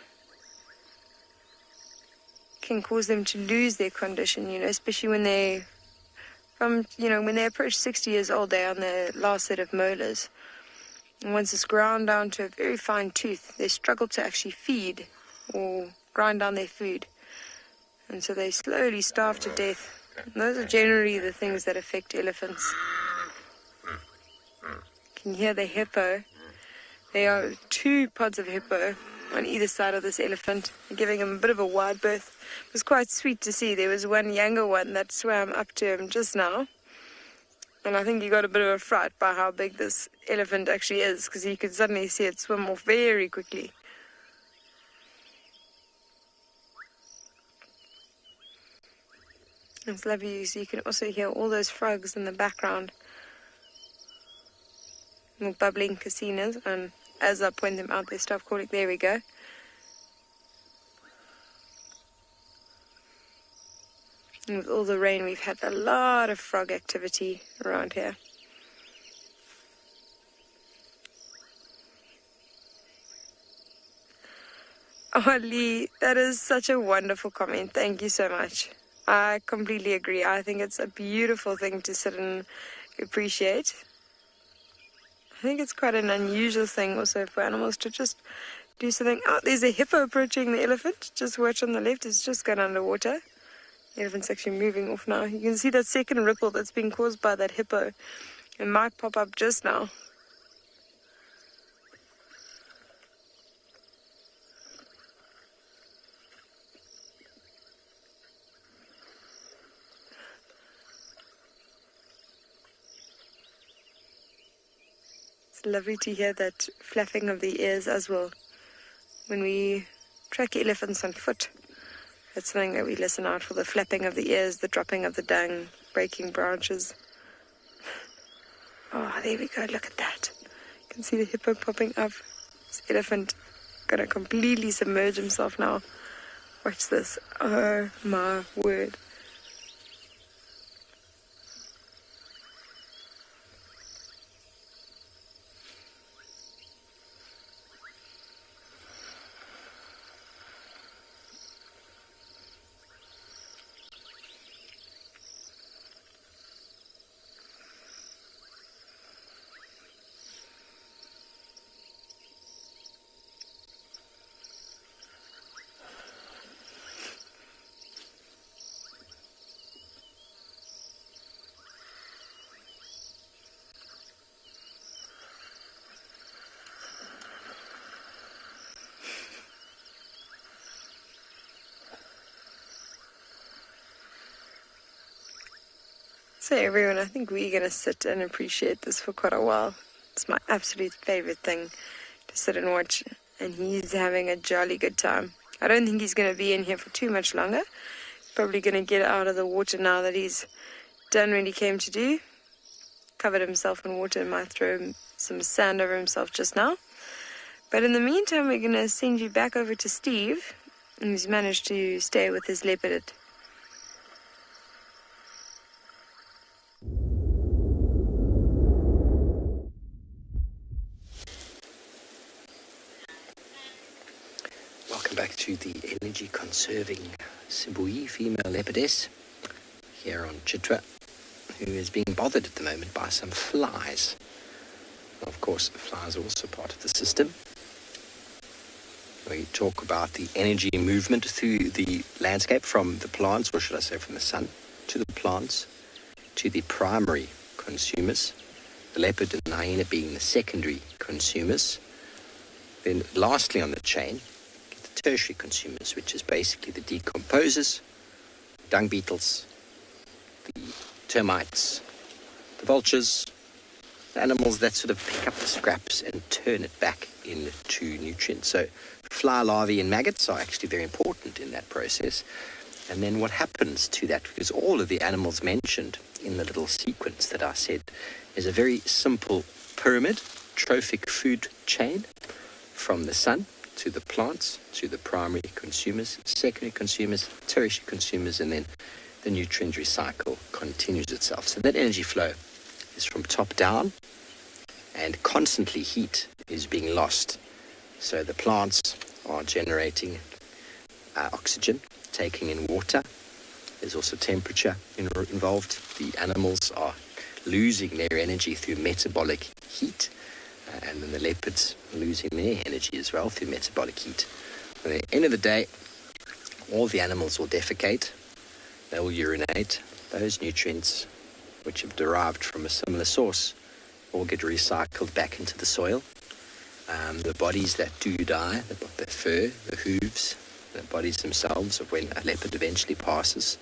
can cause them to lose their condition, especially when when they approach 60 years old, they're on their last set of molars. And once it's ground down to a very fine tooth, they struggle to actually feed or grind down their food. And so they slowly starve to death. And those are generally the things that affect elephants. You can hear the hippo. There are 2 pods of hippo on either side of this elephant, giving him a bit of a wide berth. It was quite sweet to see. There was one younger one that swam up to him just now. And I think he got a bit of a fright by how big this elephant actually is, because you could suddenly see it swim off very quickly. It's lovely, so you can also hear all those frogs in the background. Little bubbling casinos, and as I point them out, they stop calling. There we go. And with all the rain, we've had a lot of frog activity around here. Oh, Lee, that is such a wonderful comment. Thank you so much. I completely agree. I think it's a beautiful thing to sit and appreciate. I think it's quite an unusual thing also for animals to just do something. Oh, there's a hippo approaching the elephant. Just watch on the left. It's just gone underwater. The elephant's actually moving off now. You can see that second ripple that's being caused by that hippo. It might pop up just now. It's lovely to hear that flapping of the ears as well. When we track elephants on foot, that's something that we listen out for, the flapping of the ears, the dropping of the dung, breaking branches. Oh, there we go, look at that. You can see the hippo popping up. This elephant gonna completely submerge himself now. Watch this. Oh my word. So everyone, I think we're going to sit and appreciate this for quite a while. It's my absolute favorite thing to sit and watch, and he's having a jolly good time. I don't think he's going to be in here for too much longer. He's probably going to get out of the water now that he's done what he came to do. Covered himself in water and might throw some sand over himself just now. But in the meantime, we're going to send you back over to Steve, who's managed to stay with his leopard. Back to the energy-conserving Sibui female leopardess here on Chitwa, who is being bothered at the moment by some flies. Of course, flies are also part of the system. We talk about the energy movement through the landscape from the plants, or should I say from the sun, to the plants, to the primary consumers, the leopard and the hyena being the secondary consumers. Then lastly on the chain, tertiary consumers, which is basically the decomposers, dung beetles, the termites, the vultures, the animals that sort of pick up the scraps and turn it back into nutrients. So fly larvae and maggots are actually very important in that process. And then what happens to that, because all of the animals mentioned in the little sequence that I said is a very simple pyramid, trophic food chain from the sun to the plants, to the primary consumers, secondary consumers, tertiary consumers, and then the nutrient recycle continues itself. So that energy flow is from top down, and constantly heat is being lost. So the plants are generating oxygen, taking in water. There's also temperature involved. The animals are losing their energy through metabolic heat, and then the leopards are losing their energy as well through metabolic heat. At the end of the day, all the animals will defecate. They will urinate. Those nutrients, which have derived from a similar source, all get recycled back into the soil. The bodies that do die, the fur, the hooves, the bodies themselves of when a leopard eventually passes,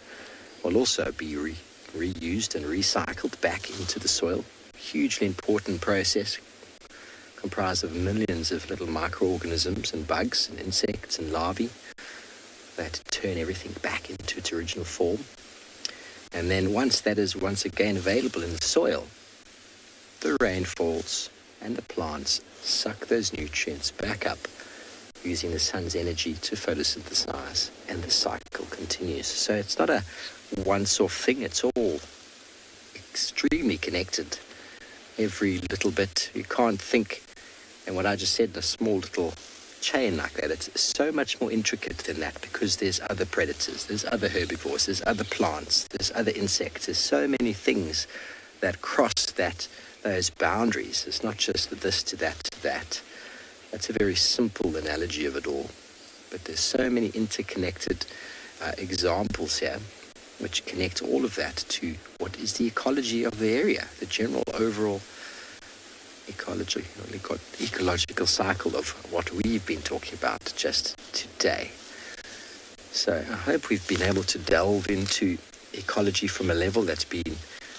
will also be reused and recycled back into the soil. Hugely important process, comprised of millions of little microorganisms and bugs and insects and larvae that turn everything back into its original form. And then once that is once again available in the soil, the rain falls and the plants suck those nutrients back up using the sun's energy to photosynthesize, and the cycle continues. So it's not a once-off thing, it's all extremely connected. Every little bit, you can't think, and what I just said, a small little chain like that, it's so much more intricate than that, because there's other predators, there's other herbivores, there's other plants, there's other insects, there's so many things that cross those boundaries. It's not just this to that to that. That's a very simple analogy of it all, but there's so many interconnected examples here which connect all of that to what is the ecology of the area, the general overall ecological cycle of what we've been talking about just today. So I hope we've been able to delve into ecology from a level that's been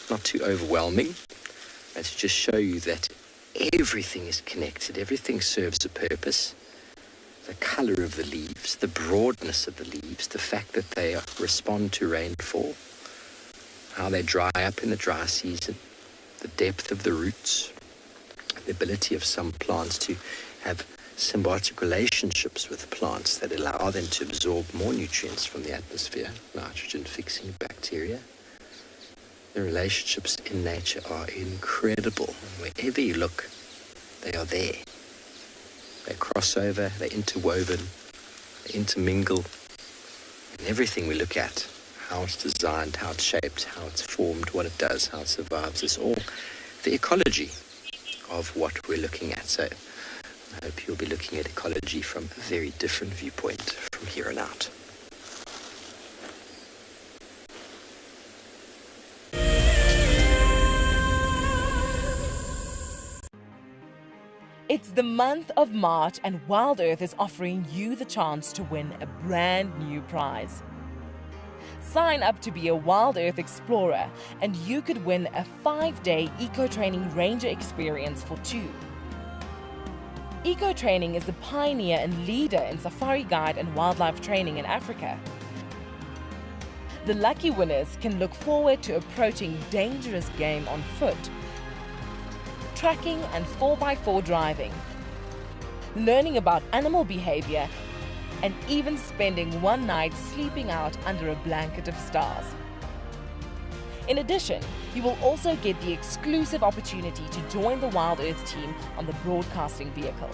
not too overwhelming, and to just show you that everything is connected, everything serves a purpose. The color of the leaves, the broadness of the leaves, the fact that they respond to rainfall, how they dry up in the dry season, the depth of the roots, the ability of some plants to have symbiotic relationships with plants that allow them to absorb more nutrients from the atmosphere, nitrogen-fixing bacteria. The relationships in nature are incredible. Wherever you look, they are there. They cross over, they're interwoven, they intermingle. And everything we look at, how it's designed, how it's shaped, how it's formed, what it does, how it survives, is all the ecology of what we're looking at. So I hope you'll be looking at ecology from a very different viewpoint from here on out. It's the month of March, and WildEarth is offering you the chance to win a brand new prize. Sign up to be a WildEarth explorer, and you could win a 5-day eco-training ranger experience for 2. Eco-training is the pioneer and leader in safari guide and wildlife training in Africa. The lucky winners can look forward to approaching dangerous game on foot, tracking and 4x4 driving, learning about animal behavior, and even spending one night sleeping out under a blanket of stars. In addition, you will also get the exclusive opportunity to join the WildEarth team on the broadcasting vehicle.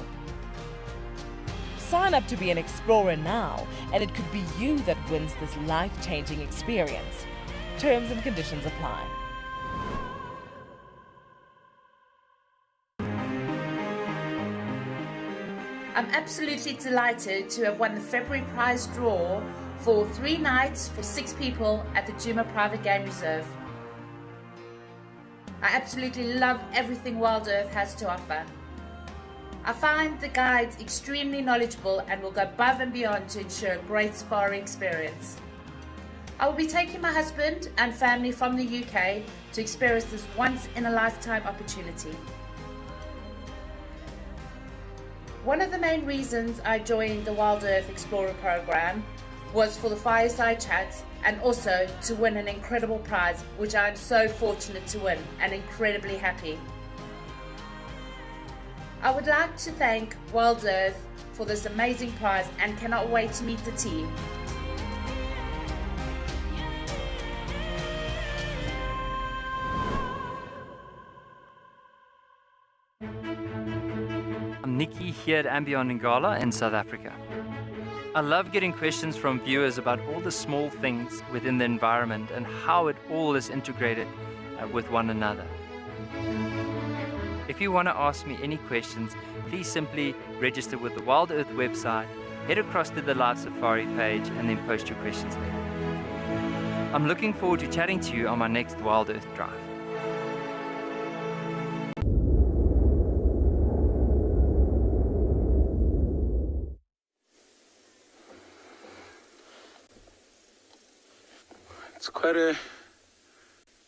Sign up to be an explorer now, and it could be you that wins this life-changing experience. Terms and conditions apply. I'm absolutely delighted to have won the February prize draw for 3 nights for 6 people at the Djuma Private Game Reserve. I absolutely love everything WildEarth has to offer. I find the guides extremely knowledgeable and will go above and beyond to ensure a great safari experience. I will be taking my husband and family from the UK to experience this once-in-a-lifetime opportunity. One of the main reasons I joined the WildEarth Explorer program was for the fireside chats and also to win an incredible prize, which I am so fortunate to win and incredibly happy. I would like to thank WildEarth for this amazing prize and cannot wait to meet the team. I'm Nikki here at andBeyond Ngala in South Africa. I love getting questions from viewers about all the small things within the environment and how it all is integrated with one another. If you want to ask me any questions, please simply register with the WildEarth website, head across to the live safari page and then post your questions there. I'm looking forward to chatting to you on my next WildEarth drive. It's quite a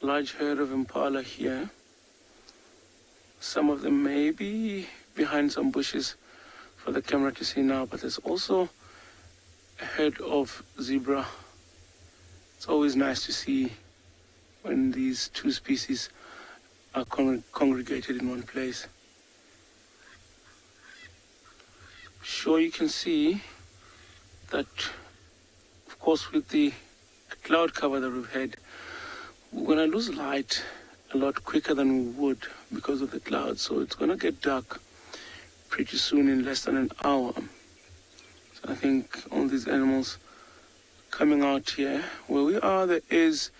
large herd of impala here. Some of them may be behind some bushes for the camera to see now, but there's also a herd of zebra. It's always nice to see when these two species are congregated in one place. Sure, you can see that, of course, with the cloud cover that we've had, we're going to lose light a lot quicker than we would because of the clouds. So it's going to get dark pretty soon, in less than an hour. So I think all these animals coming out here, where we are, there is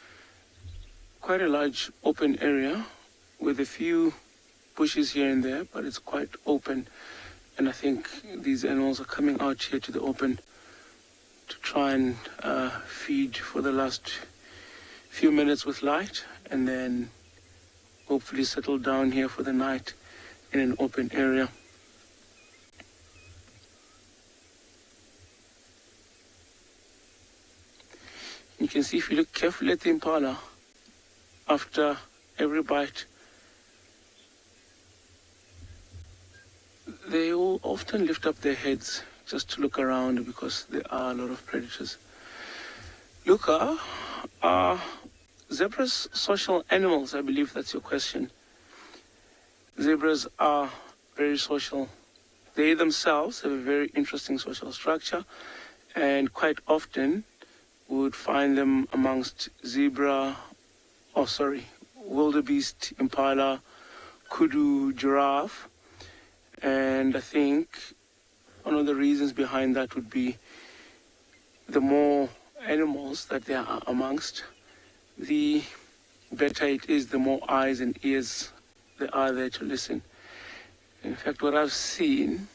quite a large open area with a few bushes here and there, but it's quite open. And I think these animals are coming out here to the open to try and feed for the last few minutes with light, and then hopefully settle down here for the night in an open area. You can see, if you look carefully at the impala, after every bite, they will often lift up their heads just to look around because there are a lot of predators. Luca, are zebras social animals? I believe that's your question. Zebras are very social. They themselves have a very interesting social structure, and quite often we would find them amongst wildebeest, impala, kudu, giraffe, and I think one of the reasons behind that would be the more animals that there are amongst, the better it is, the more eyes and ears there are there to listen. In fact, what I've seen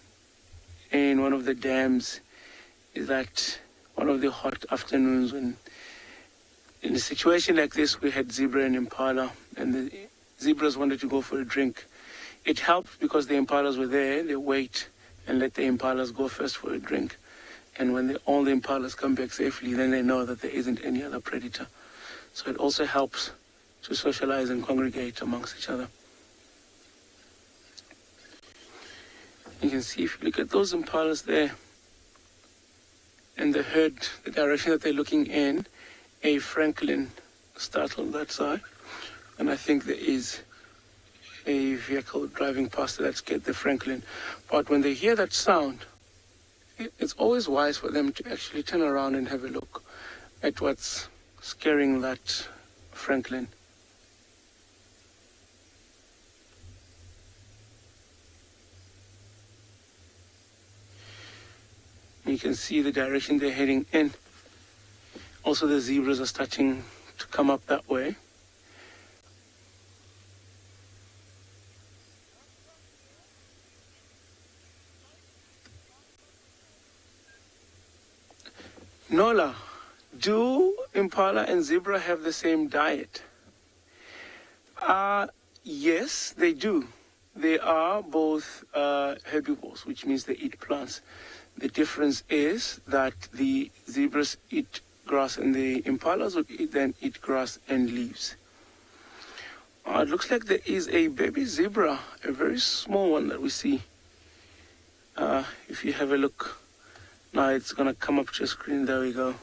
in one of the dams is that one of the hot afternoons, when in a situation like this we had zebra and impala, and the zebras wanted to go for a drink. It helped because the impalas were there, they wait and let the impalas go first for a drink. And when all the impalas come back safely, then they know that there isn't any other predator. So it also helps to socialize and congregate amongst each other. You can see, if you look at those impalas there, and the herd, the direction that they're looking in, a francolin startled that side. And I think there is a vehicle driving past that scared the francolin. But when they hear that sound, it's always wise for them to actually turn around and have a look at what's scaring that francolin. You can see the direction they're heading in. Also, the zebras are starting to come up that way. Nola, do impala and zebra have the same diet? Yes, they do. They are both herbivores, which means they eat plants. The difference is that the zebras eat grass and the impalas would then eat grass and leaves. It looks like there is a baby zebra, a very small one that we see. If you have a look Now it's going to come up to your screen. There we go.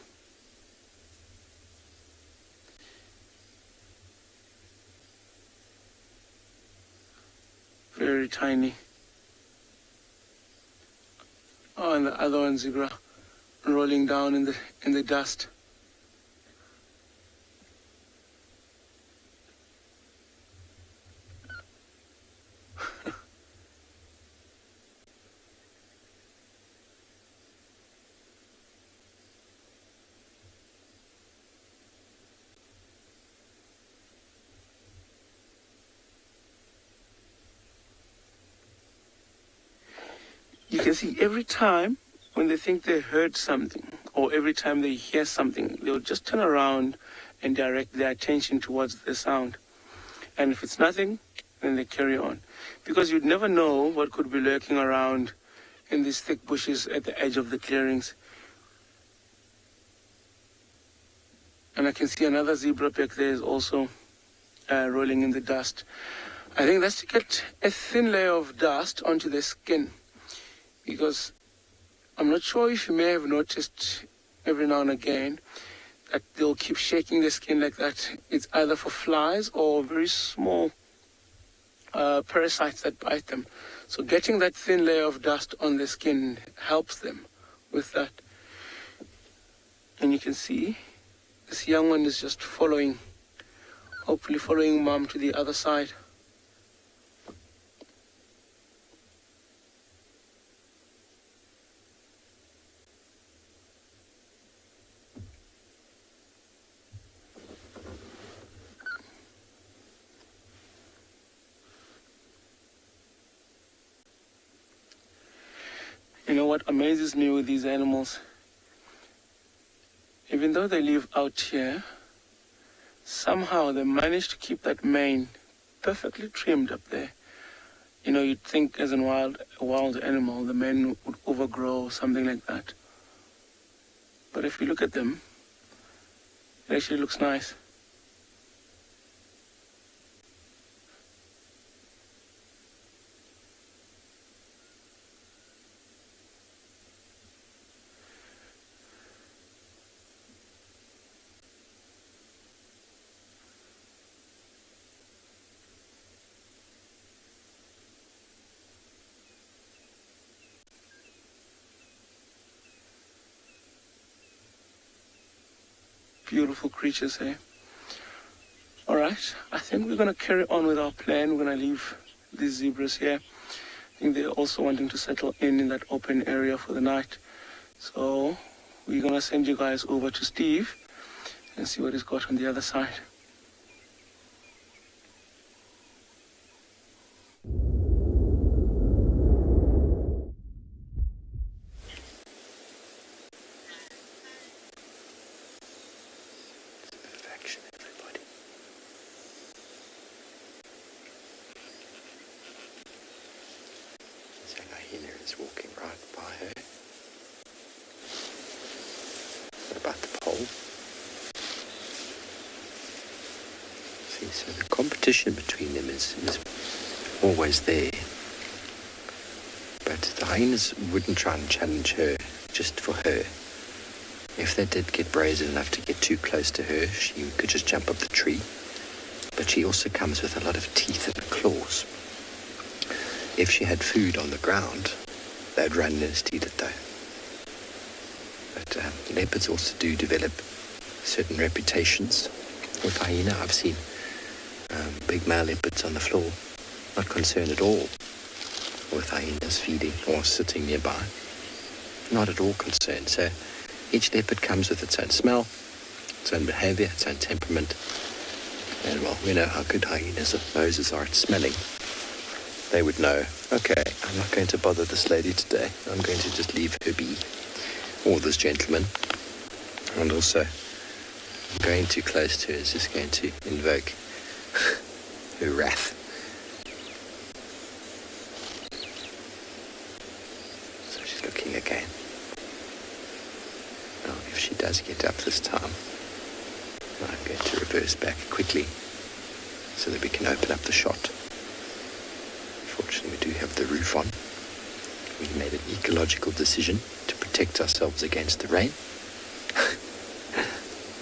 Very tiny. Oh, and the other one, zebra, rolling down in the dust. You can see every time when they think they heard something, or every time they hear something, they'll just turn around and direct their attention towards the sound. And if it's nothing, then they carry on. Because you'd never know what could be lurking around in these thick bushes at the edge of the clearings. And I can see another zebra back there is also rolling in the dust. I think that's to get a thin layer of dust onto their skin. Because I'm not sure if you may have noticed every now and again that they'll keep shaking their skin like that. It's either for flies or very small parasites that bite them. So getting that thin layer of dust on their skin helps them with that. And you can see this young one is just following, hopefully following mom to the other side. You know what amazes me with these animals? Even though they live out here, somehow they manage to keep that mane perfectly trimmed up there. You know, you'd think as a wild animal, the mane would overgrow or something like that. But if you look at them, it actually looks nice. Beautiful creatures, eh? All right, I think we're going to carry on with our plan. We're going to leave these zebras here. I think they're also wanting to settle in that open area for the night. So we're going to send you guys over to Steve and see what he's got on the other side. Hyena is walking right by her. What about the pole? See, so the competition between them is always there. But the hyenas wouldn't try and challenge her just for her. If they did get brazen enough to get too close to her, she could just jump up the tree. But she also comes with a lot of teeth and claws. If she had food on the ground, they'd run and steal it though. But leopards also do develop certain reputations. With hyena, I've seen big male leopards on the floor, not concerned at all with hyenas feeding or sitting nearby. Not at all concerned. So each leopard comes with its own smell, its own behavior, its own temperament. And well, we know how good hyenas or noses are at smelling. They would know, okay, I'm not going to bother this lady today. I'm going to just leave her be, or this gentleman. And also, going too close to her is just going to invoke her wrath. So she's looking again. Now, if she does get up this time, I'm going to reverse back quickly so that we can open up the shot. Fortunately, we do have the roof on. We made an ecological decision to protect ourselves against the rain,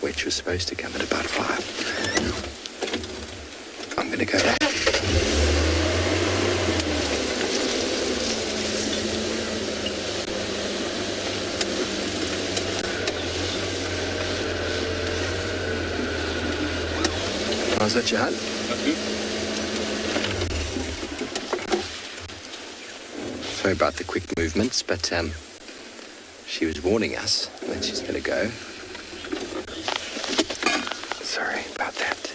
which was supposed to come at about 5. I'm going to go back. How's that, Johan? Sorry about the quick movements, but she was warning us that she's going to go. Sorry about that.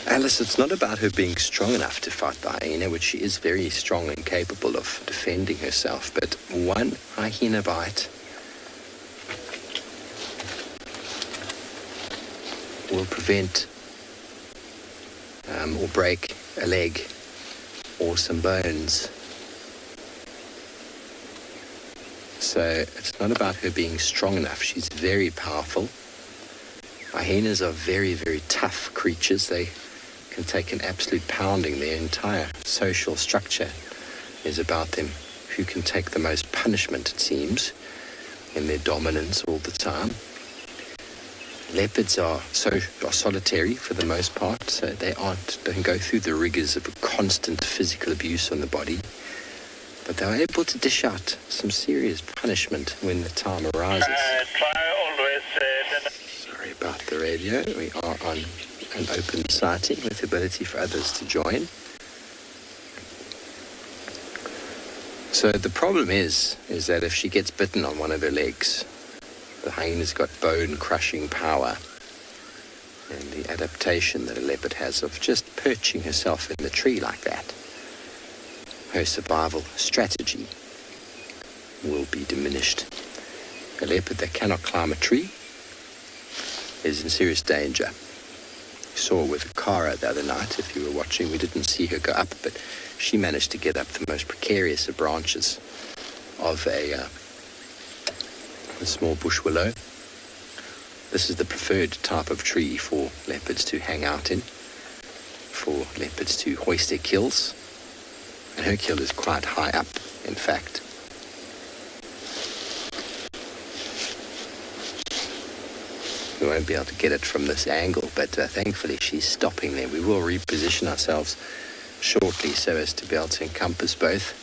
Alice, it's not about her being strong enough to fight the hyena, which she is very strong and capable of defending herself, but one hyena bite will prevent or break a leg or some bones. So it's not about her being strong enough. She's very powerful. Hyenas are very, very tough creatures. They can take an absolute pounding. Their entire social structure is about them. Who can take the most punishment, it seems, in their dominance all the time. Leopards are solitary for the most part, so they don't go through the rigors of a constant physical abuse on the body, but they're able to dish out some serious punishment when the time arises. Sorry about the radio. We are on an open sighting with the ability for others to join. So the problem is that if she gets bitten on one of her legs, the hyena's got bone-crushing power, and the adaptation that a leopard has of just perching herself in the tree like that, her survival strategy will be diminished. A leopard that cannot climb a tree is in serious danger. You saw with Cara the other night, if you were watching, we didn't see her go up, but she managed to get up the most precarious of branches of a small bush willow. This is the preferred type of tree for leopards to hang out in, for leopards to hoist their kills. And her kill is quite high up, in fact. We won't be able to get it from this angle, but thankfully she's stopping there. We will reposition ourselves shortly so as to be able to encompass both.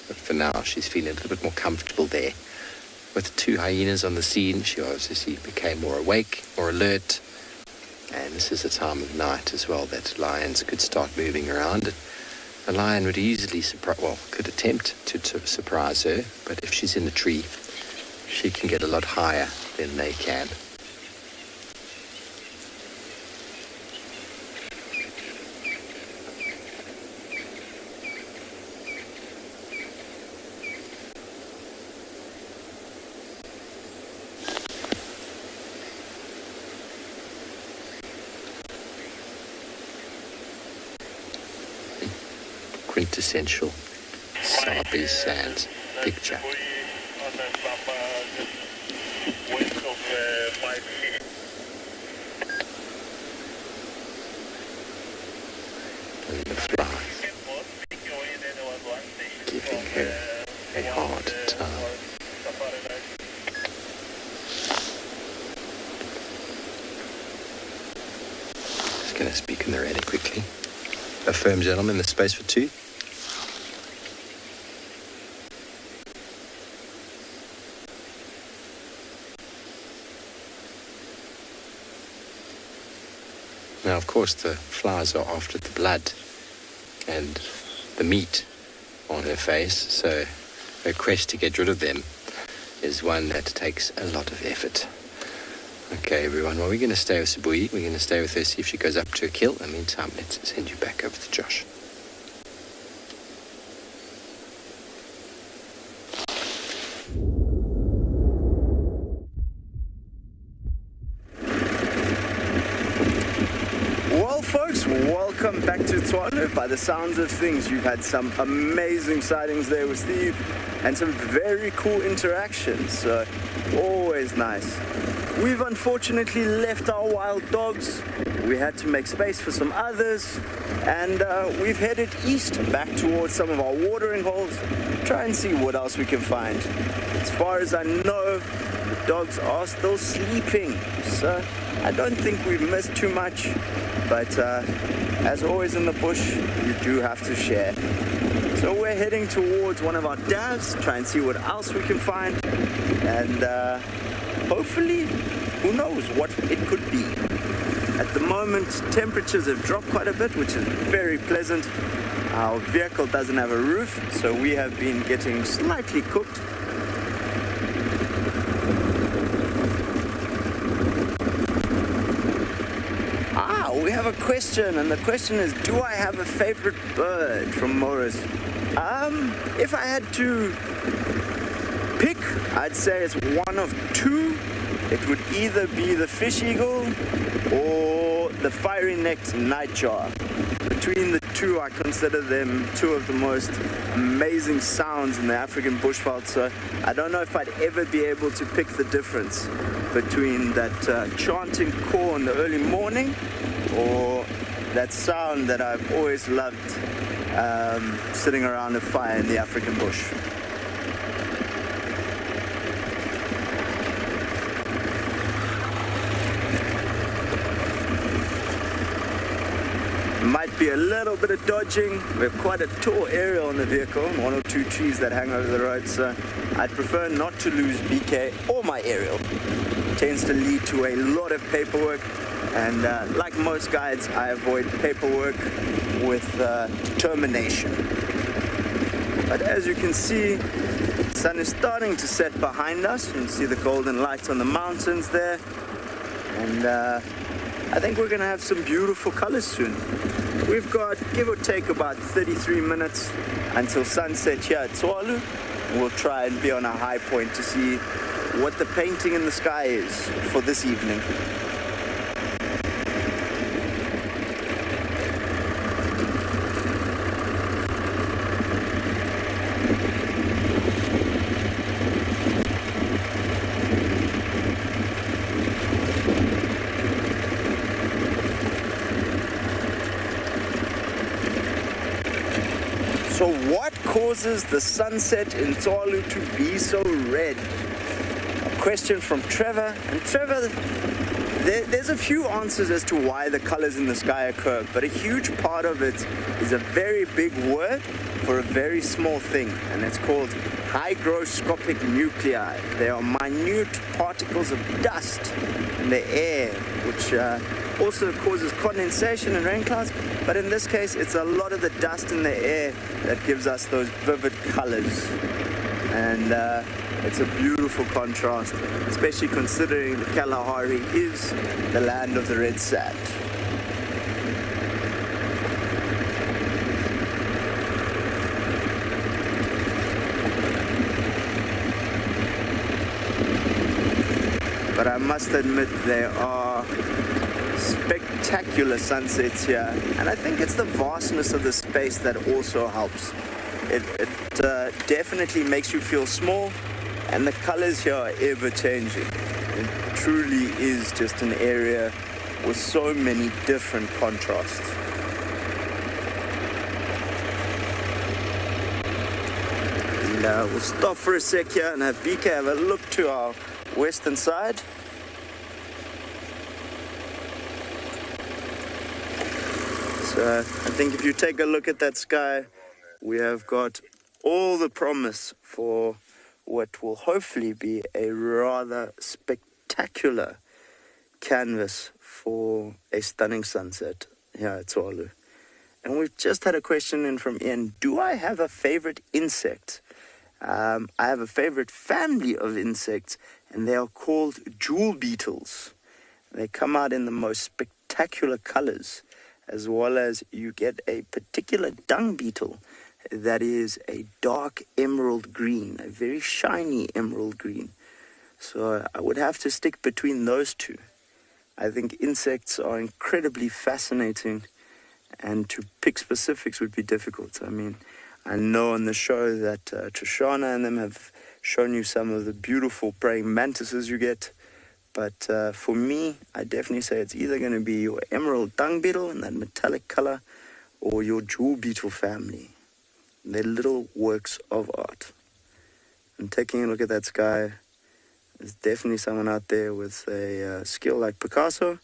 But for now, she's feeling a little bit more comfortable there. With 2 hyenas on the scene, she obviously became more awake, more alert. And this is a time of night as well that lions could start moving around. A lion would easily could attempt to surprise her, but if she's in the tree, she can get a lot higher than they can. Quintessential Sabi sands picture. And the flies giving her a hard time. Just going to speak in the radio quickly. A firm gentleman, the space for 2. Now, of course, the flies are after the blood and the meat on her face, so her quest to get rid of them is one that takes a lot of effort. Okay, everyone, well, we're going to stay with Sabi. We're going to stay with her, see if she goes up to a kill. In the meantime, let's send you back over to Josh. Welcome back to Tswalu. By the sounds of things, you've had some amazing sightings there with Steve and some very cool interactions. So always nice. we've unfortunately left our wild dogs. We had to make space for some others, and we've headed east back towards some of our watering holes, try and see what else we can find. As far as I know, the dogs are still sleeping, so I don't think we've missed too much, but as always in the bush, you do have to share. So we're heading towards one of our dams, try and see what else we can find, and hopefully, who knows what it could be. At the moment, temperatures have dropped quite a bit, which is very pleasant. Our vehicle doesn't have a roof, so we have been getting slightly cooked. We have a question, and the question is, do I have a favorite bird from Morris? If I had to pick, I'd say it's one of two. It would either be the fish eagle or the fiery-necked nightjar. Between the two, I consider them two of the most amazing sounds in the African bushveld, so I don't know if I'd ever be able to pick the difference between that chanting call in the early morning or that sound that I've always loved sitting around a fire in the African bush. Might be a little bit of dodging. We have quite a tall area on the vehicle, one or two trees that hang over the road, so I'd prefer not to lose BK or my aerial. It tends to lead to a lot of paperwork, and like most guides, I avoid paperwork with determination. But as you can see, the sun is starting to set behind us. You can see the golden lights on the mountains there, and I think we're going to have some beautiful colors soon. We've got, give or take, about 33 minutes until sunset here at Tswalu. We'll try and be on a high point to see what the painting in the sky is for this evening. So what causes the sunset in Tswalu to be so red? A question from Trevor. And Trevor, there's a few answers as to why the colors in the sky occur, but a huge part of it is a very big word for a very small thing, and it's called hygroscopic nuclei. They are minute particles of dust in the air, which also causes condensation and rain clouds, but in this case it's a lot of the dust in the air that gives us those vivid colors. And it's a beautiful contrast, especially considering the Kalahari is the land of the red sand. But I must admit there are spectacular sunsets here, and I think it's the vastness of the space that also helps. It definitely makes you feel small, and the colors here are ever changing. It truly is just an area with so many different contrasts. And we'll stop for a sec here and have BK have a look to our western side. So I think if you take a look at that sky, we have got all the promise for what will hopefully be a rather spectacular canvas for a stunning sunset here at Tswalu. And we've just had a question in from Ian. Do I have a favorite insect? I have a favorite family of insects, and they are called jewel beetles. They come out in the most spectacular colors, as well as you get a particular dung beetle that is a dark emerald green, a very shiny emerald green. So I would have to stick between those two. I think insects are incredibly fascinating, and to pick specifics would be difficult. I mean, I know on the show that Trishana and them have shown you some of the beautiful praying mantises you get, But for me, I definitely say it's either going to be your emerald dung beetle in that metallic color or your jewel beetle family. They're little works of art. And taking a look at that sky, there's definitely someone out there with a skill like Picasso,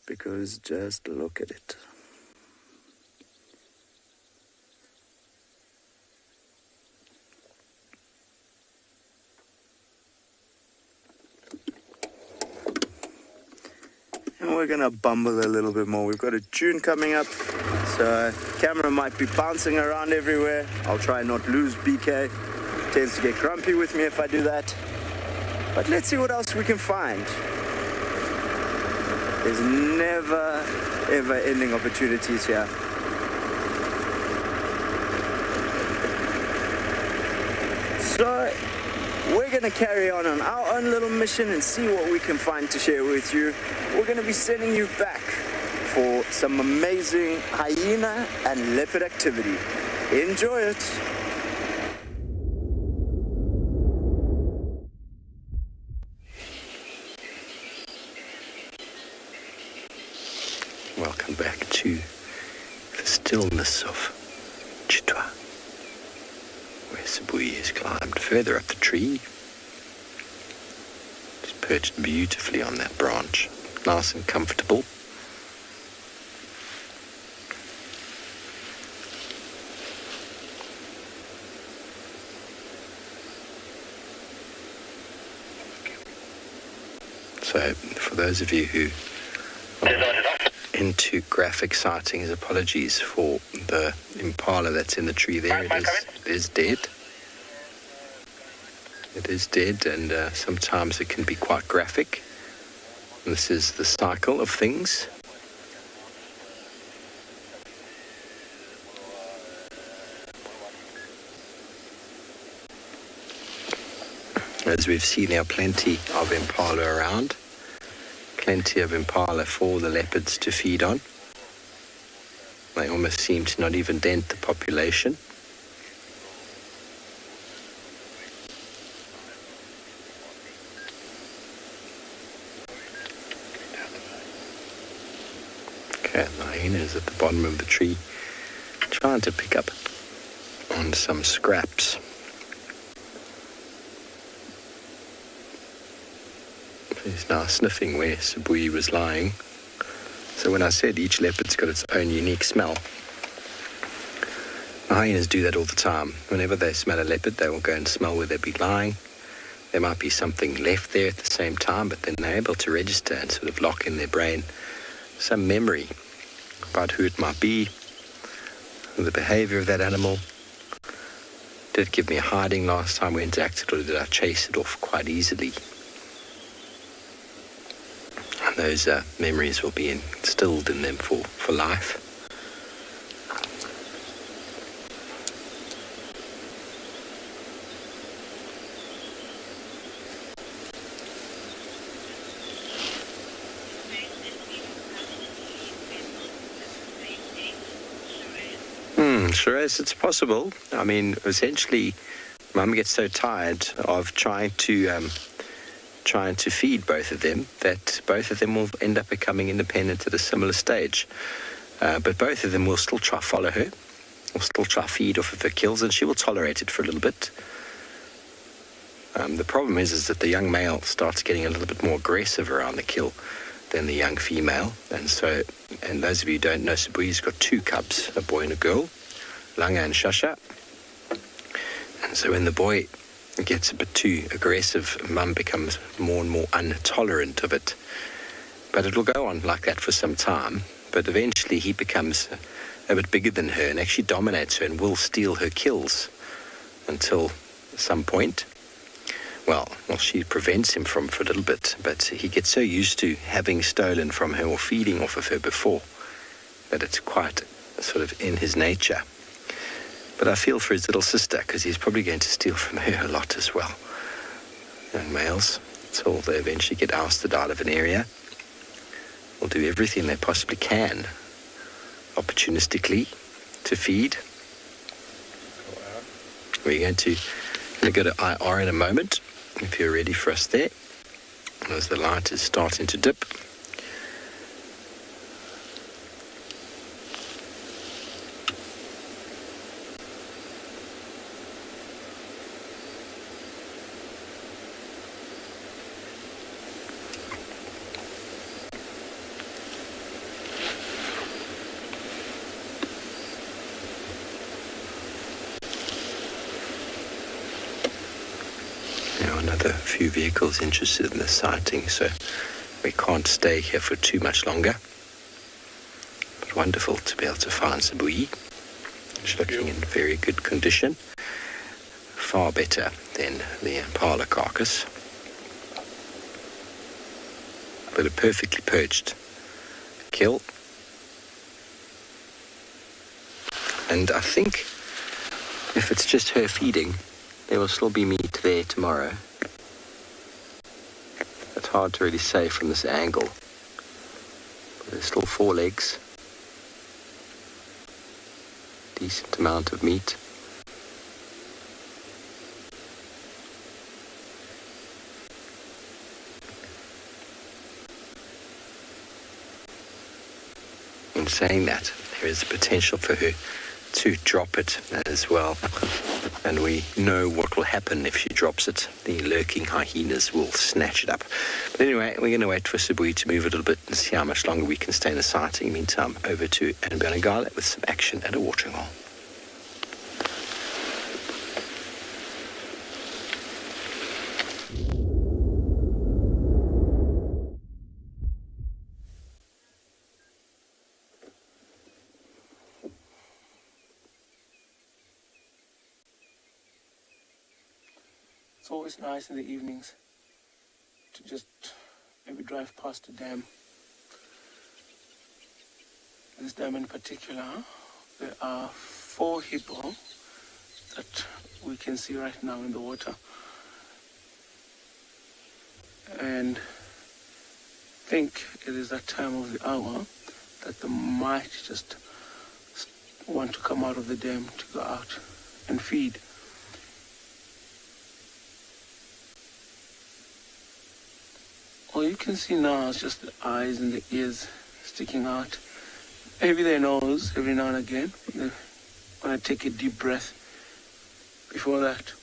because just look at it. And we're gonna bumble a little bit more. We've got a tune coming up, so camera might be bouncing around everywhere. I'll try and not lose BK. Tends to get grumpy with me if I do that. But let's see what else we can find. There's never, ever ending opportunities here. So we're gonna carry on our own little mission and see what we can find to share with you. We're gonna be sending you back for some amazing hyena and leopard activity. Enjoy it. Welcome back to the stillness of Chitwa, where Sabi has climbed further up the tree. She's perched beautifully on that branch, nice and comfortable. So, for those of you who are into graphic sightings, apologies for the Impala that's in the tree there. It is dead. It is dead, and sometimes it can be quite graphic. And this is the cycle of things. As we've seen, there are plenty of Impala around. Plenty of Impala for the leopards to feed on. They almost seem to not even dent the population. Okay, the hyena is at the bottom of the tree, trying to pick up on some scraps. He's now sniffing where Sabi was lying. So when I said each leopard's got its own unique smell, the hyenas do that all the time. Whenever they smell a leopard, they will go and smell where they'll be lying. There might be something left there at the same time, but then they're able to register and sort of lock in their brain some memory about who it might be, the behavior of that animal. Did it give me a hiding last time we interacted, or did I chase it off quite easily? And those memories will be instilled in them for life. Sure is, it's possible. I mean, essentially, Mum gets so tired of trying to feed both of them that both of them will end up becoming independent at a similar stage. But both of them will still try follow her, will still try feed off of her kills, and she will tolerate it for a little bit. The problem is that the young male starts getting a little bit more aggressive around the kill than the young female. And those of you who don't know, Sabi's got two cubs, a boy and a girl, Langa and Shasha. And so when the boy gets a bit too aggressive, Mum becomes more and more intolerant of it. But it will go on like that for some time. But eventually he becomes a bit bigger than her and actually dominates her and will steal her kills until some point. Well, she prevents him for a little bit, but he gets so used to having stolen from her or feeding off of her before that it's quite sort of in his nature. But I feel for his little sister, because he's probably going to steal from her a lot as well. Young males, until they eventually get ousted out of an area, will do everything they possibly can, opportunistically, to feed. We're going to go to IR in a moment, if you're ready for us there. as the light is starting to dip. Another few vehicles interested in the sighting, so we can't stay here for too much longer. But wonderful to be able to find Sabi. It's looking in very good condition. Far better than the Impala carcass. But a perfectly perched kill. And I think if it's just her feeding, there will still be meat there tomorrow. It's hard to really say from this angle. But there's still 4 legs. Decent amount of meat. In saying that, there is potential for her to drop it as well. And we know what will happen if she drops it. The lurking hyenas will snatch it up. But anyway, we're going to wait for Sabi to move a little bit and see how much longer we can stay in the sighting. Meantime, over to andBeyond and Ngala with some action at a watering hole. It's always nice in the evenings to just maybe drive past a dam. This dam in particular, there are 4 hippo that we can see right now in the water. And I think it is that time of the hour that they might just want to come out of the dam to go out and feed. All you can see now is just the eyes and the ears sticking out. Maybe their nose every now and again. They want to take a deep breath before that.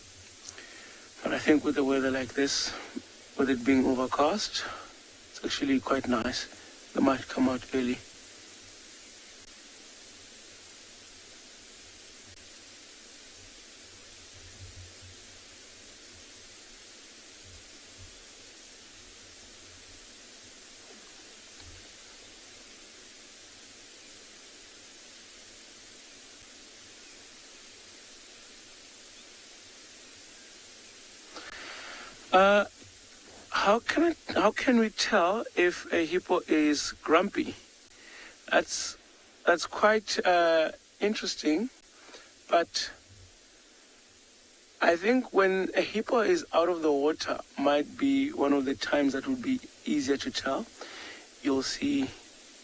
But I think with the weather like this, with it being overcast, it's actually quite nice. They might come out early. How can we tell if a hippo is grumpy? That's quite interesting, but I think when a hippo is out of the water might be one of the times that would be easier to tell. You'll see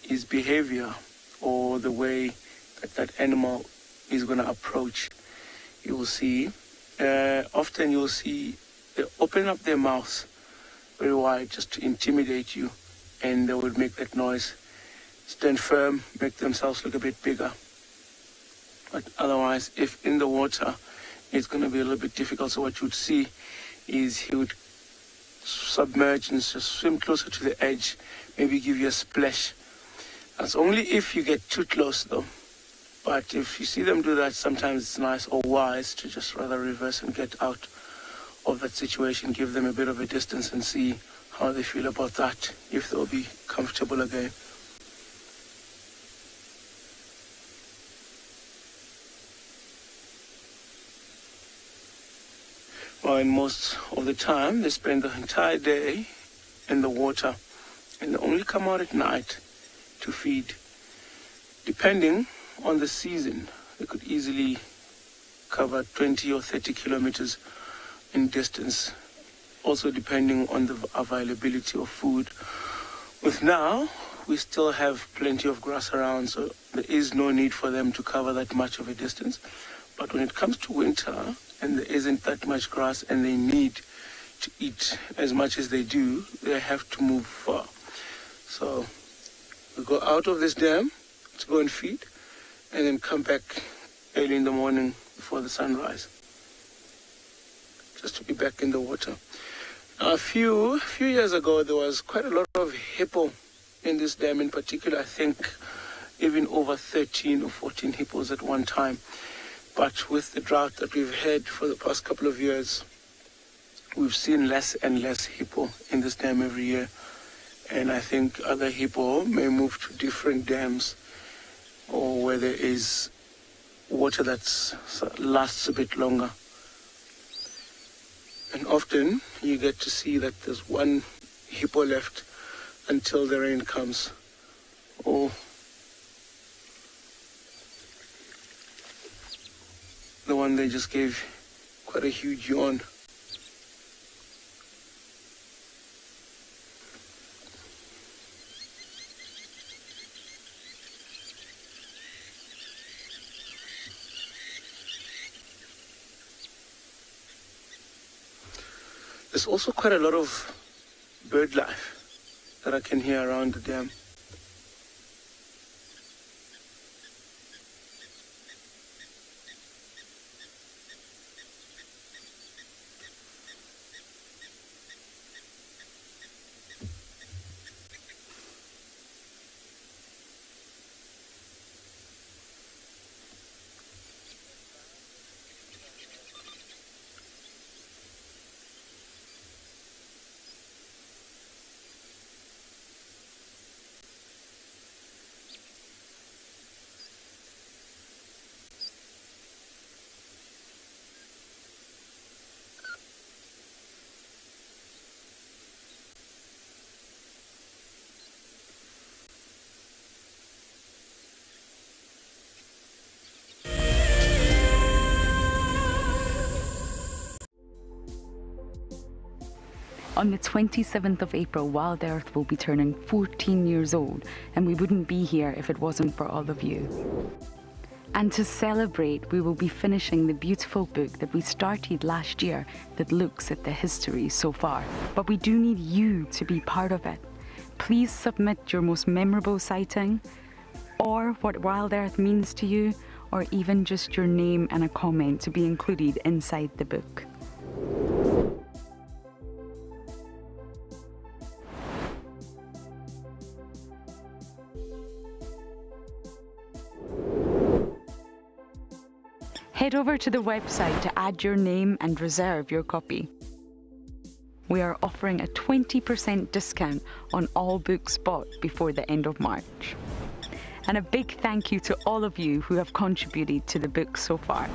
his behavior or the way that animal is going to approach. You will see, often you'll see they open up their mouths very wide just to intimidate you, and they would make that noise, stand firm, make themselves look a bit bigger. But otherwise, if in the water, it's going to be a little bit difficult. So what you would see is he would submerge and just swim closer to the edge, maybe give you a splash. That's only if you get too close though. But if you see them do that, sometimes it's nice or wise to just rather reverse and get out of that situation, give them a bit of a distance and see how they feel about that, if they'll be comfortable again. Well, and most of the time, they spend the entire day in the water and they only come out at night to feed. Depending on the season, they could easily cover 20 or 30 kilometers in distance, also depending on the availability of food. With now, we still have plenty of grass around, so there is no need for them to cover that much of a distance. But when it comes to winter and there isn't that much grass and they need to eat as much as they do, they have to move far. So we go out of this dam to go and feed, and then come back early in the morning before the sunrise, just to be back in the water. Now, a few years ago, there was quite a lot of hippo in this dam in particular. I think even over 13 or 14 hippos at one time. But with the drought that we've had for the past couple of years, we've seen less and less hippo in this dam every year. And I think other hippo may move to different dams, or where there is water that lasts a bit longer. And often you get to see that there's one hippo left until the rain comes. Or the one they just gave quite a huge yawn. There's also quite a lot of bird life that I can hear around the dam. On the 27th of April, WildEarth will be turning 14 years old, and we wouldn't be here if it wasn't for all of you. And to celebrate, we will be finishing the beautiful book that we started last year that looks at the history so far. But we do need you to be part of it. Please submit your most memorable sighting, or what WildEarth means to you, or even just your name and a comment to be included inside the book. Head over to the website to add your name and reserve your copy. We are offering a 20% discount on all books bought before the end of March. And a big thank you to all of you who have contributed to the book so far.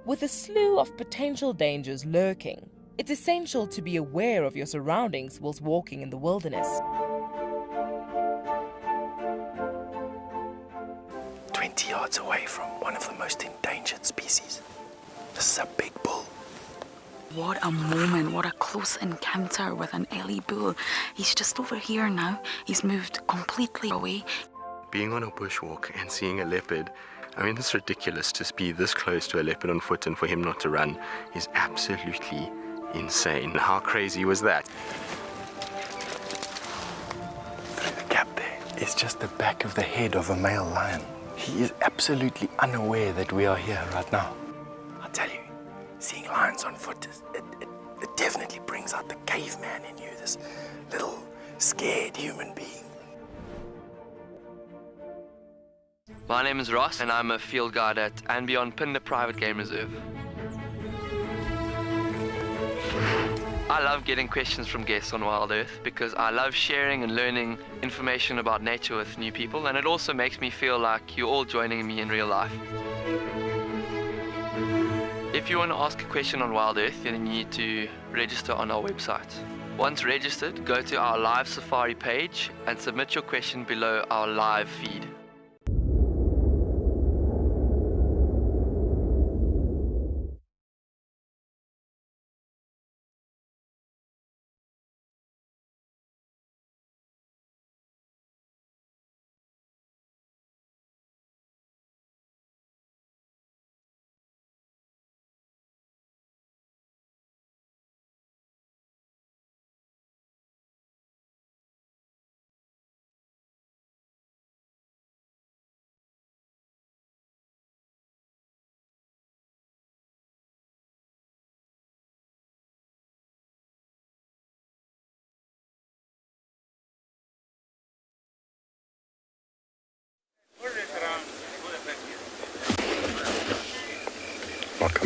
With a slew of potential dangers lurking, it's essential to be aware of your surroundings whilst walking in the wilderness. 20 yards away from one of the most endangered species. This is a big bull. What a moment, what a close encounter with an Ellie bull. He's just over here now. He's moved completely away. Being on a bushwalk and seeing a leopard, I mean, it's ridiculous to be this close to a leopard on foot and for him not to run is absolutely insane. How crazy was that? Through the gap there is just the back of the head of a male lion. He is absolutely unaware that we are here right now. I tell you, seeing lions on foot, it definitely brings out the caveman in you, this little scared human being. My name is Ross and I'm a field guide at andBeyond Phinda Private Game Reserve. I love getting questions from guests on WildEarth because I love sharing and learning information about nature with new people, and it also makes me feel like you're all joining me in real life. If you want to ask a question on WildEarth, then you need to register on our website. Once registered, go to our live safari page and submit your question below our live feed.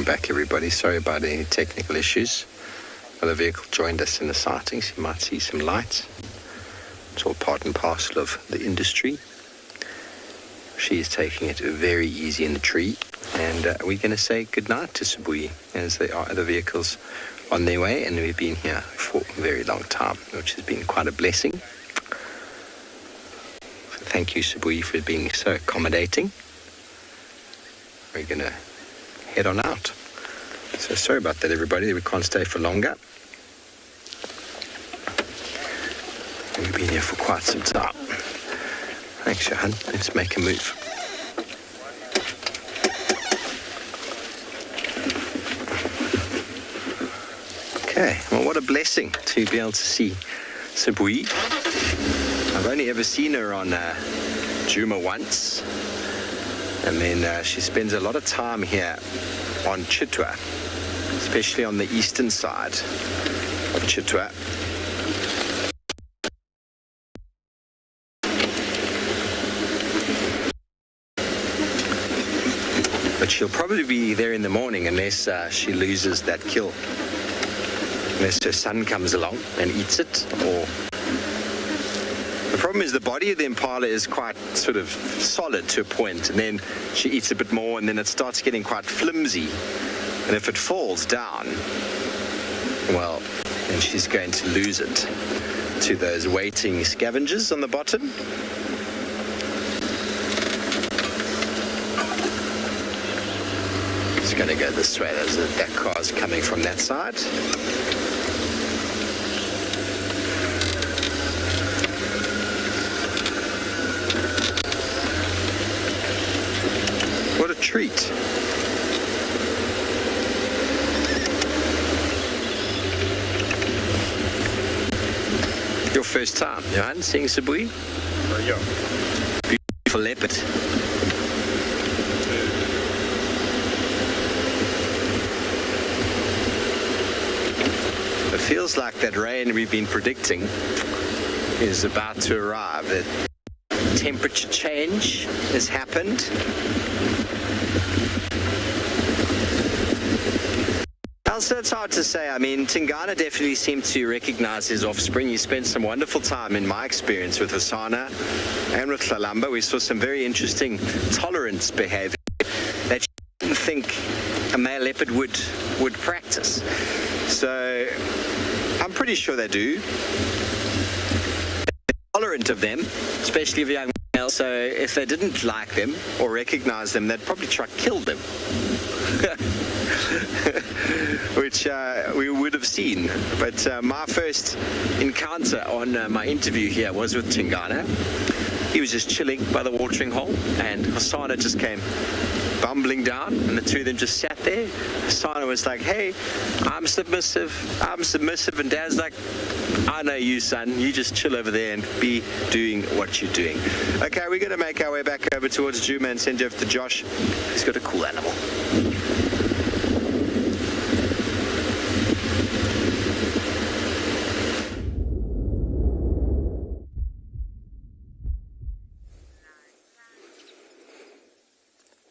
back, everybody. Sorry about any technical issues. Well, the vehicle joined us in the sightings. You might see some lights. It's all part and parcel of the industry. She is taking it very easy in the tree. And we're going to say goodnight to Sabi as there are other vehicles on their way. And we've been here for a very long time, which has been quite a blessing. So thank you, Sabi, for being so accommodating. We're going to head on out. So sorry about that, everybody. We can't stay for longer. We've been here for quite some time. Thanks, Johan. Let's make a move. Okay, well, what a blessing to be able to see Sabi. I've only ever seen her on Djuma once. And then she spends a lot of time here on Chitwa, especially on the eastern side of Chitwa. But she'll probably be there in the morning unless she loses that kill. Unless her son comes along and eats it, or... The problem is the body of the Impala is quite sort of solid to a point, and then she eats a bit more, and then it starts getting quite flimsy. And if it falls down, well, then she's going to lose it to those waiting scavengers on the bottom. It's going to go this way. That car's coming from that side. What a treat. Your first time, Johan, seeing Sabi? Yeah. Beautiful leopard. It feels like that rain we've been predicting is about to arrive. The temperature change has happened. Also, it's hard to say. I mean, Tingana definitely seemed to recognize his offspring. He spent some wonderful time, in my experience, with Hasana and with Lalamba. We saw some very interesting tolerance behavior that you didn't think a male leopard would practice. So I'm pretty sure they do. They're tolerant of them, especially of young males. So if they didn't like them or recognize them, they'd probably try to kill them. Which we would have seen. But my first encounter on my interview here was with Tingana. He was just chilling by the watering hole, and Hasana just came bumbling down, and the two of them just sat there. Hasana was like, hey, I'm submissive, and Dad's like, I know you, son. You just chill over there and be doing what you're doing. Okay, we're going to make our way back over towards Djuma and send you over to Josh. He's got a cool animal.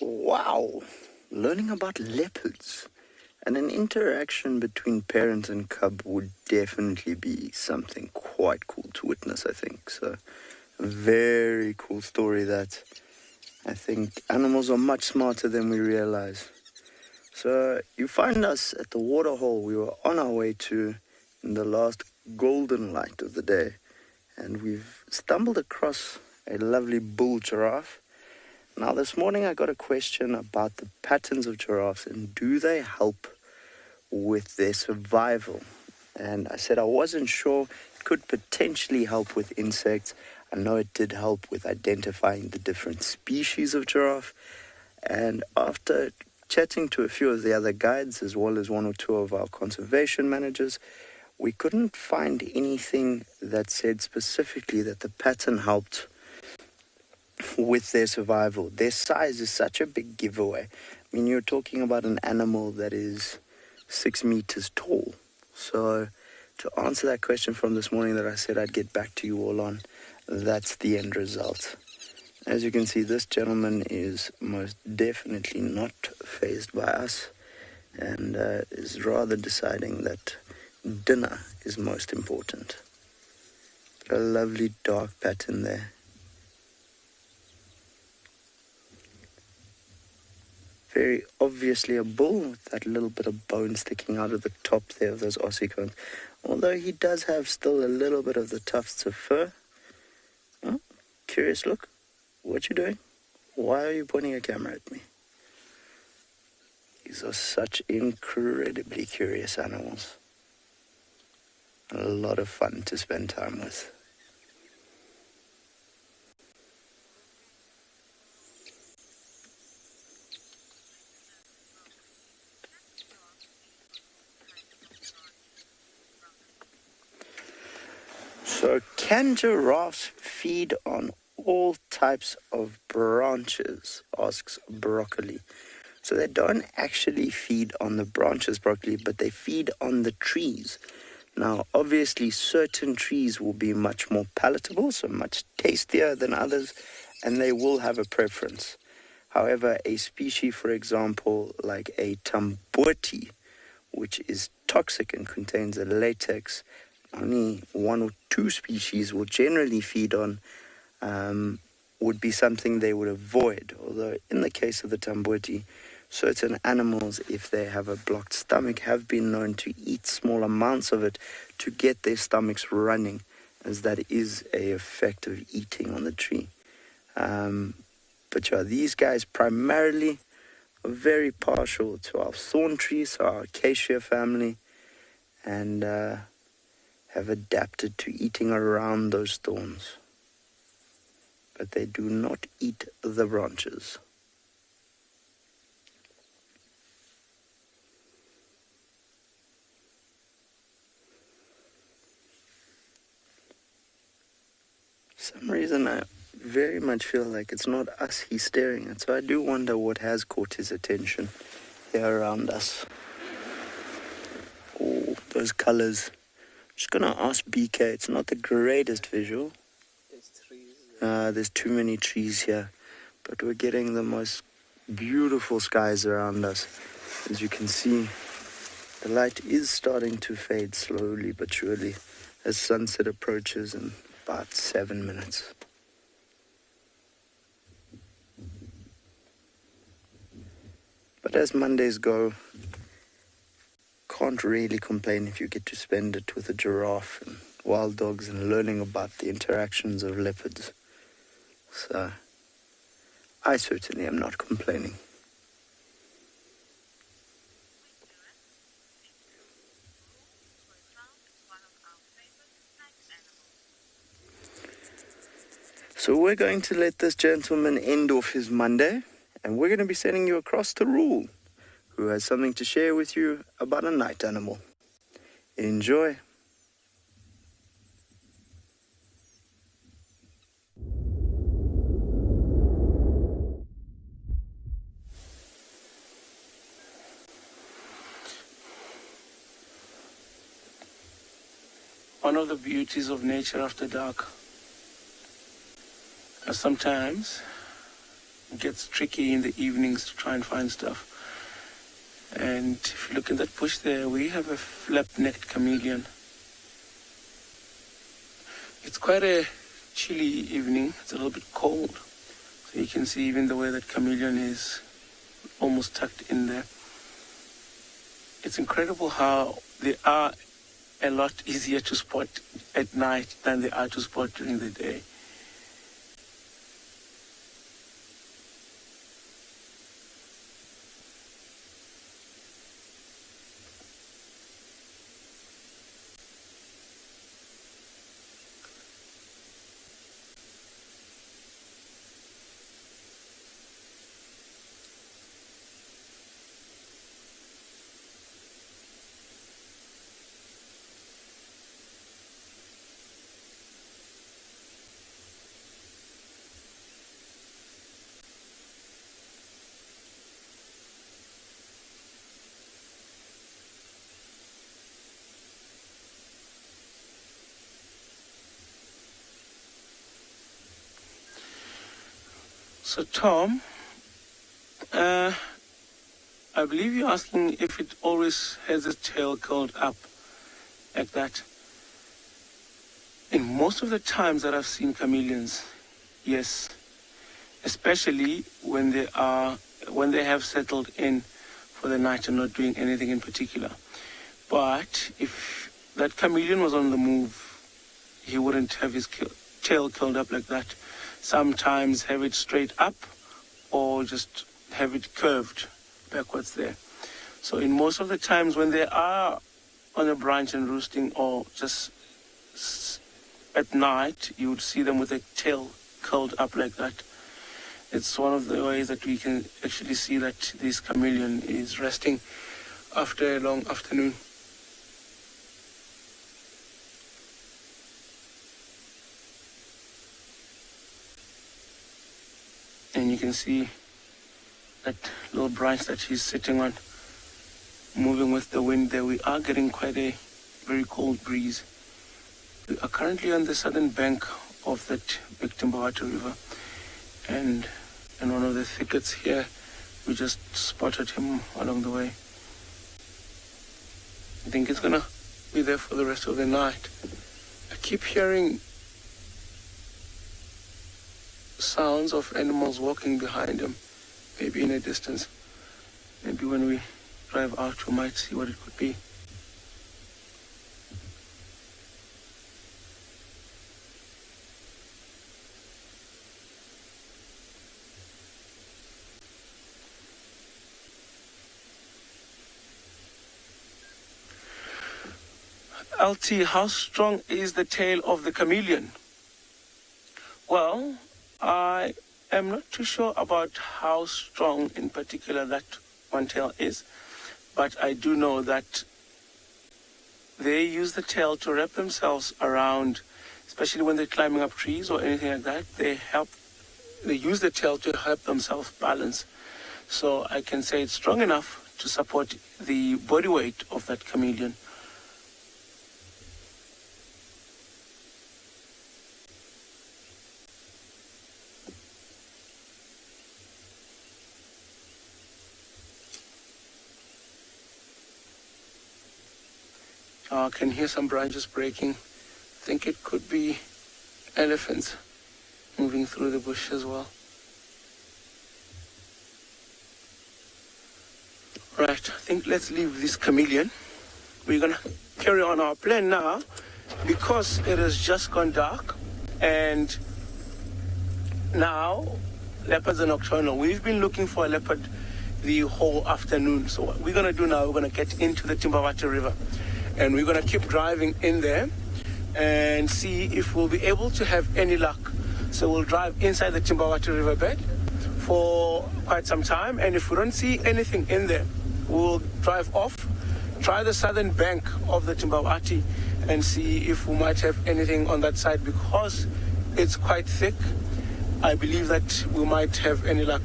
Wow, learning about leopards and an interaction between parent and cub would definitely be something quite cool to witness, I think. So, a very cool story that I think animals are much smarter than we realize. So, you find us at the waterhole we were on our way to in the last golden light of the day, and we've stumbled across a lovely bull giraffe. Now, this morning I got a question about the patterns of giraffes and do they help with their survival? And I said I wasn't sure. It could potentially help with insects. I know it did help with identifying the different species of giraffe. And after chatting to a few of the other guides, as well as one or two of our conservation managers, we couldn't find anything that said specifically that the pattern helped with their survival. Their size is such a big giveaway. I mean, you're talking about an animal that is 6 meters tall. So to answer that question from this morning that I said I'd get back to you all on, that's the end result. As you can see, this gentleman is most definitely not fazed by us. and is rather deciding that dinner is most important. Got a lovely dark pattern there. Very obviously a bull with that little bit of bone sticking out of the top there of those ossicones. Although he does have still a little bit of the tufts of fur. Oh, curious look. What you doing? Why are you pointing a camera at me? These are such incredibly curious animals. A lot of fun to spend time with. So, can giraffes feed on all types of branches? Asks Broccoli. So they don't actually feed on the branches, Broccoli, but they feed on the trees. Now, obviously, certain trees will be much more palatable, so much tastier than others, and they will have a preference. However, a species, for example, like a tambuti, which is toxic and contains a latex, only one or two species will generally feed on, would be something they would avoid. Although in the case of the tambuti, certain animals, if they have a blocked stomach, have been known to eat small amounts of it to get their stomachs running, as that is a effect of eating on the tree. But yeah, these guys primarily are very partial to our thorn trees, so our acacia family, and have adapted to eating around those thorns. But they do not eat the branches. For some reason, I very much feel like it's not us he's staring at, so I do wonder what has caught his attention here around us. Oh, those colors. Just gonna ask BK, it's not the greatest visual. There's too many trees here, but we're getting the most beautiful skies around us. As you can see, the light is starting to fade slowly but surely as sunset approaches in about 7 minutes. But as Mondays go, can't really complain if you get to spend it with a giraffe and wild dogs and learning about the interactions of leopards. So, I certainly am not complaining. So we're going to let this gentleman end off his Monday, and we're going to be sending you across to Rule, who has something to share with you about a night animal. Enjoy. One of the beauties of nature after dark. Sometimes it gets tricky in the evenings to try and find stuff. And if you look in that bush there, we have a flap-necked chameleon. It's quite a chilly evening. It's a little bit cold. So you can see even the way that chameleon is almost tucked in there. It's incredible how they are a lot easier to spot at night than they are to spot during the day. So Tom, I I believe you're asking if it always has its tail curled up like that. In most of the times that I've seen chameleons, yes, especially when they have settled in for the night and not doing anything in particular. But if that chameleon was on the move, he wouldn't have his tail curled up like that. Sometimes have it straight up or just have it curved backwards there. So in most of the times when they are on a branch and roosting or just at night, you would see them with a tail curled up like that. It's one of the ways that we can actually see that this chameleon is resting after a long afternoon. And you can see that little branch that he's sitting on, moving with the wind there. We are getting quite a very cold breeze. We are currently on the southern bank of that big Timbawati River, and in one of the thickets here, we just spotted him along the way. I think it's gonna be there for the rest of the night. I keep hearing sounds of animals walking behind him, maybe in a distance. Maybe when we drive out, we might see what it could be. LT, how strong is the tail of the chameleon? Well, I am not too sure about how strong in particular that one tail is, but I do know that they use the tail to wrap themselves around, especially when they're climbing up trees or anything like that. They use the tail to help themselves balance. So I can say it's strong enough to support the body weight of that chameleon. I can hear some branches breaking. I think it could be elephants moving through the bush as well. Right, I think let's leave this chameleon. We're gonna carry on our plan now because it has just gone dark, and now leopards are nocturnal. We've been looking for a leopard the whole afternoon. So what we're gonna do now, we're gonna get into the Timbawati River. And we're going to keep driving in there and see if we'll be able to have any luck. So we'll drive inside the Timbawati riverbed for quite some time. And if we don't see anything in there, we'll drive off, try the southern bank of the Timbawati and see if we might have anything on that side. Because it's quite thick, I believe that we might have any luck.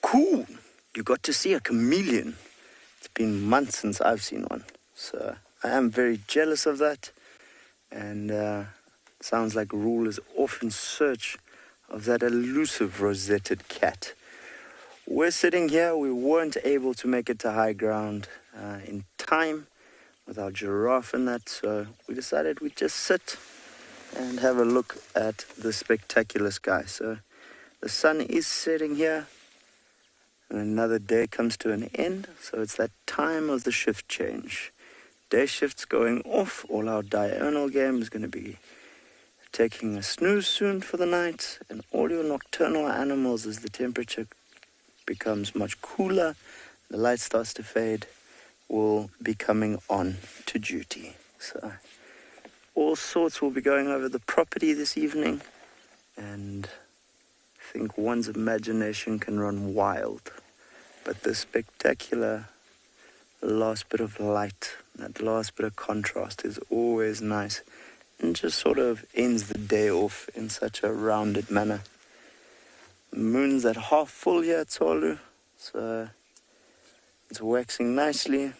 Cool! You got to see a chameleon. It's been months since I've seen one. So I am very jealous of that. And sounds like Rule is off in search of that elusive rosetted cat. We're sitting here. We weren't able to make it to high ground in time with our giraffe and that. So we decided we'd just sit and have a look at the spectacular sky. So the sun is setting here. And another day comes to an end, so it's that time of the shift change. Day shift's going off, all our diurnal game is going to be taking a snooze soon for the night, and all your nocturnal animals, as the temperature becomes much cooler, the light starts to fade, will be coming on to duty. So all sorts will be going over the property this evening, and I think one's imagination can run wild. But the spectacular last bit of light That last bit of contrast is always nice and just sort of ends the day off in such a rounded manner. The moon's at half full here at Tswalu, so it's waxing nicely,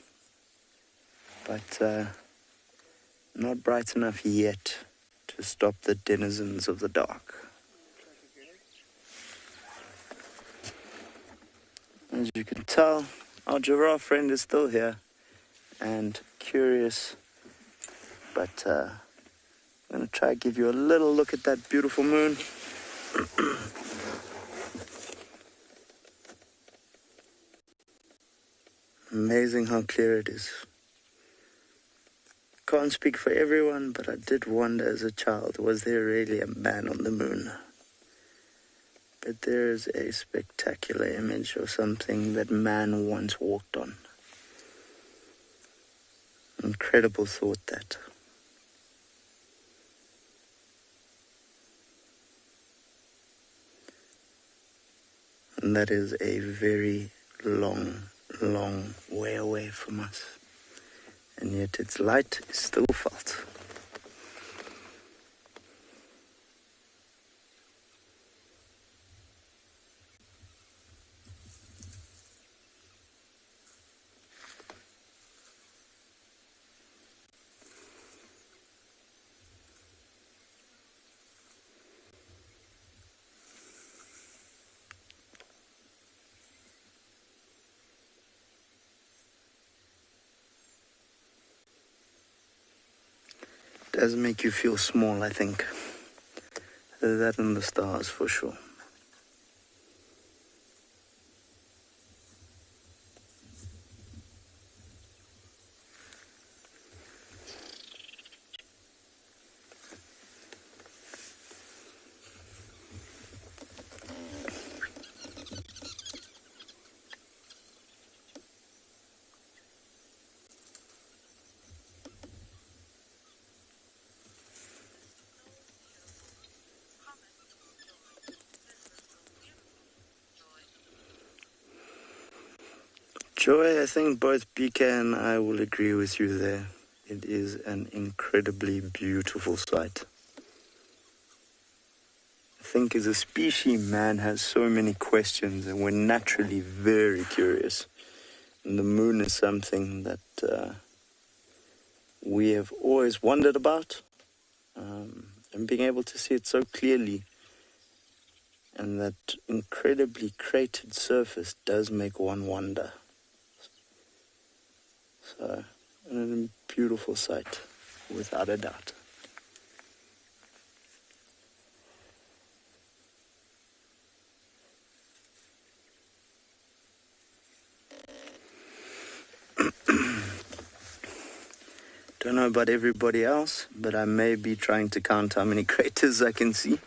but not bright enough yet to stop the denizens of the dark. As you can tell, our giraffe friend is still here and curious, but I'm going to try to give you a little look at that beautiful moon. Amazing how clear it is. Can't speak for everyone, but I did wonder as a child, was there really a man on the moon? But there is a spectacular image of something that man once walked on. Incredible thought, that. And that is a very long way away from us. And yet its light is still felt. Does make you feel small, I think. That and the stars, for sure. Joy, I think both BK and I will agree with you there. It is an incredibly beautiful sight. I think as a species, man has so many questions and we're naturally very curious. And the moon is something that we have always wondered about. And being able to see it so clearly and that incredibly cratered surface does make one wonder. So, a beautiful sight, without a doubt. Don't know about everybody else, but I may be trying to count how many craters I can see.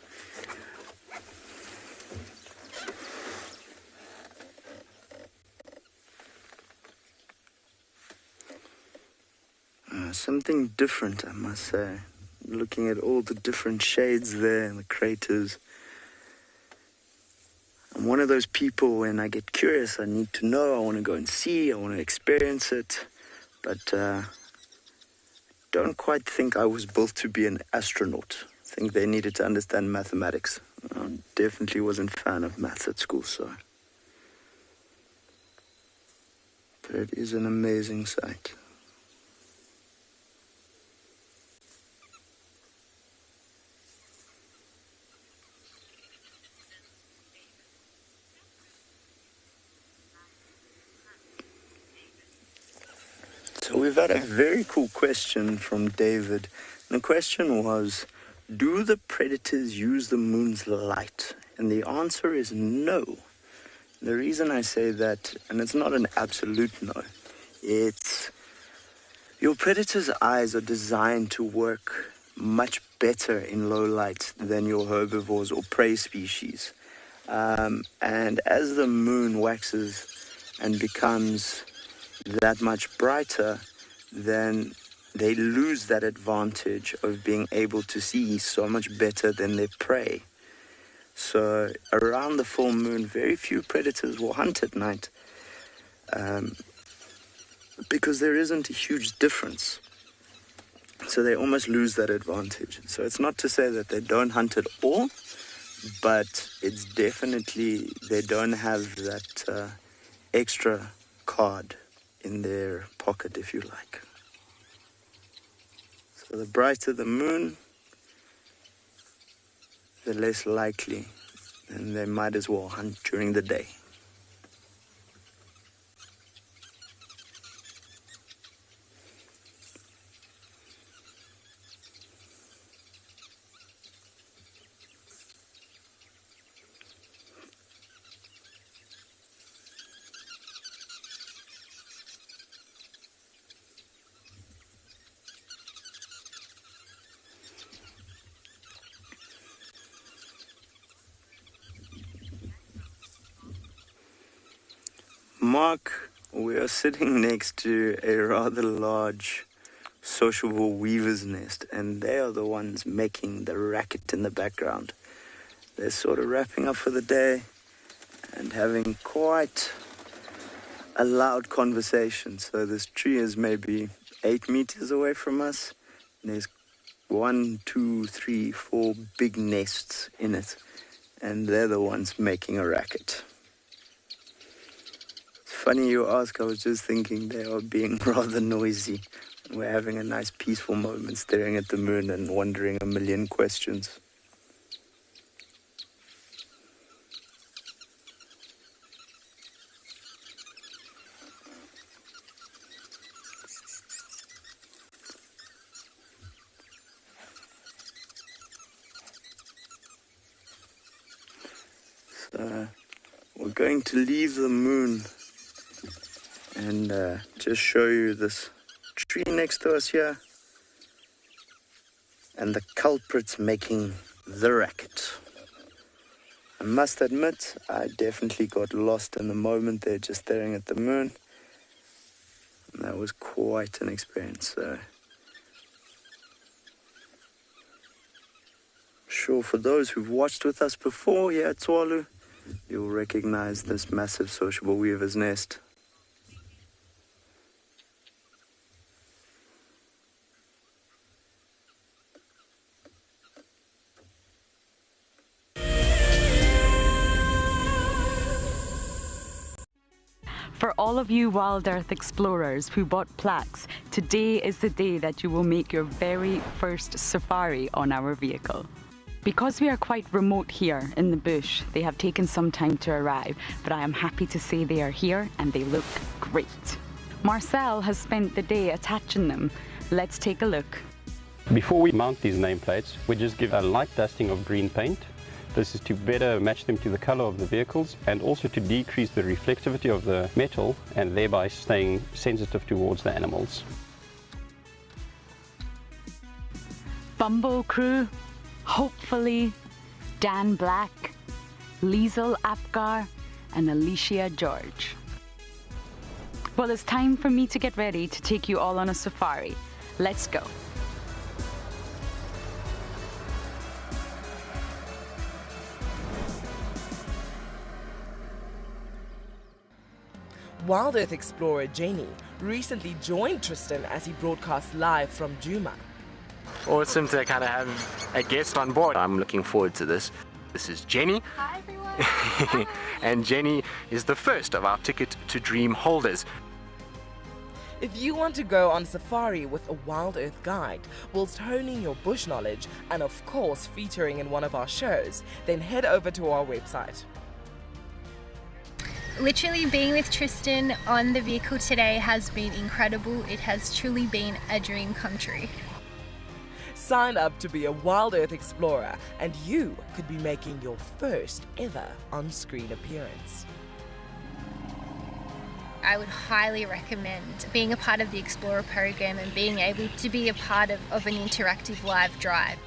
Something different, I must say. Looking at all the different shades there and the craters. I'm one of those people, when I get curious, I need to know, I want to go and see, I want to experience it. But don't quite think I was built to be an astronaut. I think they needed to understand mathematics. I definitely wasn't a fan of maths at school, so. But it is an amazing sight. So we've had a very cool question from David. And the question was, do the predators use the moon's light? And the answer is no. The reason I say that, and it's not an absolute no, it's your predator's eyes are designed to work much better in low light than your herbivores or prey species. And as the moon waxes and becomes that much brighter, then they lose that advantage of being able to see so much better than their prey. So around the full moon, very few predators will hunt at night. because there isn't a huge difference. So they almost lose that advantage. So it's not to say that they don't hunt at all, but it's definitely they don't have that extra card in their pocket, if you like. So the brighter the moon, the less likely, and they might as well hunt during the day. Mark, we are sitting next to a rather large sociable weaver's nest, and they are the ones making the racket in the background. They're sort of wrapping up for the day and having quite a loud conversation. So this tree is maybe 8 meters away from us. And there's 1, 2, 3, 4 big nests in it, and they're the ones making a racket. Funny you ask, I was just thinking they are being rather noisy. We're having a nice peaceful moment staring at the moon and wondering a million questions. So we're going to leave the moon and just show you this tree next to us here and the culprits making the racket. I must admit, I definitely got lost in the moment there just staring at the moon. And that was quite an experience. So sure, for those who've watched with us before here at Tswalu, you'll recognize this massive sociable weaver's nest. For all of you WildEarth explorers who bought plaques, today is the day that you will make your very first safari on our vehicle. Because we are quite remote here in the bush, they have taken some time to arrive, but I am happy to say they are here and they look great. Marcel has spent the day attaching them. Let's take a look. Before we mount these nameplates, we just give a light dusting of green paint. This is to better match them to the color of the vehicles and also to decrease the reflectivity of the metal and thereby staying sensitive towards the animals. Bumbo crew, hopefully, Dan Black, Liesel Apgar, and Alicia George. Well, it's time for me to get ready to take you all on a safari. Let's go. WildEarth explorer Jenny recently joined Tristan as he broadcast live from Djuma. Awesome to kind of have a guest on board. I'm looking forward to this. This is Jenny. Hi everyone. And Jenny is the first of our Ticket to Dream holders. If you want to go on safari with a WildEarth guide whilst honing your bush knowledge and of course featuring in one of our shows, then head over to our website. Literally being with Tristan on the vehicle today has been incredible. It has truly been a dream come true. Sign up to be a WildEarth explorer and you could be making your first ever on-screen appearance. I would highly recommend being a part of the Explorer program and being able to be a part of an interactive live drive.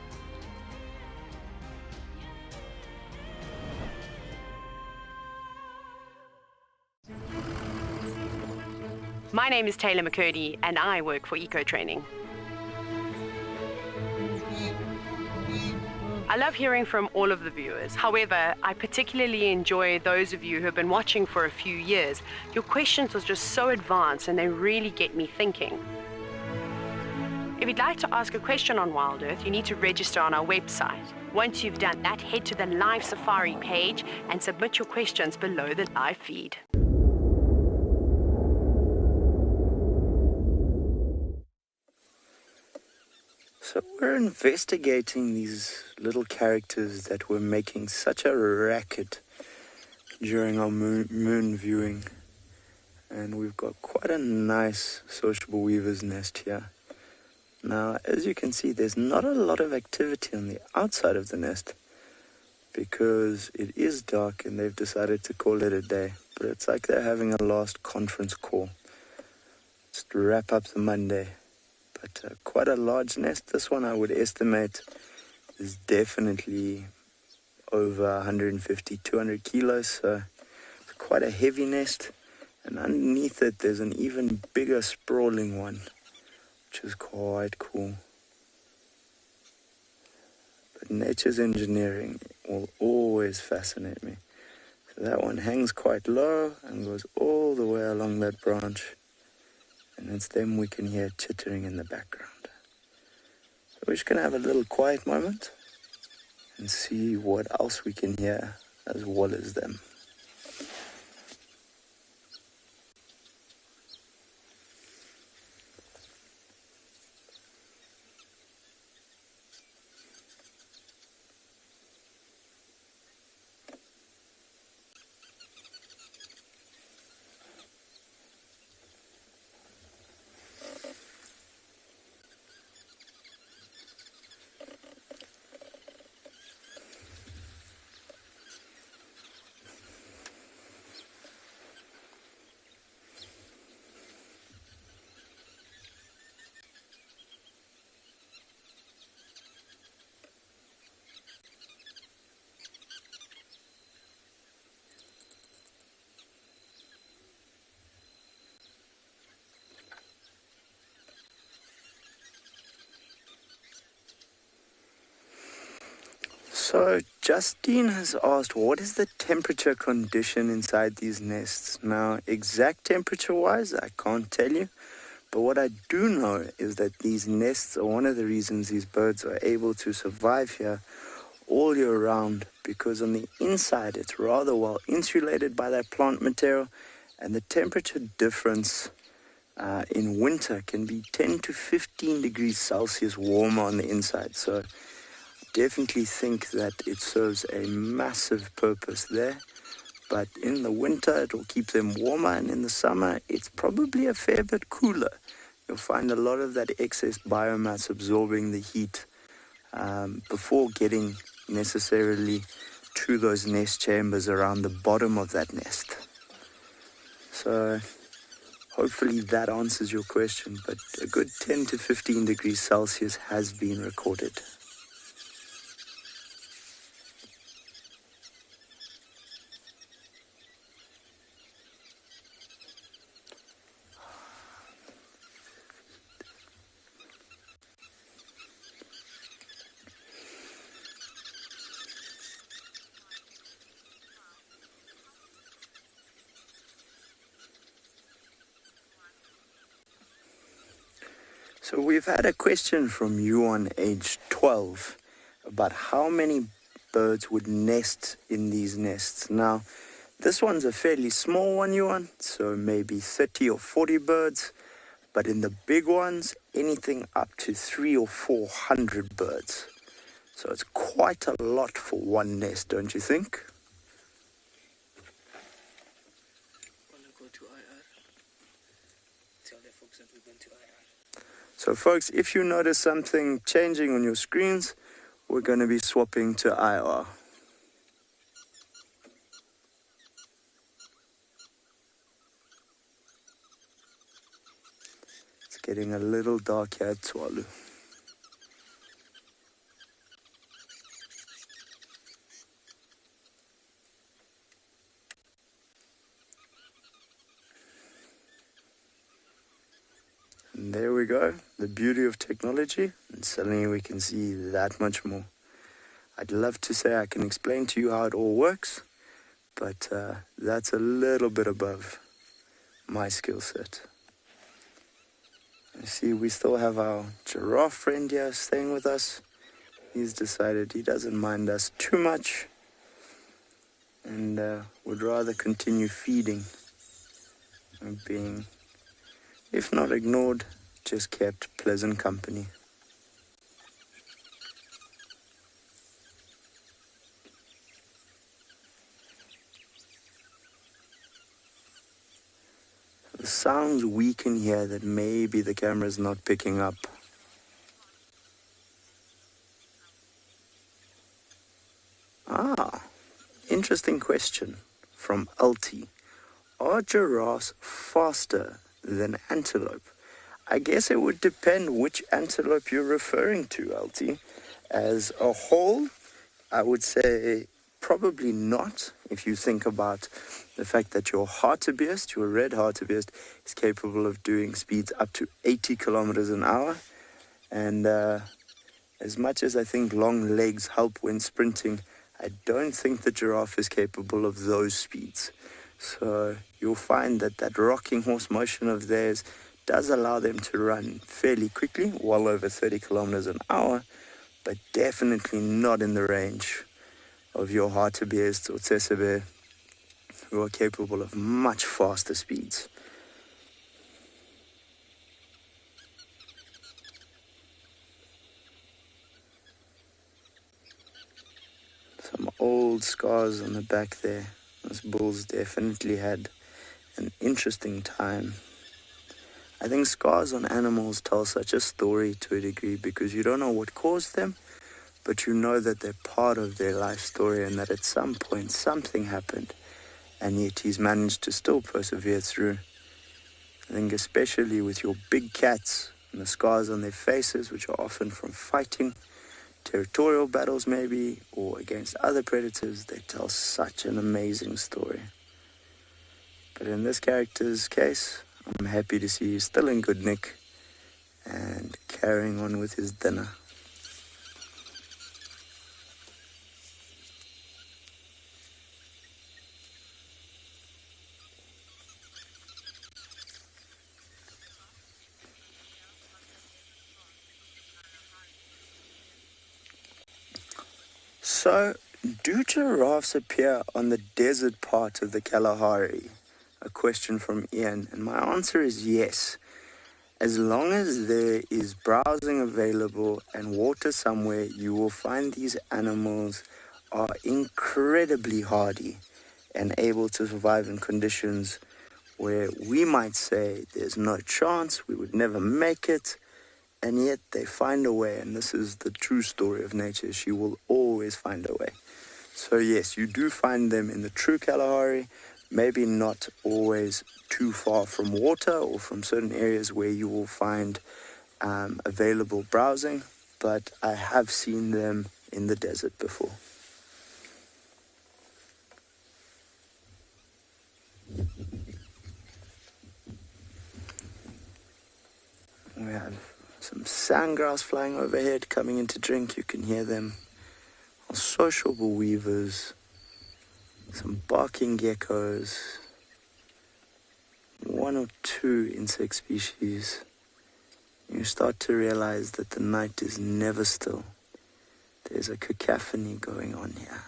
My name is Taylor McCurdy and I work for Eco Training. I love hearing from all of the viewers. However, I particularly enjoy those of you who have been watching for a few years. Your questions are just so advanced and they really get me thinking. If you'd like to ask a question on WildEarth, you need to register on our website. Once you've done that, head to the live safari page and submit your questions below the live feed. So we're investigating these little characters that were making such a racket during our moon viewing. And we've got quite a nice sociable weaver's nest here. Now, as you can see, there's not a lot of activity on the outside of the nest because it is dark and they've decided to call it a day. But it's like they're having a last conference call just to wrap up the Monday. But quite a large nest. This one I would estimate is definitely over 150, 200 kilos. So it's quite a heavy nest. And underneath it, there's an even bigger sprawling one, which is quite cool. But nature's engineering will always fascinate me. So that one hangs quite low and goes all the way along that branch. And it's them we can hear chittering in the background. So we're just going to have a little quiet moment and see what else we can hear as well as them. So Justine has asked, what is the temperature condition inside these nests? Now, exact temperature-wise, I can't tell you. But what I do know is that these nests are one of the reasons these birds are able to survive here all year round, because on the inside it's rather well insulated by that plant material, and the temperature difference in winter can be 10 to 15 degrees Celsius warmer on the inside. So definitely think that it serves a massive purpose there. But in the winter, it will keep them warmer, and in the summer, it's probably a fair bit cooler. You'll find a lot of that excess biomass absorbing the heat before getting necessarily to those nest chambers around the bottom of that nest. So hopefully that answers your question, but a good 10 to 15 degrees Celsius has been recorded. So we've had a question from you on age 12 about how many birds would nest in these nests. Now, this one's a fairly small one, Yuan, so maybe 30 or 40 birds. But in the big ones, anything up to 300 or 400 birds. So it's quite a lot for one nest, don't you think? So folks, if you notice something changing on your screens, we're going to be swapping to IR. It's getting a little dark here at Tswalu. And there we go, the beauty of technology, and suddenly we can see that much more. I'd love to say I can explain to you how it all works, but that's a little bit above my skill set. You see, we still have our giraffe friend here staying with us. He's decided he doesn't mind us too much and would rather continue feeding and being, if not ignored, just kept pleasant company. The sounds we can hear that maybe the camera's not picking up. Interesting question from Ulti. Are giraffes faster than antelope? I guess it would depend which antelope you're referring to, Ulti. As a whole, I would say probably not. If you think about the fact that your hartebeest, your red hartebeest, is capable of doing speeds up to 80 kilometers an hour. And as much as I think long legs help when sprinting, I don't think the giraffe is capable of those speeds. So you'll find that that rocking horse motion of theirs does allow them to run fairly quickly, well over 30 kilometers an hour, but definitely not in the range of your hartebeest or Tswalu, who are capable of much faster speeds. Some old scars on the back there. Those bulls definitely had an interesting time. I think scars on animals tell such a story to a degree because you don't know what caused them, but you know that they're part of their life story and that at some point something happened, and yet he's managed to still persevere through. I think especially with your big cats and the scars on their faces, which are often from fighting, territorial battles maybe, or against other predators, they tell such an amazing story. But in this character's case, I'm happy to see he's still in good nick and carrying on with his dinner. So, do giraffes appear on the desert part of the Kalahari? A question from Ian, and my answer is yes. As long as there is browsing available and water somewhere, you will find these animals are incredibly hardy and able to survive in conditions where we might say there's no chance, we would never make it, and yet they find a way, and this is the true story of nature. She will always find a way. So yes, you do find them in the true Kalahari, maybe not always too far from water or from certain areas where you will find available browsing, but I have seen them in the desert before. We have some sandgrouse flying overhead, coming in to drink. You can hear them. Our sociable weavers, some barking geckos, one or two insect species. You start to realize that the night is never still. There's a cacophony going on here.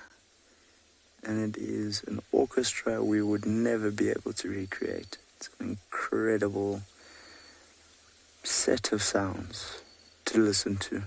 And it is an orchestra we would never be able to recreate. It's an incredible set of sounds to listen to.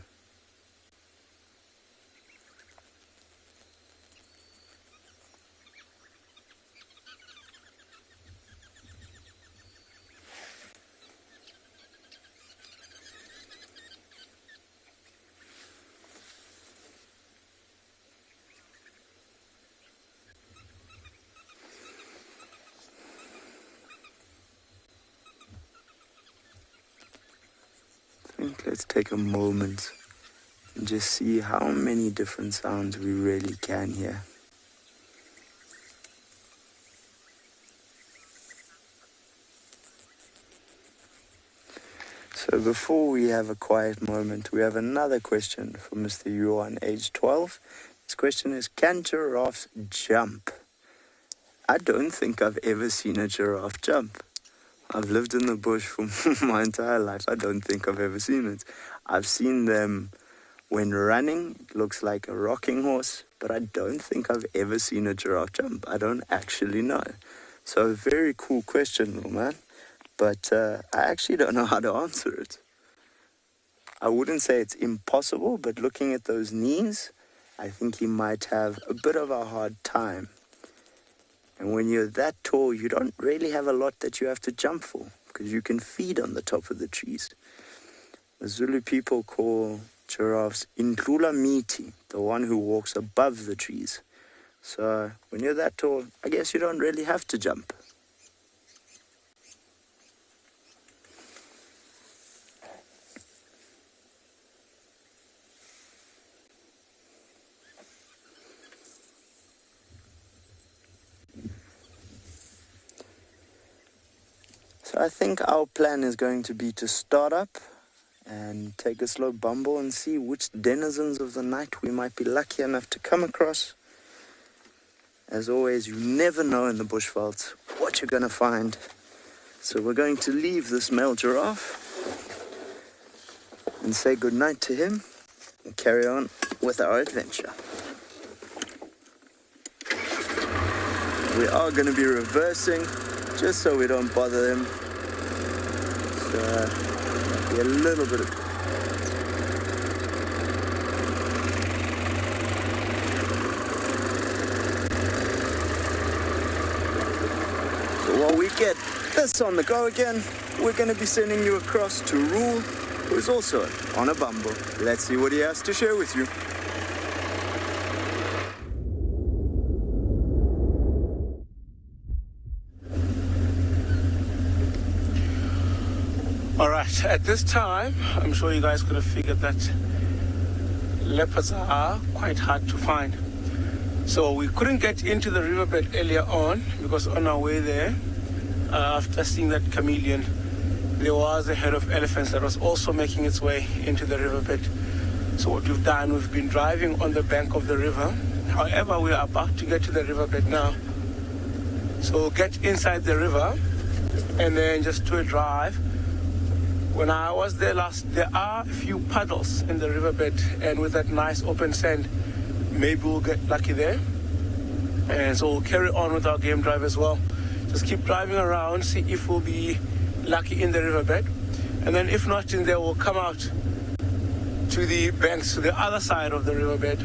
Let's take a moment and just see how many different sounds we really can hear. So before we have a quiet moment, we have another question from Mr. Yuan, age 12. Next question is, can giraffes jump? I don't think I've ever seen a giraffe jump. I've lived in the bush for my entire life. I don't think I've ever seen it. I've seen them when running. It looks like a rocking horse, but I don't think I've ever seen a giraffe jump. I don't actually know. So a very cool question, little man. But I actually don't know how to answer it. I wouldn't say it's impossible, but looking at those knees, I think he might have a bit of a hard time. And when you're that tall, you don't really have a lot that you have to jump for, because you can feed on the top of the trees. The Zulu people call giraffes Indlula Miti, the one who walks above the trees. So when you're that tall, I guess you don't really have to jump. So I think our plan is going to be to start up and take a slow bumble and see which denizens of the night we might be lucky enough to come across. As always, you never know in the bushvelds what you're going to find. So we're going to leave this male giraffe and say goodnight to him and carry on with our adventure. We are going to be reversing just so we don't bother them. So be a little bit of... So while we get this on the go again, we're going to be sending you across to Rule, who is also on a bumble. Let's see what he has to share with you. Alright, at this time, I'm sure you guys could have figured that leopards are quite hard to find. So we couldn't get into the riverbed earlier on because on our way there, after seeing that chameleon, there was a herd of elephants that was also making its way into the riverbed. So what we've done, we've been driving on the bank of the river. However, we are about to get to the riverbed now. So we'll get inside the river and then just do a drive. When I was there last, there are a few puddles in the riverbed, and with that nice open sand, maybe we'll get lucky there. And so we'll carry on with our game drive as well. Just keep driving around, see if we'll be lucky in the riverbed. And then if not in there, we'll come out to the banks, to the other side of the riverbed,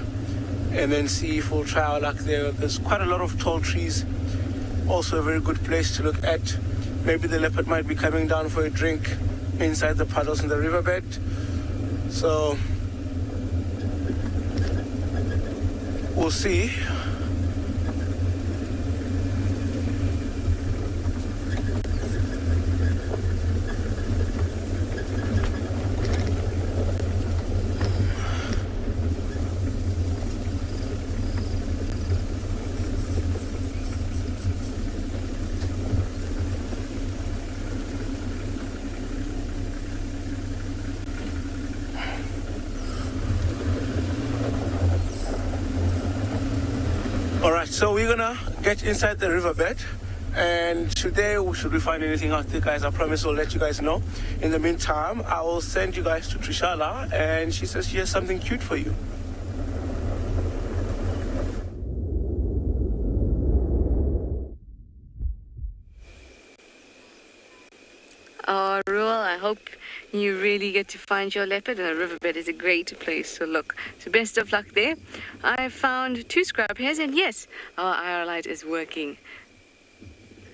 and then see if we'll try our luck there. There's quite a lot of tall trees, also a very good place to look at. Maybe the leopard might be coming down for a drink inside the puddles in the riverbed. So we'll see. Alright, so we're gonna get inside the riverbed, and today, should we find anything out there, guys, I promise we'll let you guys know. In the meantime, I will send you guys to Trishala, and she says she has something cute for you. Oh, Ruel, I hope you really get to find your leopard, and the riverbed is a great place to look. So best of luck there. I found 2 scrub hairs, and yes, our IR light is working.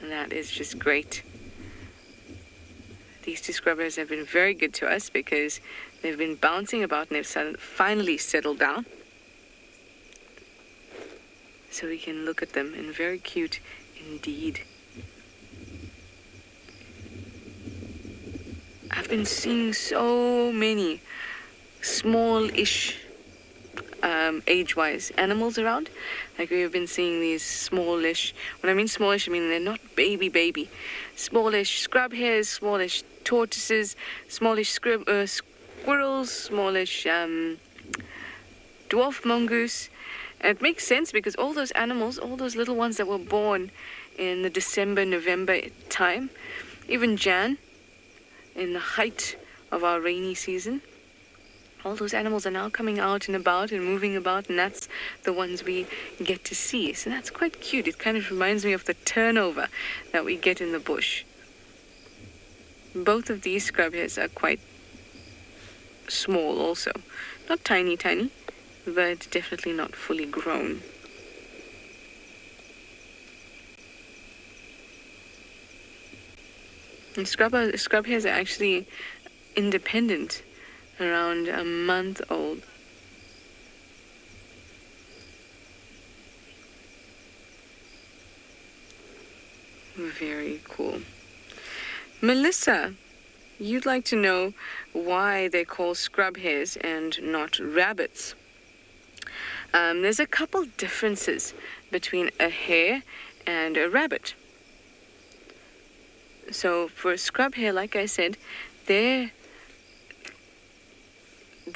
And that is just great. These 2 scrub hairs have been very good to us because they've been bouncing about and they've finally settled down. So we can look at them, and very cute indeed. I've been seeing so many small-ish, age-wise animals around. Like we've been seeing these smallish, when I mean smallish, I mean they're not baby. Smallish scrub hares, smallish tortoises, smallish squirrels, smallish dwarf mongoose, And it makes sense because all those animals, all those little ones that were born in the December, November time, even Jan, in the height of our rainy season, all those animals are now coming out and about and moving about, and that's the ones we get to see. So that's quite cute. It kind of reminds me of the turnover that we get in the bush. Both of these scrub hares are quite small also. Not tiny, but definitely not fully grown. And scrub hares are actually independent around a month old. Very cool. Melissa, you'd like to know why they're called scrub hares and not rabbits. There's a couple differences between a hare and a rabbit. So for a scrub hare, like I said, they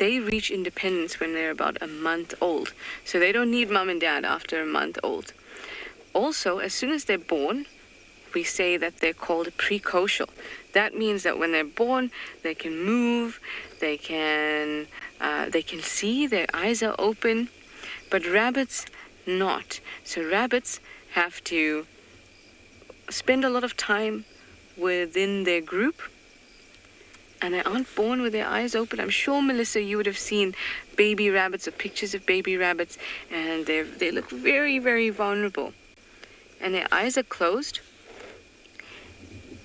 reach independence when they're about a month old. So they don't need mom and dad after a month old. Also, as soon as they're born, we say that they're called precocial. That means that when they're born, they can move, they can see, their eyes are open, but rabbits not. So rabbits have to spend a lot of time within their group, and they aren't born with their eyes open. I'm sure, Melissa, you would have seen baby rabbits or pictures of baby rabbits, and they look very, very vulnerable. And their eyes are closed,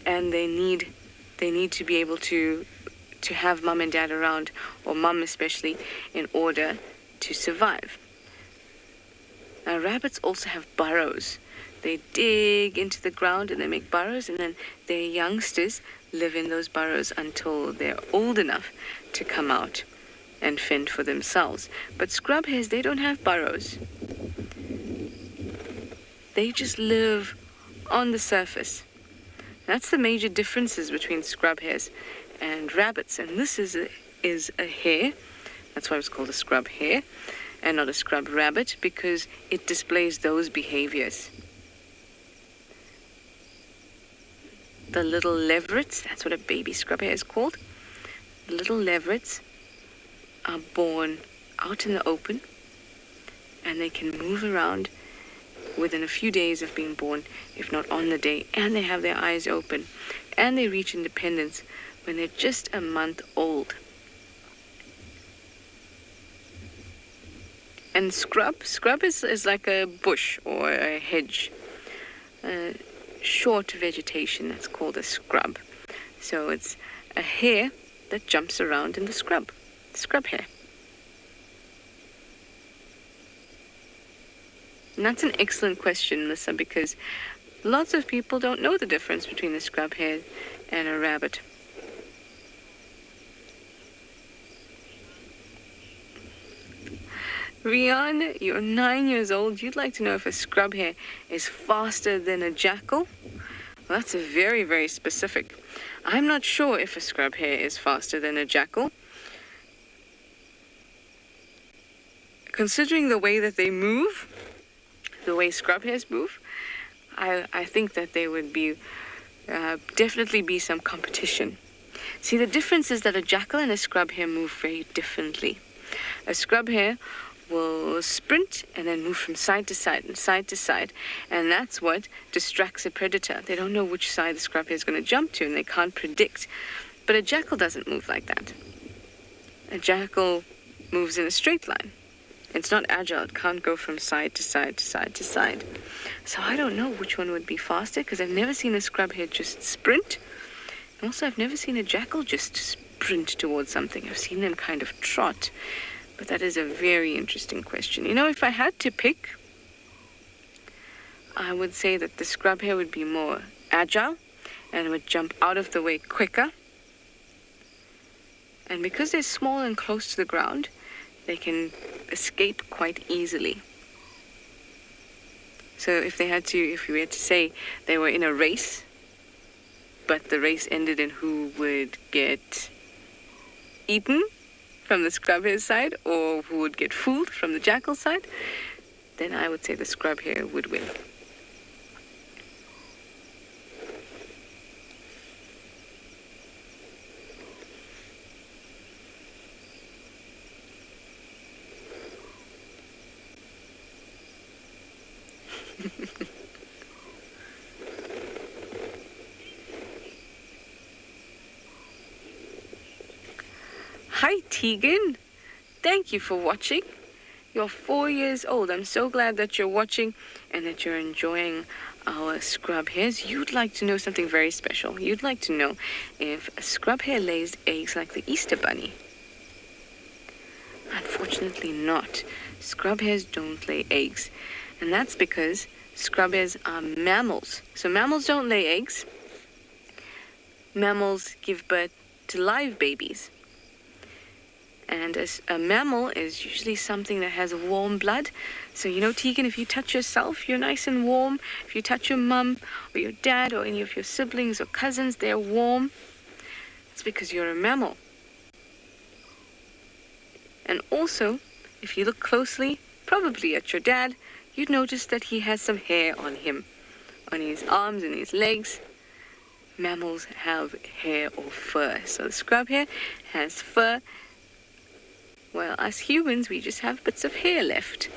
and they need to be able to have mom and dad around, or mom especially, in order to survive. Now, rabbits also have burrows. They dig into the ground and they make burrows, and then their youngsters live in those burrows until they're old enough to come out and fend for themselves. But scrub hares, they don't have burrows. They just live on the surface. That's the major differences between scrub hares and rabbits. And this is a hare. That's why it's called a scrub hare and not a scrub rabbit, because it displays those behaviors. The little leverets, that's what a baby scrub hare is called. The little leverets are born out in the open, and they can move around within a few days of being born, if not on the day, and they have their eyes open, and they reach independence when they're just a month old. And scrub is like a bush or a hedge. Short vegetation, that's called a scrub. So it's a hare that jumps around in the scrub hare. And that's an excellent question, Melissa, because lots of people don't know the difference between a scrub hare and a rabbit. Rian, you're 9 years old. You'd like to know if a scrub hare is faster than a jackal? Well, that's very, very specific. I'm not sure if a scrub hare is faster than a jackal. Considering the way that they move, the way scrub hares move, I think that there would be definitely be some competition. See, the difference is that a jackal and a scrub hare move very differently. A scrub hare will sprint and then move from side to side and side to side, and that's what distracts a predator. They don't know which side the scrub hare is going to jump to, and they can't predict. But a jackal doesn't move like that. A jackal moves in a straight line. It's not agile. It can't go from side to side to side to side. So I don't know which one would be faster, because I've never seen a scrub hare just sprint. And also, I've never seen a jackal just sprint towards something. I've seen them kind of trot. But that is a very interesting question. You know, if I had to pick, I would say that the scrub hare would be more agile and would jump out of the way quicker. And because they're small and close to the ground, they can escape quite easily. So if we had to say they were in a race, but the race ended in who would get eaten from the scrub hare side, or who would get fooled from the jackal side, then I would say the scrub hare would win. Hi Tegan, thank you for watching. You're 4 years old. I'm so glad that you're watching and that you're enjoying our scrub hares. You'd like to know something very special. You'd like to know if a scrub hare lays eggs like the Easter bunny. Unfortunately not. Scrub hares don't lay eggs, and that's because scrub hares are mammals. So mammals don't lay eggs. Mammals give birth to live babies. And a mammal is usually something that has warm blood. So, you know, Tegan, if you touch yourself, you're nice and warm. If you touch your mum or your dad or any of your siblings or cousins, they're warm. It's because you're a mammal. And also, if you look closely, probably at your dad, you'd notice that he has some hair on him, on his arms and his legs. Mammals have hair or fur. So the scrub hare has fur. Well, us humans, we just have bits of hair left.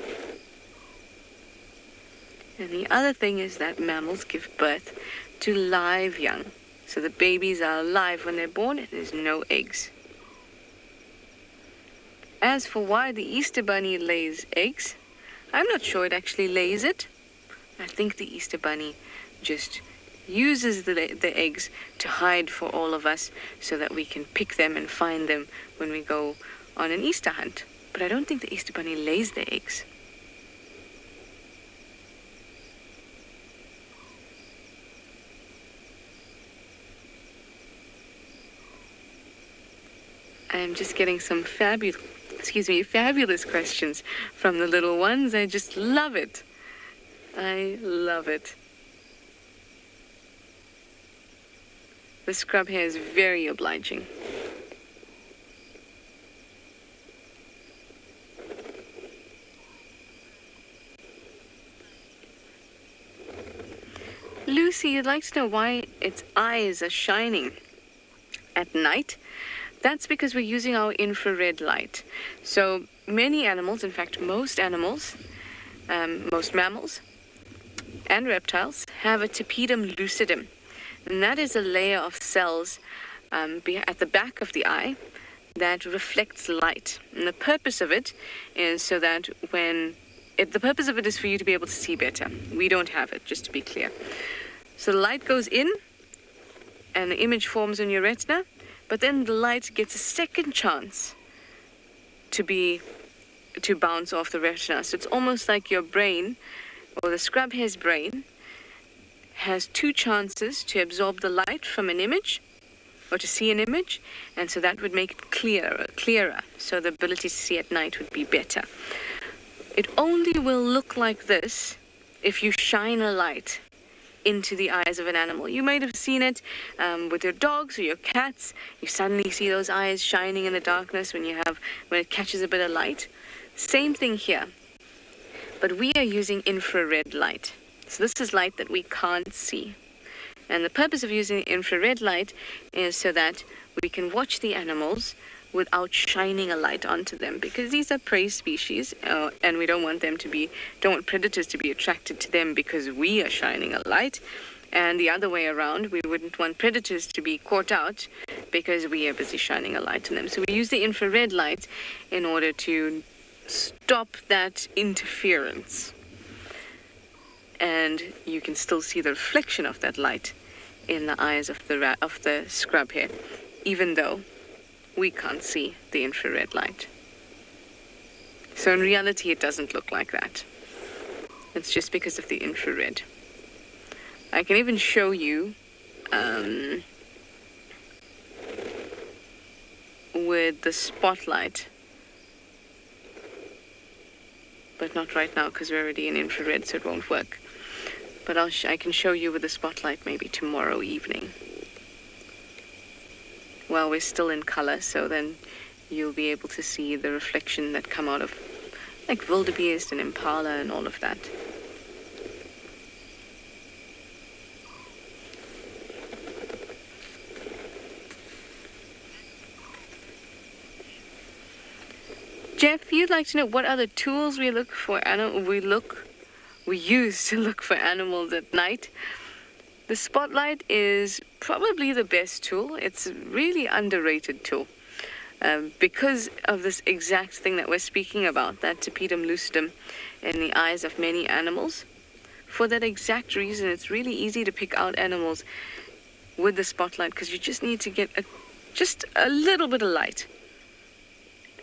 And the other thing is that mammals give birth to live young. So the babies are alive when they're born and there's no eggs. As for why the Easter bunny lays eggs, I'm not sure it actually lays it. I think the Easter bunny just uses the eggs to hide for all of us so that we can pick them and find them when we go on an Easter hunt. But I don't think the Easter bunny lays the eggs. I am just getting some fabulous questions from the little ones. I just love it. I love it. The scrub hare is very obliging. Lucy, you'd like to know why its eyes are shining at night? That's because we're using our infrared light. So many animals, in fact most animals, most mammals and reptiles have a tapetum lucidum. And that is a layer of cells at the back of the eye that reflects light. And the purpose of it is so that the purpose of it is for you to be able to see better. We don't have it, just to be clear. So the light goes in and the image forms on your retina, but then the light gets a second chance to bounce off the retina. So it's almost like your brain, or the scrub hare's brain, has two chances to absorb the light from an image, or to see an image, and so that would make it clearer, so the ability to see at night would be better. It only will look like this if you shine a light into the eyes of an animal. You might have seen it with your dogs or your cats. You suddenly see those eyes shining in the darkness when it catches a bit of light. Same thing here. But we are using infrared light. So this is light that we can't see. And the purpose of using infrared light is so that we can watch the animals without shining a light onto them, because these are prey species, and we don't want predators to be attracted to them because we are shining a light, and the other way around, we wouldn't want predators to be caught out because we are busy shining a light on them. So we use the infrared light in order to stop that interference, and you can still see the reflection of that light in the eyes of the scrub hare, even though we can't see the infrared light. So in reality, it doesn't look like that. It's just because of the infrared. I can even show you with the spotlight, but not right now because we're already in infrared, so it won't work. But I can show you with the spotlight maybe tomorrow evening. Well, we're still in color, so then you'll be able to see the reflection that come out of like Wildebeest and Impala and all of that. Jeff, you'd like to know what other tools we look for we use to look for animals at night. The spotlight is probably the best tool. It's a really underrated tool because of this exact thing that we're speaking about, that tapetum lucidum in the eyes of many animals. For that exact reason, it's really easy to pick out animals with the spotlight because you just need to get just a little bit of light.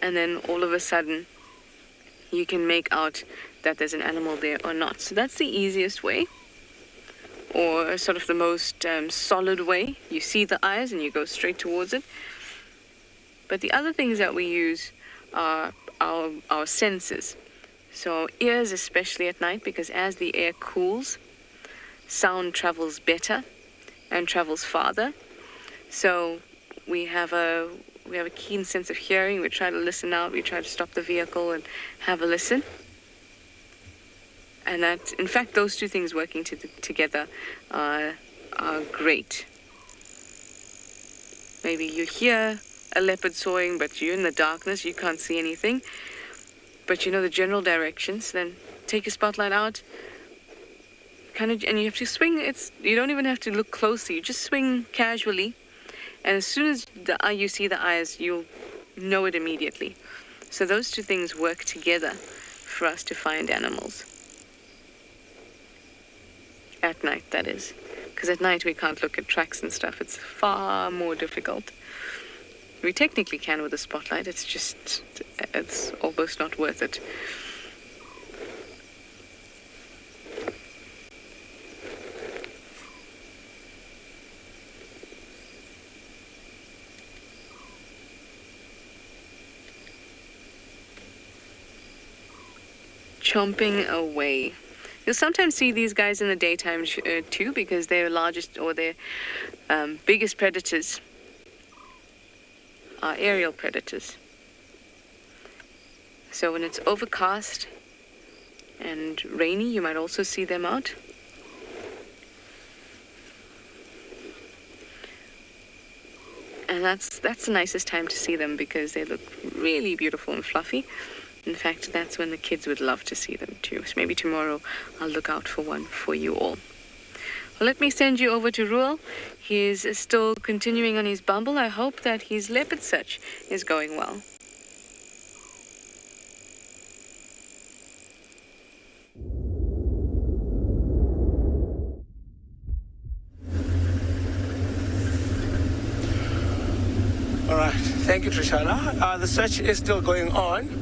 And then all of a sudden, you can make out that there's an animal there or not. So that's the easiest way, or sort of the most solid way. You see the eyes and you go straight towards it. But the other things that we use are our senses. So our ears, especially at night, because as the air cools, sound travels better and travels farther. So we have a keen sense of hearing. We try to listen out. We try to stop the vehicle and have a listen. And that, in fact, those two things working together are great. Maybe you hear a leopard sawing, but you're in the darkness, you can't see anything. But you know the general directions. Then take your spotlight out, and you have to swing. You don't even have to look closely. You just swing casually. And as soon as you see the eyes, you'll know it immediately. So those two things work together for us to find animals. At night, that is. Because at night we can't look at tracks and stuff. It's far more difficult. We technically can with a spotlight. It's almost not worth it. Chomping away. You'll sometimes see these guys in the daytime too, because their largest or their biggest predators are aerial predators. So when it's overcast and rainy, you might also see them out. And that's the nicest time to see them because they look really beautiful and fluffy. In fact, that's when the kids would love to see them too. So maybe tomorrow I'll look out for one for you all. Well, let me send you over to Ruel. He's still continuing on his bumble. I hope that his leopard search is going well. All right, thank you, Trishana. The search is still going on.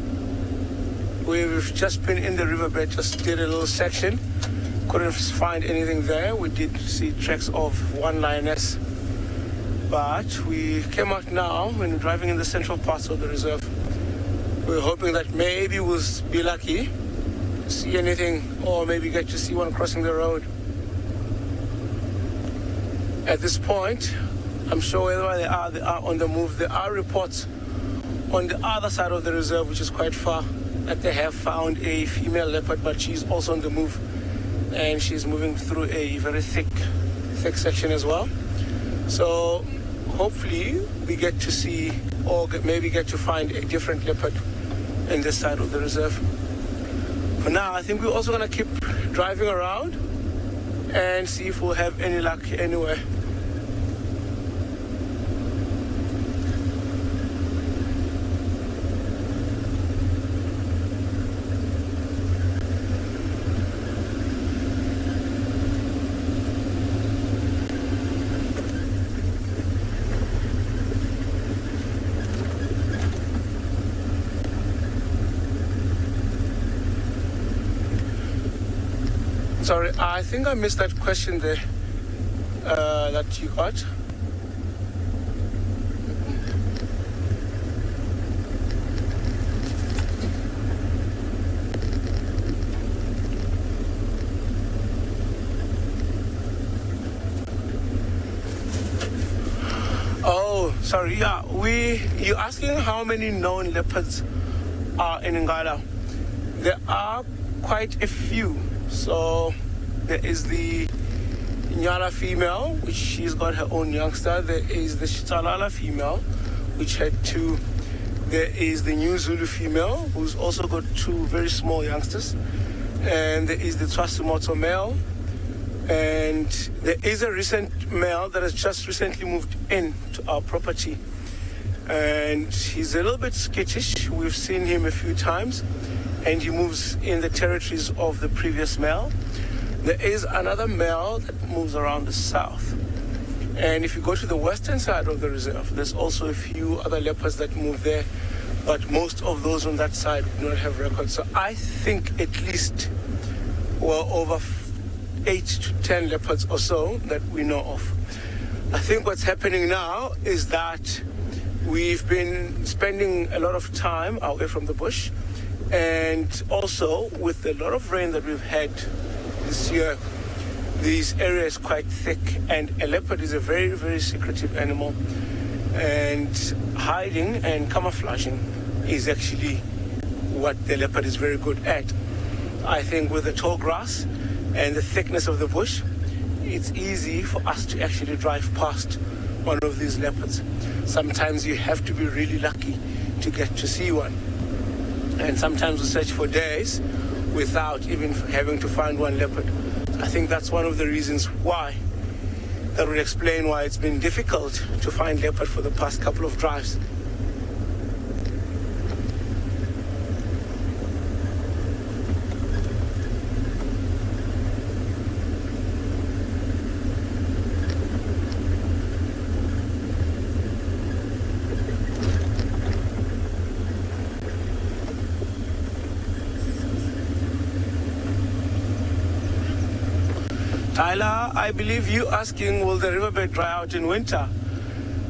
We've just been in the riverbed, just did a little section. Couldn't find anything there. We did see tracks of one lioness. But we came out now when we're driving in the central parts of the reserve. We're hoping that maybe we'll be lucky to see anything, or maybe get to see one crossing the road. At this point, I'm sure wherever they are on the move. There are reports on the other side of the reserve, which is quite far, that they have found a female leopard, but she's also on the move, and she's moving through a very thick section as well. So hopefully we get to see, or maybe get to find a different leopard in this side of the reserve. For now, I think we're also going to keep driving around and see if we'll have any luck anywhere. Sorry, I think I missed that question there that you got. Oh, sorry, yeah. You're asking how many known leopards are in Ngala. There are quite a few. So there is the Ngala female, which she's got her own youngster. There is the Tswalu female, which had two. There is the New Zulu female, who's also got two very small youngsters. And there is the Tswalu male. And there is a recent male that has just recently moved in to our property. And he's a little bit skittish. We've seen him a few times. And he moves in the territories of the previous male. There is another male that moves around the south. And if you go to the western side of the reserve, there's also a few other leopards that move there, but most of those on that side do not have records. So I think at least over 8 to 10 leopards or so that we know of. I think what's happening now is that we've been spending a lot of time away from the bush, and also with a lot of rain that we've had this year, this area is quite thick, and a leopard is a very, very secretive animal, and hiding and camouflaging is actually what the leopard is very good at. I think with the tall grass and the thickness of the bush, it's easy for us to actually drive past one of these leopards. Sometimes you have to be really lucky to get to see one. And sometimes we search for days without even having to find one leopard. I think that's one of the reasons why. That would explain why it's been difficult to find leopard for the past couple of drives. Tyler, I believe you asking, will the riverbed dry out in winter?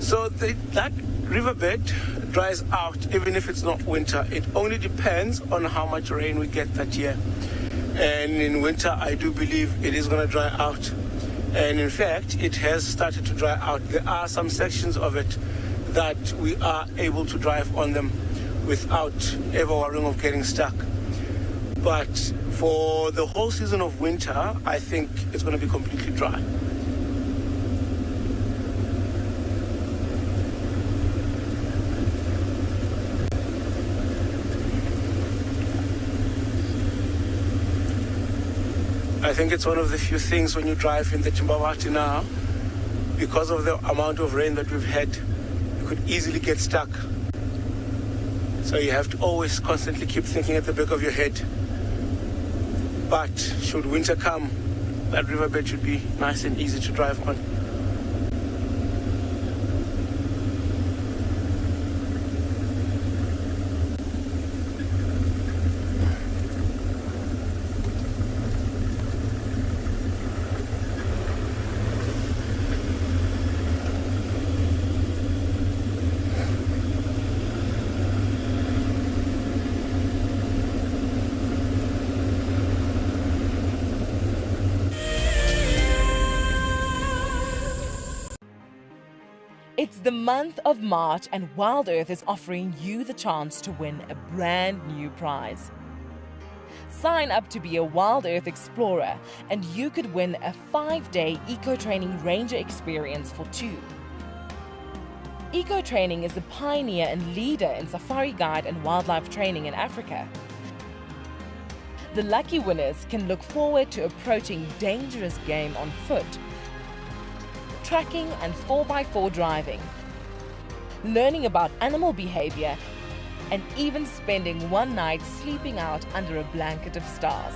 So that riverbed dries out even if it's not winter. It only depends on how much rain we get that year. And in winter, I do believe it is going to dry out. And in fact, it has started to dry out. There are some sections of it that we are able to drive on them without ever worrying of getting stuck. But for the whole season of winter, I think it's going to be completely dry. I think it's one of the few things when you drive in the Timbawati now, because of the amount of rain that we've had, you could easily get stuck. So you have to always constantly keep thinking at the back of your head. But should winter come, that riverbed should be nice and easy to drive on. It's the month of March and WildEarth is offering you the chance to win a brand new prize. Sign up to be a WildEarth Explorer and you could win a 5-day eco-training ranger experience for 2. Eco-training is the pioneer and leader in safari guide and wildlife training in Africa. The lucky winners can look forward to approaching dangerous game on foot, tracking and 4x4 driving, learning about animal behavior, and even spending one night sleeping out under a blanket of stars.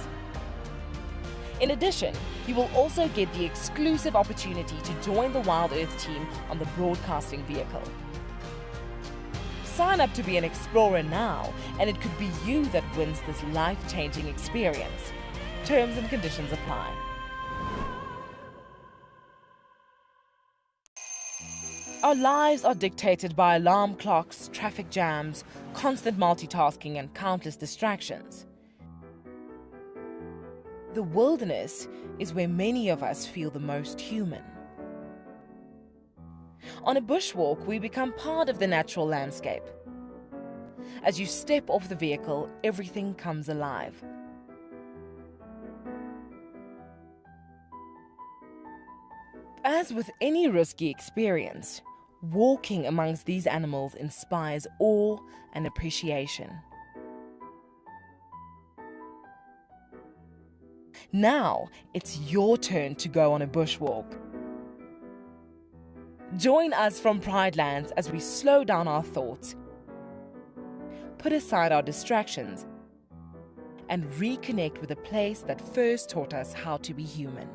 In addition, you will also get the exclusive opportunity to join the WildEarth team on the broadcasting vehicle. Sign up to be an explorer now, and it could be you that wins this life-changing experience. Terms and conditions apply. Our lives are dictated by alarm clocks, traffic jams, constant multitasking, and countless distractions. The wilderness is where many of us feel the most human. On a bushwalk, we become part of the natural landscape. As you step off the vehicle, everything comes alive. As with any risky experience, walking amongst these animals inspires awe and appreciation. Now, it's your turn to go on a bushwalk. Join us from Pride Lands as we slow down our thoughts, put aside our distractions, and reconnect with a place that first taught us how to be human.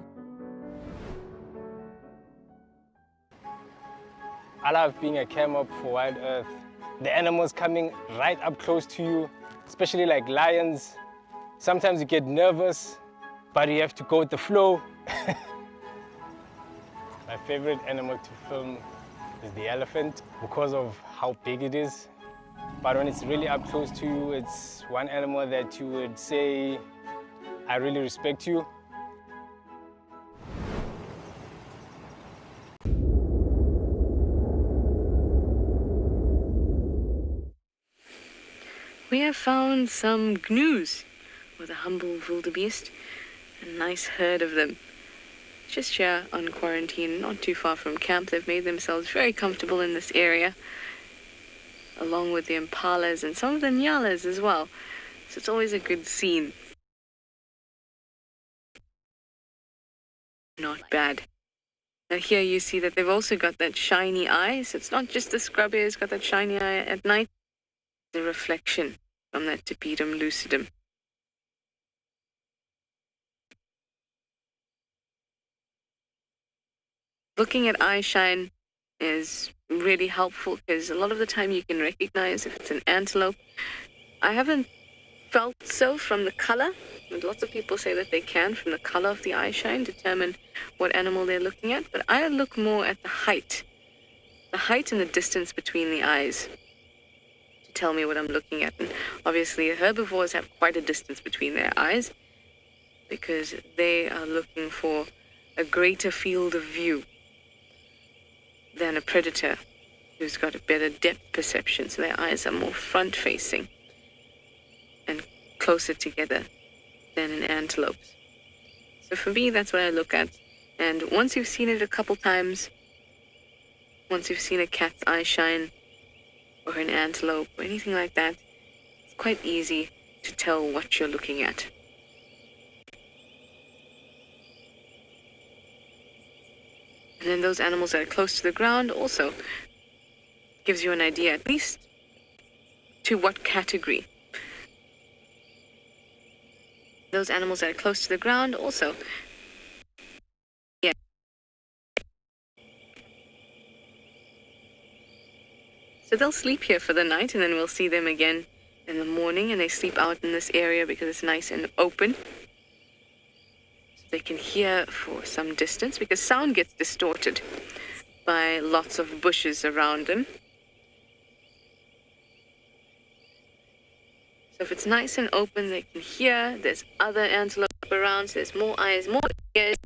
I love being a cam-up for WildEarth. The animals coming right up close to you, especially like lions. Sometimes you get nervous, but you have to go with the flow. My favorite animal to film is the elephant because of how big it is. But when it's really up close to you, it's one animal that you would say, I really respect you. We have found some gnus, or the humble wildebeest, a nice herd of them. Just here on quarantine, not too far from camp. They've made themselves very comfortable in this area, along with the impalas and some of the nyalas as well. So it's always a good scene. Not bad. Now here you see that they've also got that shiny eye. So it's not just the scrub hair, it's got that shiny eye at night. The reflection from that tapetum lucidum. Looking at eye shine is really helpful because a lot of the time you can recognize if it's an antelope. I haven't felt so from the color, but lots of people say that they can, from the color of the eye shine, determine what animal they're looking at. But I look more at the height and the distance between the eyes to tell me what I'm looking at. And obviously herbivores have quite a distance between their eyes because they are looking for a greater field of view than a predator who's got a better depth perception, so their eyes are more front-facing and closer together than an antelope's. So for me, that's what I look at. And once you've seen it a couple times, once you've seen a cat's eye shine or an antelope or anything like that, it's quite easy to tell what you're looking at. And then those animals that are close to the ground also gives you an idea, at least to what category. Those animals that are close to the ground also. Yeah. So they'll sleep here for the night and then we'll see them again in the morning, and they sleep out in this area because it's nice and open. They can hear for some distance because sound gets distorted by lots of bushes around them. So if it's nice and open, they can hear. There's other antelope around, so there's more eyes, more ears.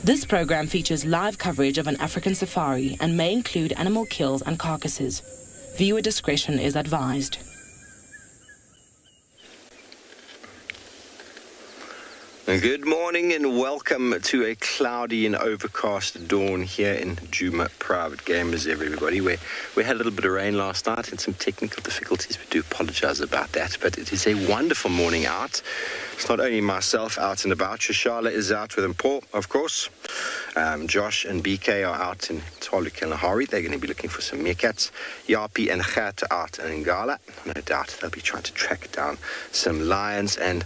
This program features live coverage of an African safari and may include animal kills and carcasses. Viewer discretion is advised. Good morning and welcome to a cloudy and overcast dawn here in Djuma Private Game Reserve, everybody. We had a little bit of rain last night and some technical difficulties. We do apologize about that, but it is a wonderful morning out. It's not only myself out and about. Shashala is out with Impala, of course. Josh and BK are out in Tswalu Kalahari. They're going to be looking for some meerkats. Yapi and Khat are out in Ngala. No doubt they'll be trying to track down some lions. And